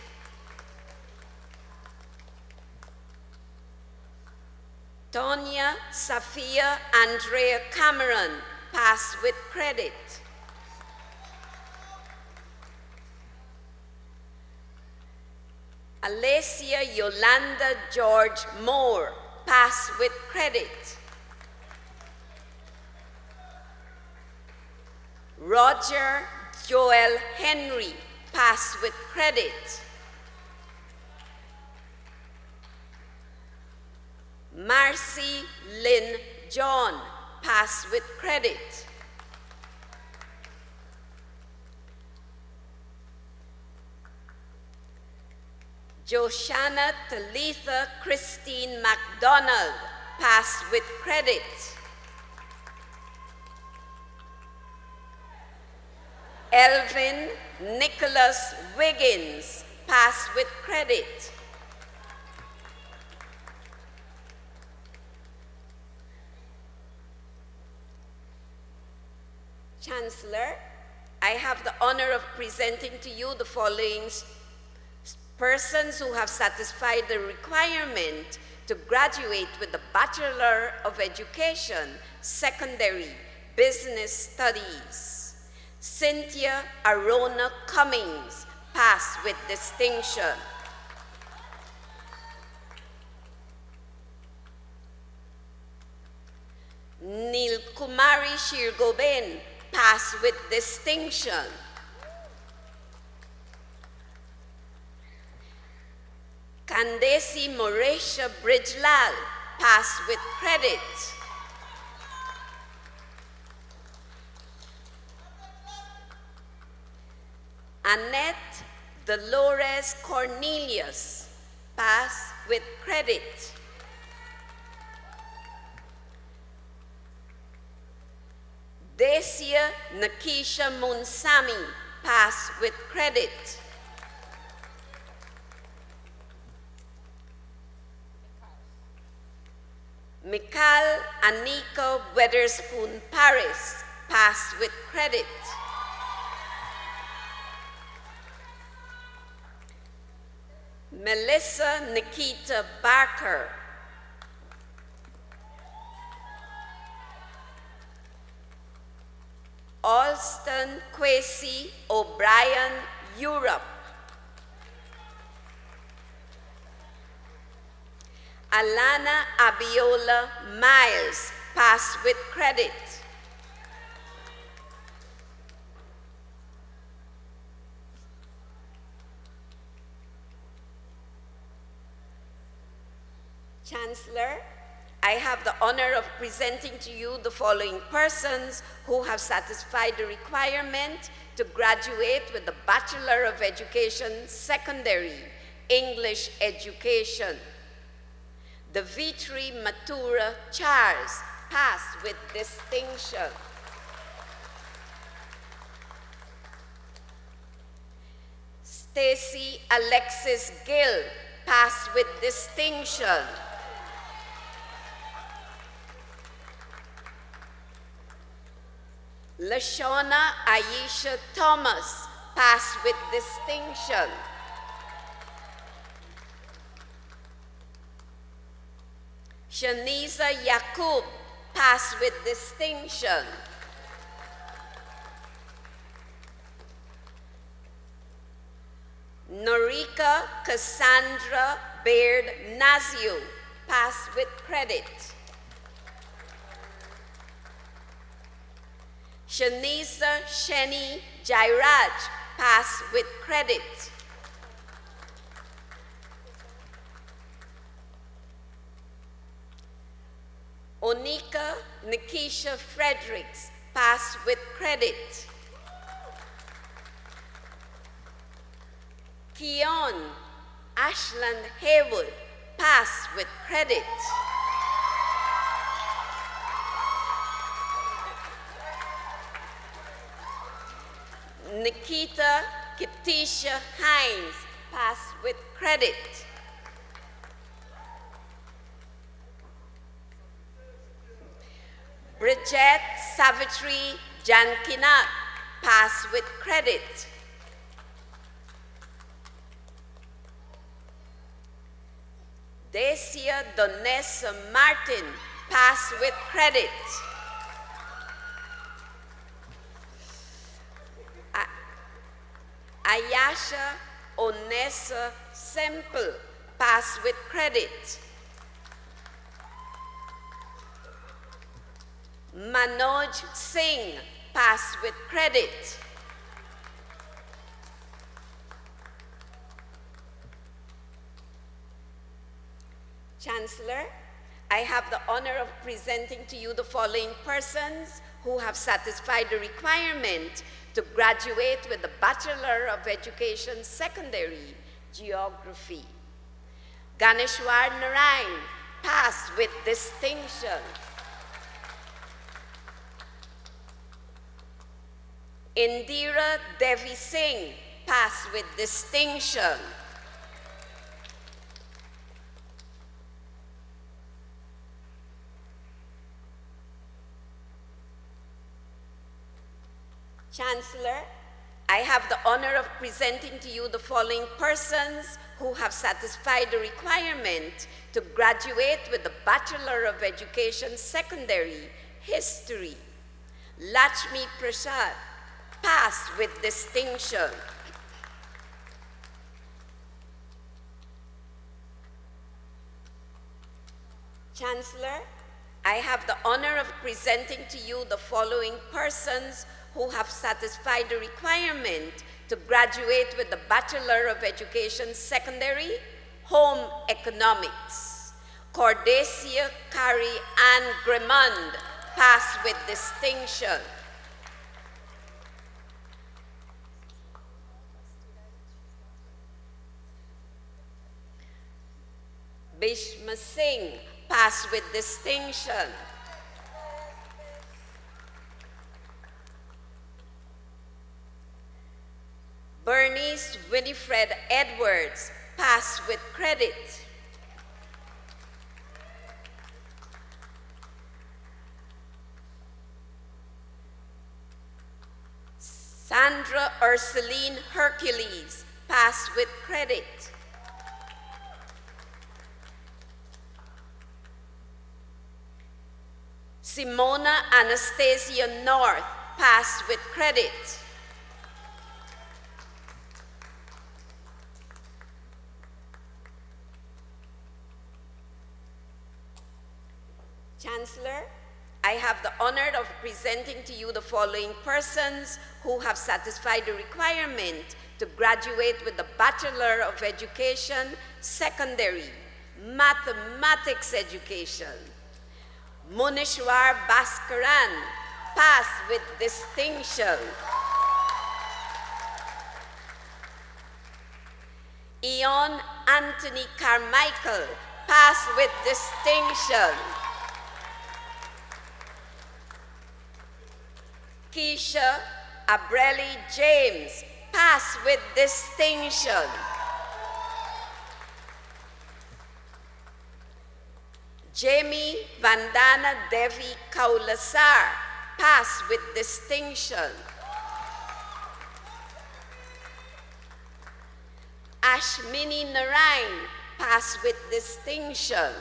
Tonya Safia Andrea Cameron, pass with credit. Alessia Yolanda George Moore, pass with credit. Roger Joel Henry, pass with credit. Marcy Lynn John, pass with credit. Joshana Talitha Christine MacDonald, pass with credit. Elvin Nicholas Wiggins, pass with credit. Chancellor, I have the honor of presenting to you the following persons who have satisfied the requirement to graduate with the Bachelor of Education, Secondary Business Studies. Cynthia Arona Cummings, pass with distinction. Neil Kumari Shirgoben, pass with distinction. Kandesi Moresha Bridgelal, pass with credit. Annette Dolores Cornelius, pass with credit. Desia Nakisha Munsami, pass with credit. Mikal Anika Weatherspoon Paris, pass with credit. Melissa Nikita Barker. Alston Kwesi O'Brien, Europe. Alana Abiola Miles, pass with credit. Chancellor, I have the honor of presenting to you the following persons who have satisfied the requirement to graduate with the Bachelor of Education, Secondary English Education. The Vitri Matura Charles, pass with distinction. Stacy Alexis Gill, pass with distinction. Lashona Aisha Thomas, pass with distinction. Shaniza Yakub, pass with distinction. Norika Cassandra Baird Nazio, pass with credit. Shaniza Sheni Jairaj, pass with credit. Onika Nikisha Fredericks, pass with credit. Keon Ashland Haywood, pass with credit. Nikita Kitisha Hines, pass with credit. Bridget Savitri Jankinat, pass with credit. Decia Donessa Martin, pass with credit. Ayasha Onessa Semple, pass with credit. Manoj Singh, pass with credit. Chancellor, I have the honor of presenting to you the following persons who have satisfied the requirement to graduate with the Bachelor of Education, Secondary Geography. Ganeshwar Narayan, pass with distinction. Indira Devi Singh, pass with distinction. Chancellor, I have the honor of presenting to you the following persons who have satisfied the requirement to graduate with the Bachelor of Education, Secondary History. Lakshmi Prasad, pass with distinction. Chancellor, I have the honor of presenting to you the following persons who have satisfied the requirement to graduate with the Bachelor of Education, Secondary Home Economics. Cordesia Carrie Ann Gremond, pass with distinction. Bishma Singh, pass with distinction. Bernice Winifred Edwards, pass with credit. Sandra Ursuline Hercules, pass with credit. Simona Anastasia North, pass with credit. Chancellor, I have the honor of presenting to you the following persons who have satisfied the requirement to graduate with the Bachelor of Education, Secondary, Mathematics Education. Munishwar Bhaskaran, pass with distinction. Ion Anthony Carmichael, pass with distinction. Keisha Abreli James, pass with distinction. Jamie Vandana Devi Kaulasar, pass with distinction. Ashmini Narain, pass with distinction.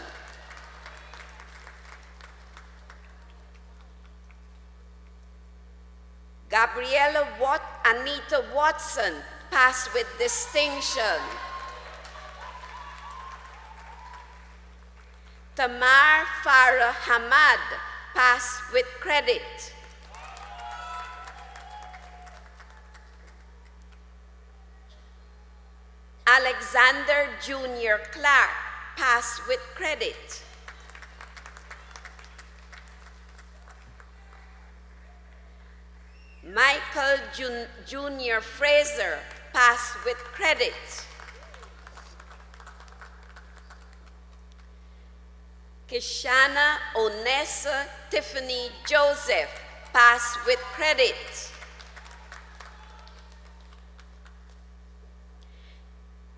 Anita Watson, pass with distinction. Tamar Farah Hamad, pass with credit. Alexander Junior Clark, pass with credit. Michael Junior Fraser, pass with credit. Kishana Onessa Tiffany Joseph, pass with credit.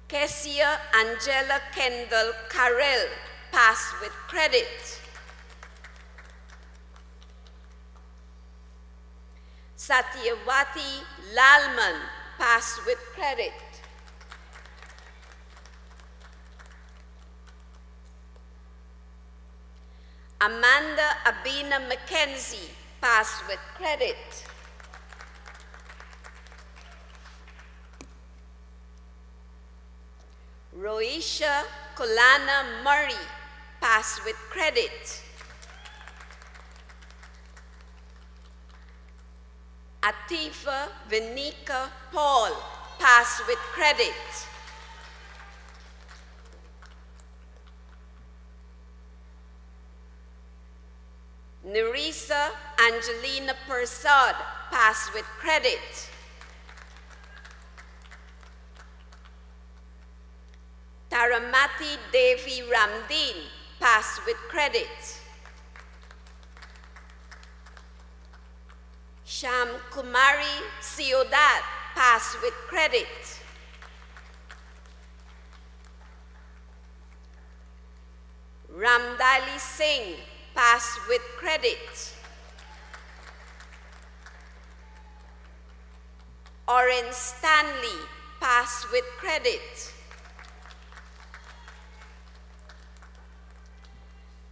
Kessia Angela Kendall Carrell, pass with credit. Satyawati Lalman, pass with credit. Amanda Abina McKenzie, pass with credit. Roisha Kolana Murray, pass with credit. Atifa Venika Paul, pass with credit. Nerissa Angelina Persad, pass with credit. Taramati Devi Ramdeen, pass with credit. Sham Kumari Siodat, pass with credit. Ramdali Singh, pass with credit. Oren Stanley, pass with credit.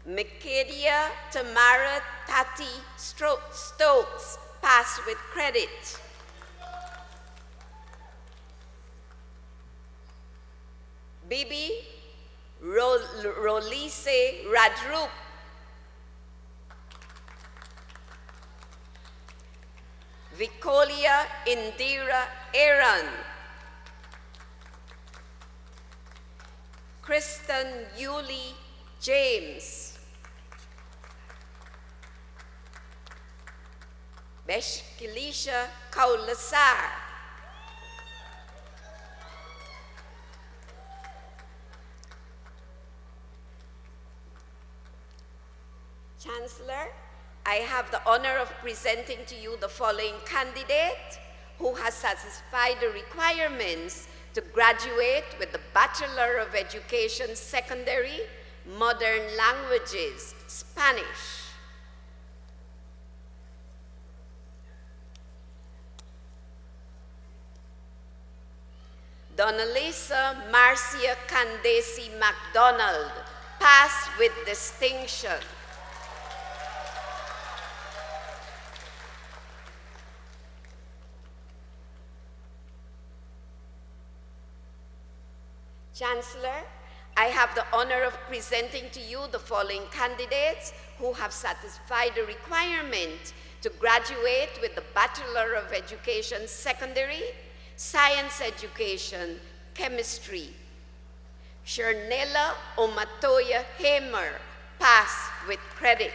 Mikadia Tamara Tati Stokes, pass with credit. Bibi Rolise Radrup, Vicolia Indira Aaron, Kristen Yuli James, Beshkilisha Kaulasar, Chancellor, I have the honor of presenting to you the following candidate who has satisfied the requirements to graduate with the Bachelor of Education, Secondary, Modern Languages, Spanish. Donalisa Marcia Candace MacDonald, pass with distinction. Chancellor, I have the honor of presenting to you the following candidates who have satisfied the requirement to graduate with the Bachelor of Education Secondary, Science Education, Chemistry. Shernella Omatoya Hamer, pass with credit.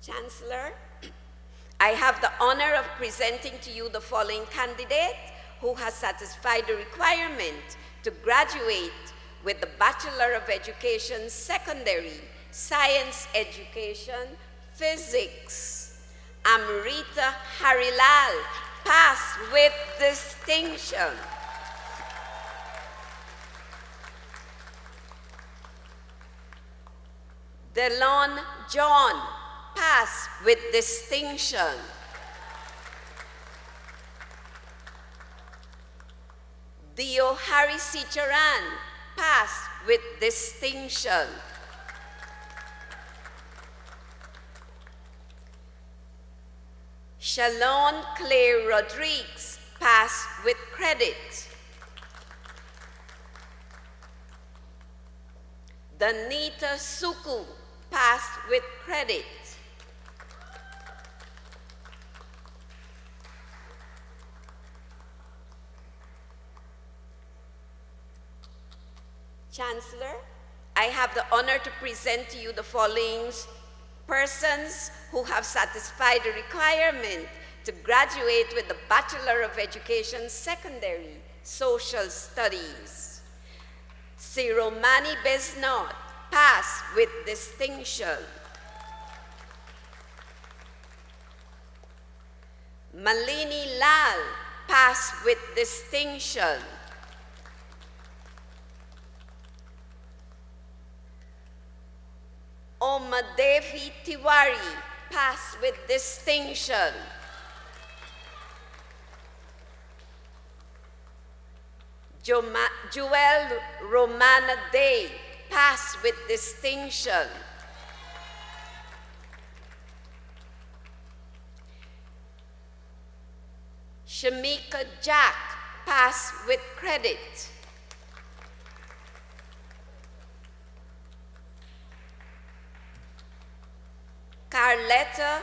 Chancellor, I have the honor of presenting to you the following candidate who has satisfied the requirement to graduate with the Bachelor of Education Secondary, Science Education, Physics. Amrita Harilal, pass with distinction. Delon John, pass with distinction. Dio Harisicharan, pass with distinction. Shalon Claire Rodriguez, pass with credit. Danita Suku, pass with credit. Chancellor, I have the honor to present to you the following persons who have satisfied the requirement to graduate with the Bachelor of Education Secondary, Social Studies. Siromani Besnot, pass with distinction. Malini Lal, pass with distinction. Omadevi Tiwari, pass with distinction. Joel Romana Day, pass with distinction. Shamika Jack, pass with credit. Carletta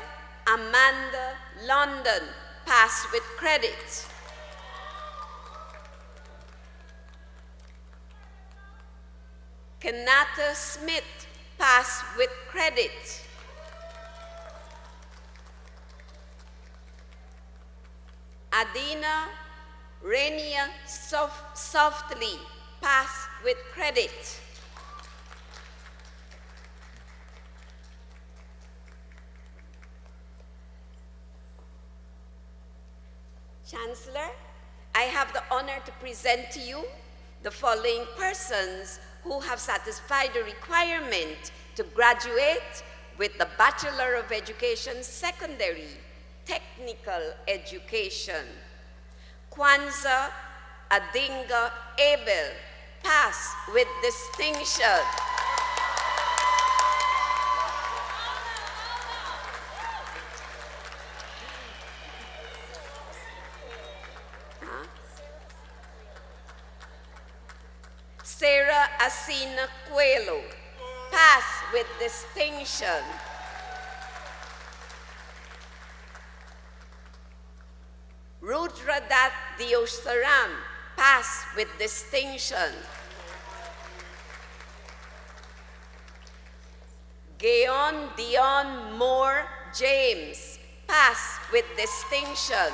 Amanda London, pass with credit. Kenata Smith, pass with credit. Adina Renia Softly, pass with credit. Chancellor, I have the honor to present to you the following persons who have satisfied the requirement to graduate with the Bachelor of Education Secondary, Technical Education. Kwanzaa Adinga Abel, pass with distinction. Sarah Asina Coelho, pass with distinction. Rudradat Diosaram, pass with distinction. Gayon Dion Moore James, pass with distinction.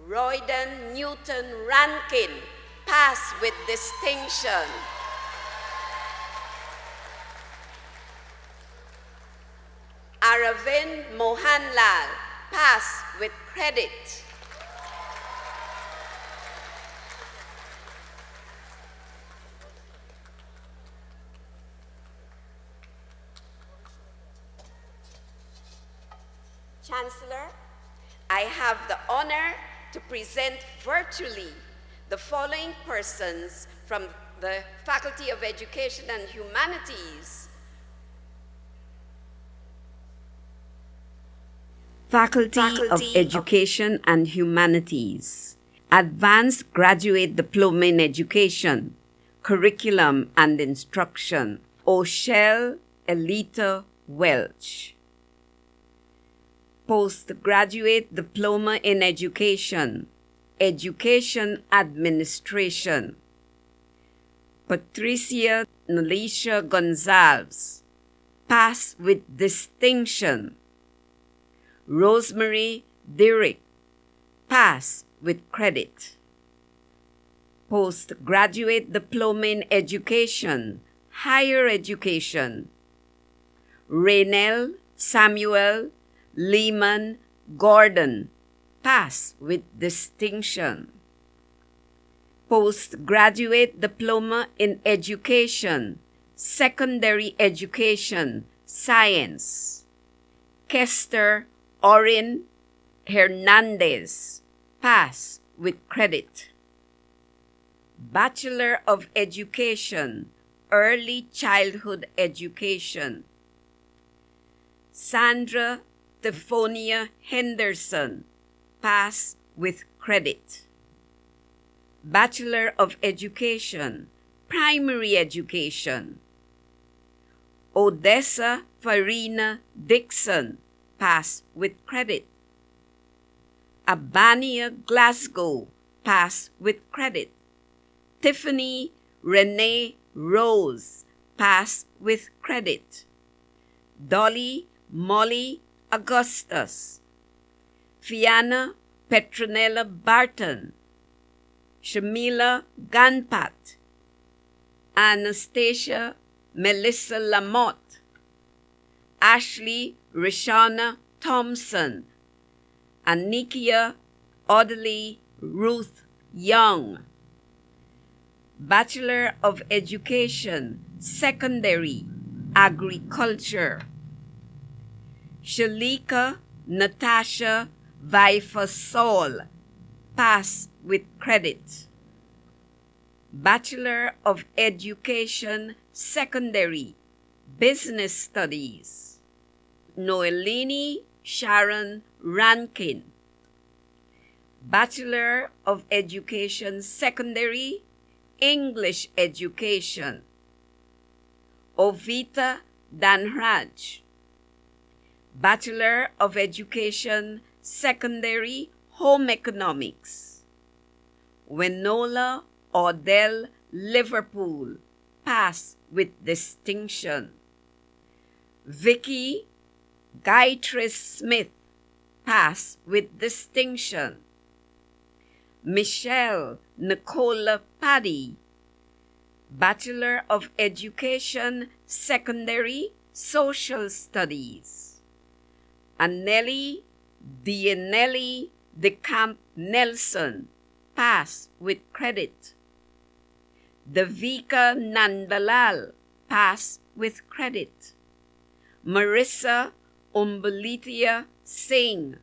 Royden Newton Rankin, pass with distinction. Aravind Mohanlal, pass with credit. Chancellor, I have the honor to present virtually the following persons from the Faculty of Education and Humanities. Faculty of Education and Humanities. Advanced Graduate Diploma in Education, Curriculum and Instruction. O'Shell Elita Welch. Postgraduate Diploma in Education, Education Administration. Patricia Nalisha Gonzalez, pass with distinction. Rosemary Derrick, pass with credit. Postgraduate Diploma in Education, Higher Education. Raynell Samuel Lehman Gordon, pass with distinction. Postgraduate Diploma in Education, Secondary Education, Science. Kester Orin Hernandez, pass with credit. Bachelor of Education, Early Childhood Education. Sandra Stephonia Henderson, pass with credit. Bachelor of Education, Primary Education. Odessa Farina Dixon, pass with credit. Abania Glasgow, pass with credit. Tiffany Renee Rose, pass with credit. Dolly Molly Augustus. Fianna Petronella Barton. Shamila Ganpat. Anastasia Melissa Lamotte. Ashley Rishana Thompson. Anikia Audley Ruth Young. Bachelor of Education, Secondary, Agriculture. Shalika Natasha Vifasol, pass with credit. Bachelor of Education, Secondary, Business Studies. Noelini Sharon Rankin. Bachelor of Education, Secondary, English Education. Ovita Danraj. Bachelor of Education, Secondary, Home Economics. Wenola Odell Liverpool, pass with distinction. Vicky Gaytris Smith, pass with distinction. Michelle Nicola Paddy, Bachelor of Education, Secondary, Social Studies. Anneli Dianelli de Camp Nelson, pass with credit. Davika Nandalal, pass with credit. Marissa Umbalitia Singh,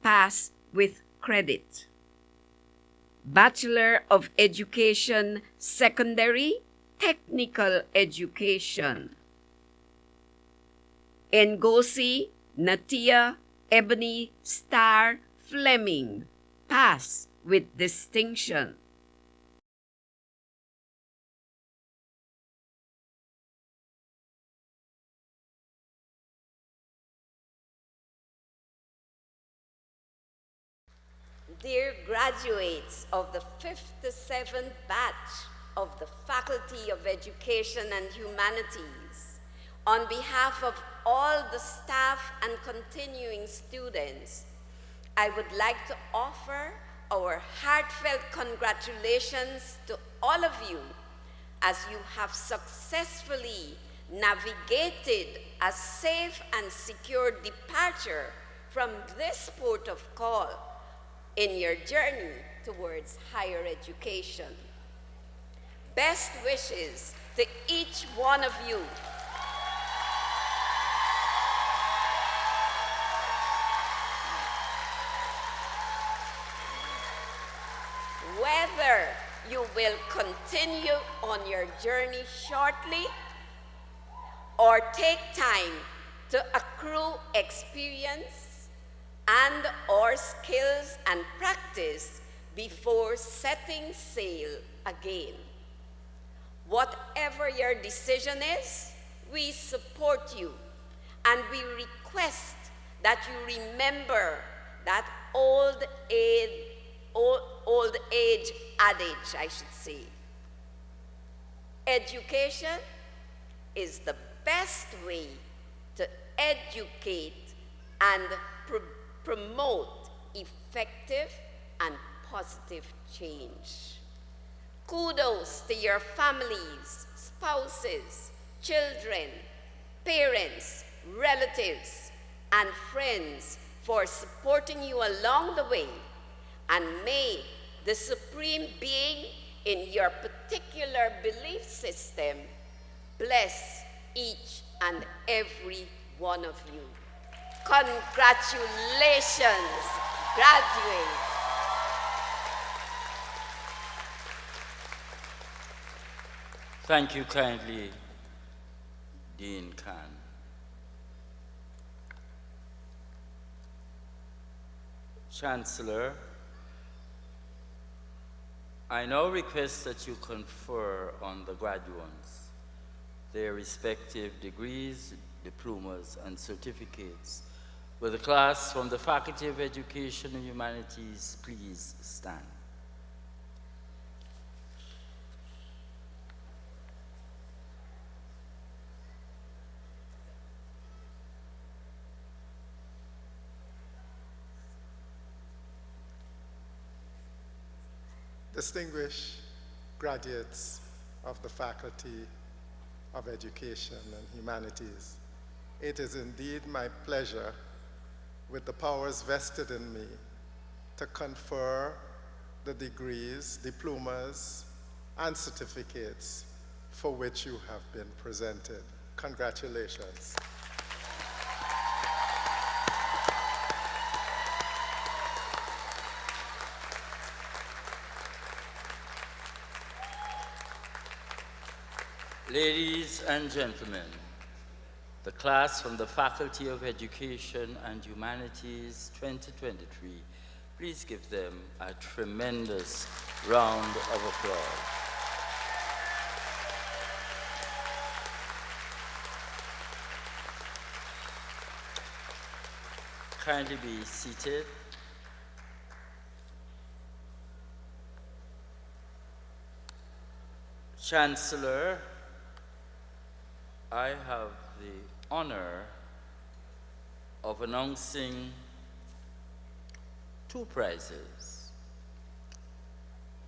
pass with credit. Bachelor of Education, Secondary, Technical Education. Ngozi Natia Ebony Star Fleming, pass with distinction. Dear graduates of the 57th batch of the Faculty of Education and Humanities, on behalf of all the staff and continuing students, I would like to offer our heartfelt congratulations to all of you as you have successfully navigated a safe and secure departure from this port of call in your journey towards higher education. Best wishes to each one of you. Whether you will continue on your journey shortly or take time to accrue experience and or skills and practice before setting sail again. Whatever your decision is, we support you and we request that you remember that old age adage, I should say. Education is the best way to educate and promote effective and positive change. Kudos to your families, spouses, children, parents, relatives, and friends for supporting you along the way, and may the supreme being in your particular belief system bless each and every one of you. Congratulations, graduates. Thank you kindly, Dean Khan. Chancellor, I now request that you confer on the graduates their respective degrees, diplomas, and certificates. Will the class from the Faculty of Education and Humanities please stand? Distinguished graduates of the Faculty of Education and Humanities, it is indeed my pleasure, with the powers vested in me, to confer the degrees, diplomas, and certificates for which you have been presented. Congratulations. Ladies and gentlemen, the class from the Faculty of Education and Humanities 2023, please give them a tremendous round of applause. Kindly be seated. Chancellor, I have the honor of announcing two prizes.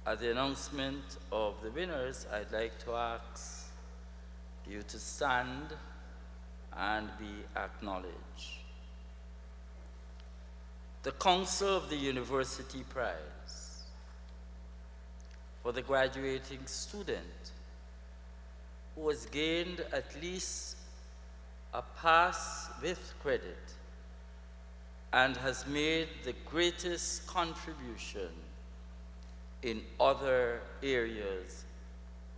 At the announcement of the winners, I'd like to ask you to stand and be acknowledged. The Council of the University Prize for the graduating student who has gained at least a pass with credit and has made the greatest contribution in other areas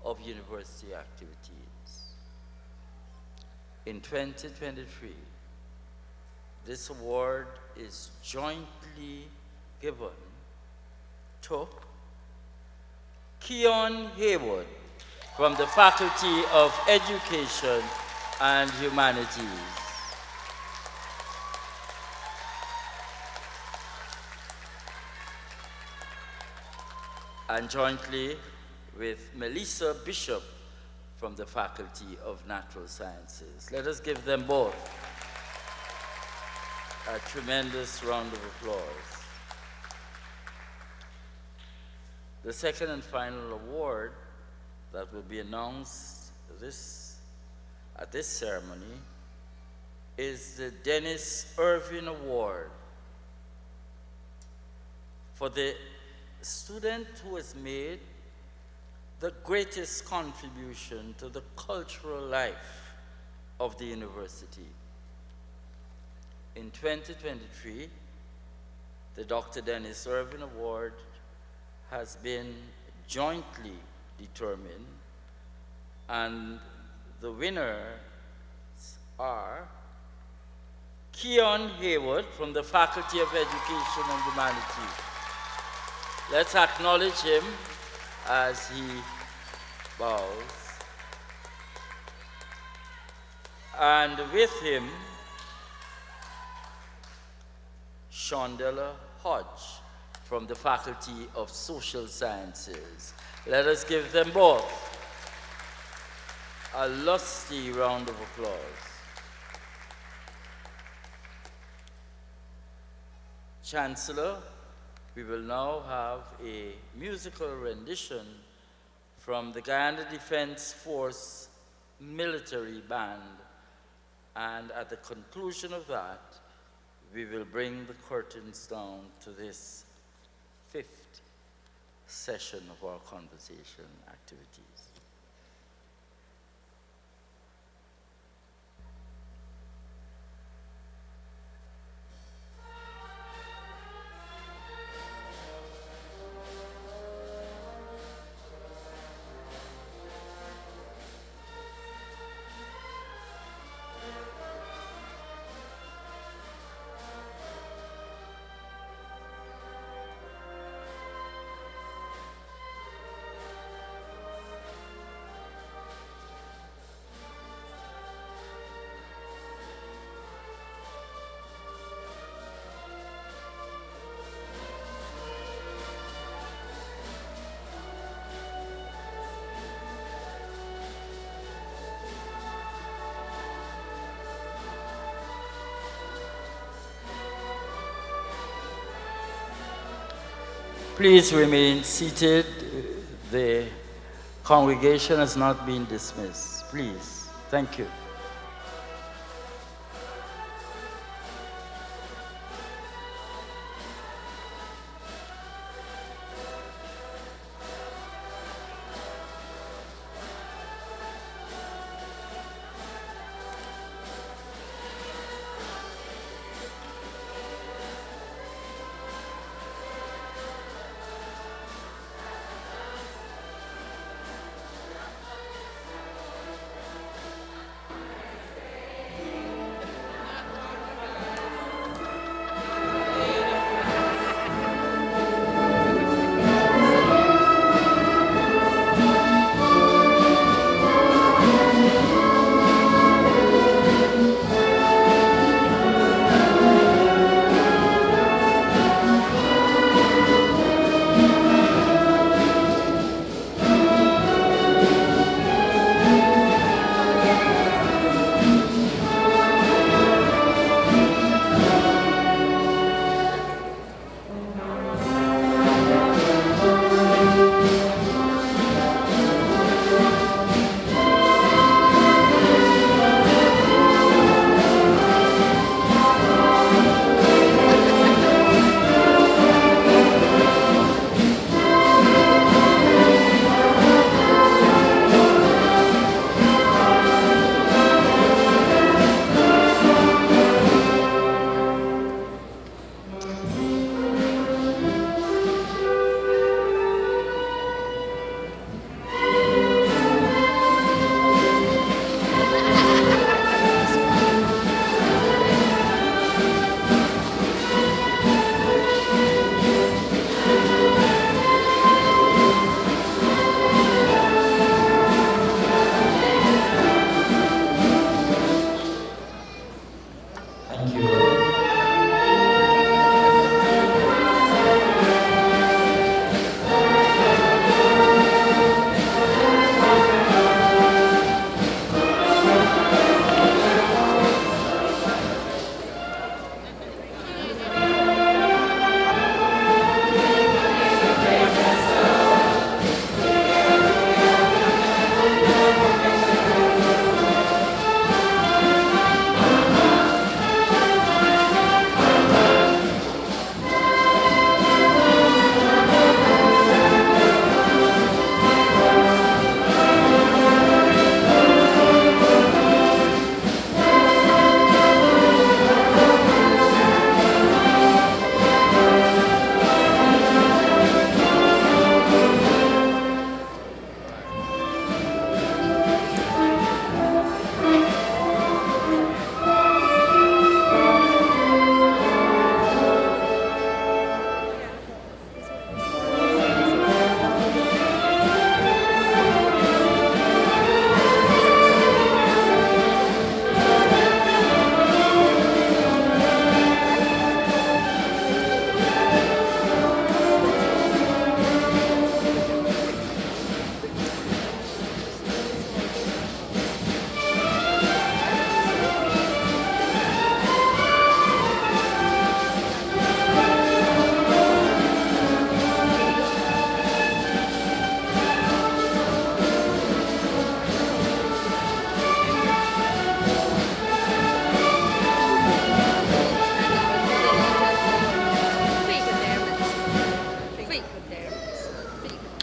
of university activities. In 2023, this award is jointly given to Keon Haywood from the Faculty of Education and Humanities. And jointly with Melissa Bishop from the Faculty of Natural Sciences. Let us give them both a tremendous round of applause. The second and final award that will be announced at this ceremony is the Dennis Irvin Award for the student who has made the greatest contribution to the cultural life of the university. In 2023, the Dr. Dennis Irvin Award has been jointly determine, and the winners are Keon Hayward from the Faculty of Education and Humanities. Let's acknowledge him as he bows. And with him, Shondella Hodge from the Faculty of Social Sciences. Let us give them both a lusty round of applause. Chancellor, we will now have a musical rendition from the Guyana Defense Force Military Band, and at the conclusion of that, we will bring the curtains down to this 5th session of our conversation activities. Please remain seated. The congregation has not been dismissed. Please. Thank you.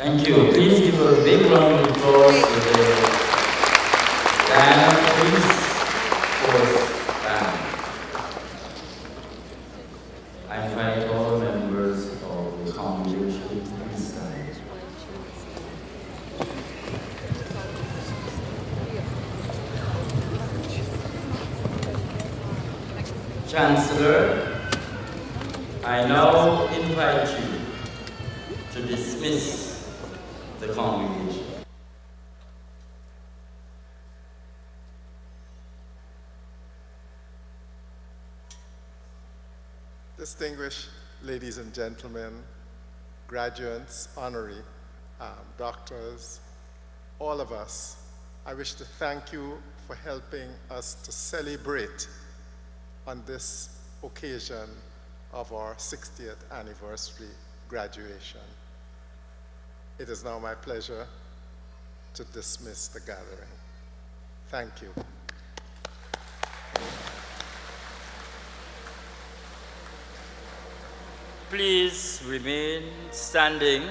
Thank you. Please give a big round of applause to the Guyana Police Force Band. I invite all members of the congregation to please stand. Chancellor, I now invite you to dismiss the congregation. Distinguished ladies and gentlemen, graduates, honorary, doctors, all of us, I wish to thank you for helping us to celebrate on this occasion of our 60th anniversary graduation. It is now my pleasure to dismiss the gathering. Thank you. Please remain standing.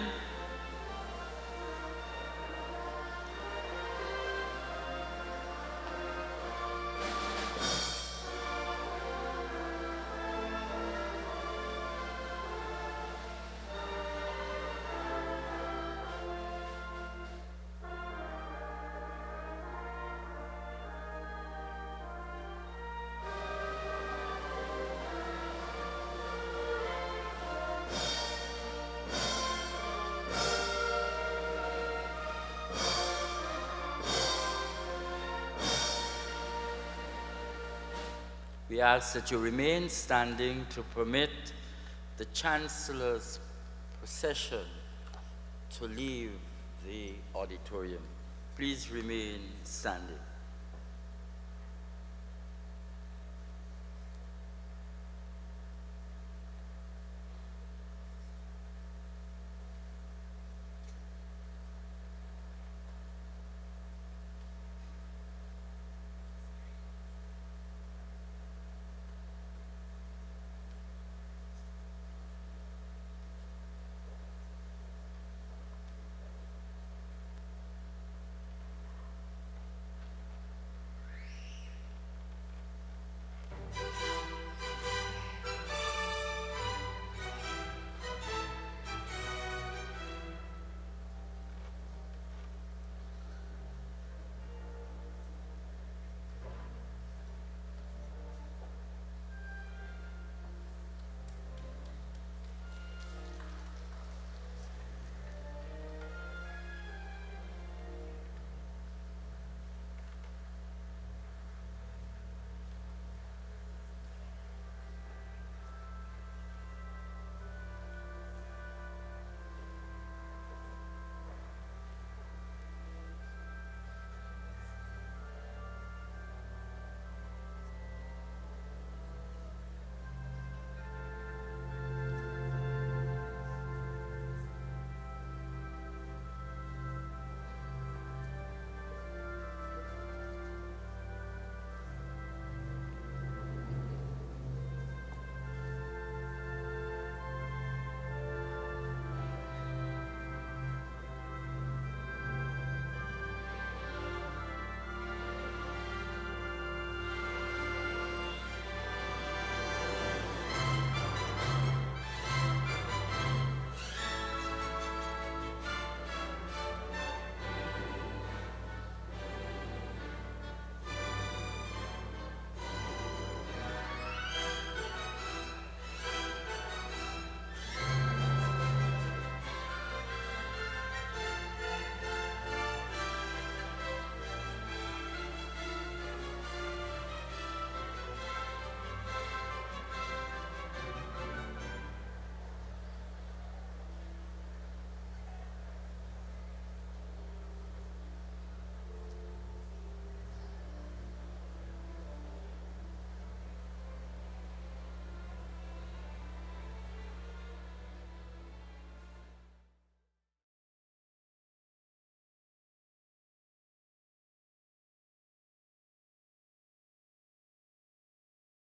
We ask that you remain standing to permit the Chancellor's procession to leave the auditorium. Please remain standing.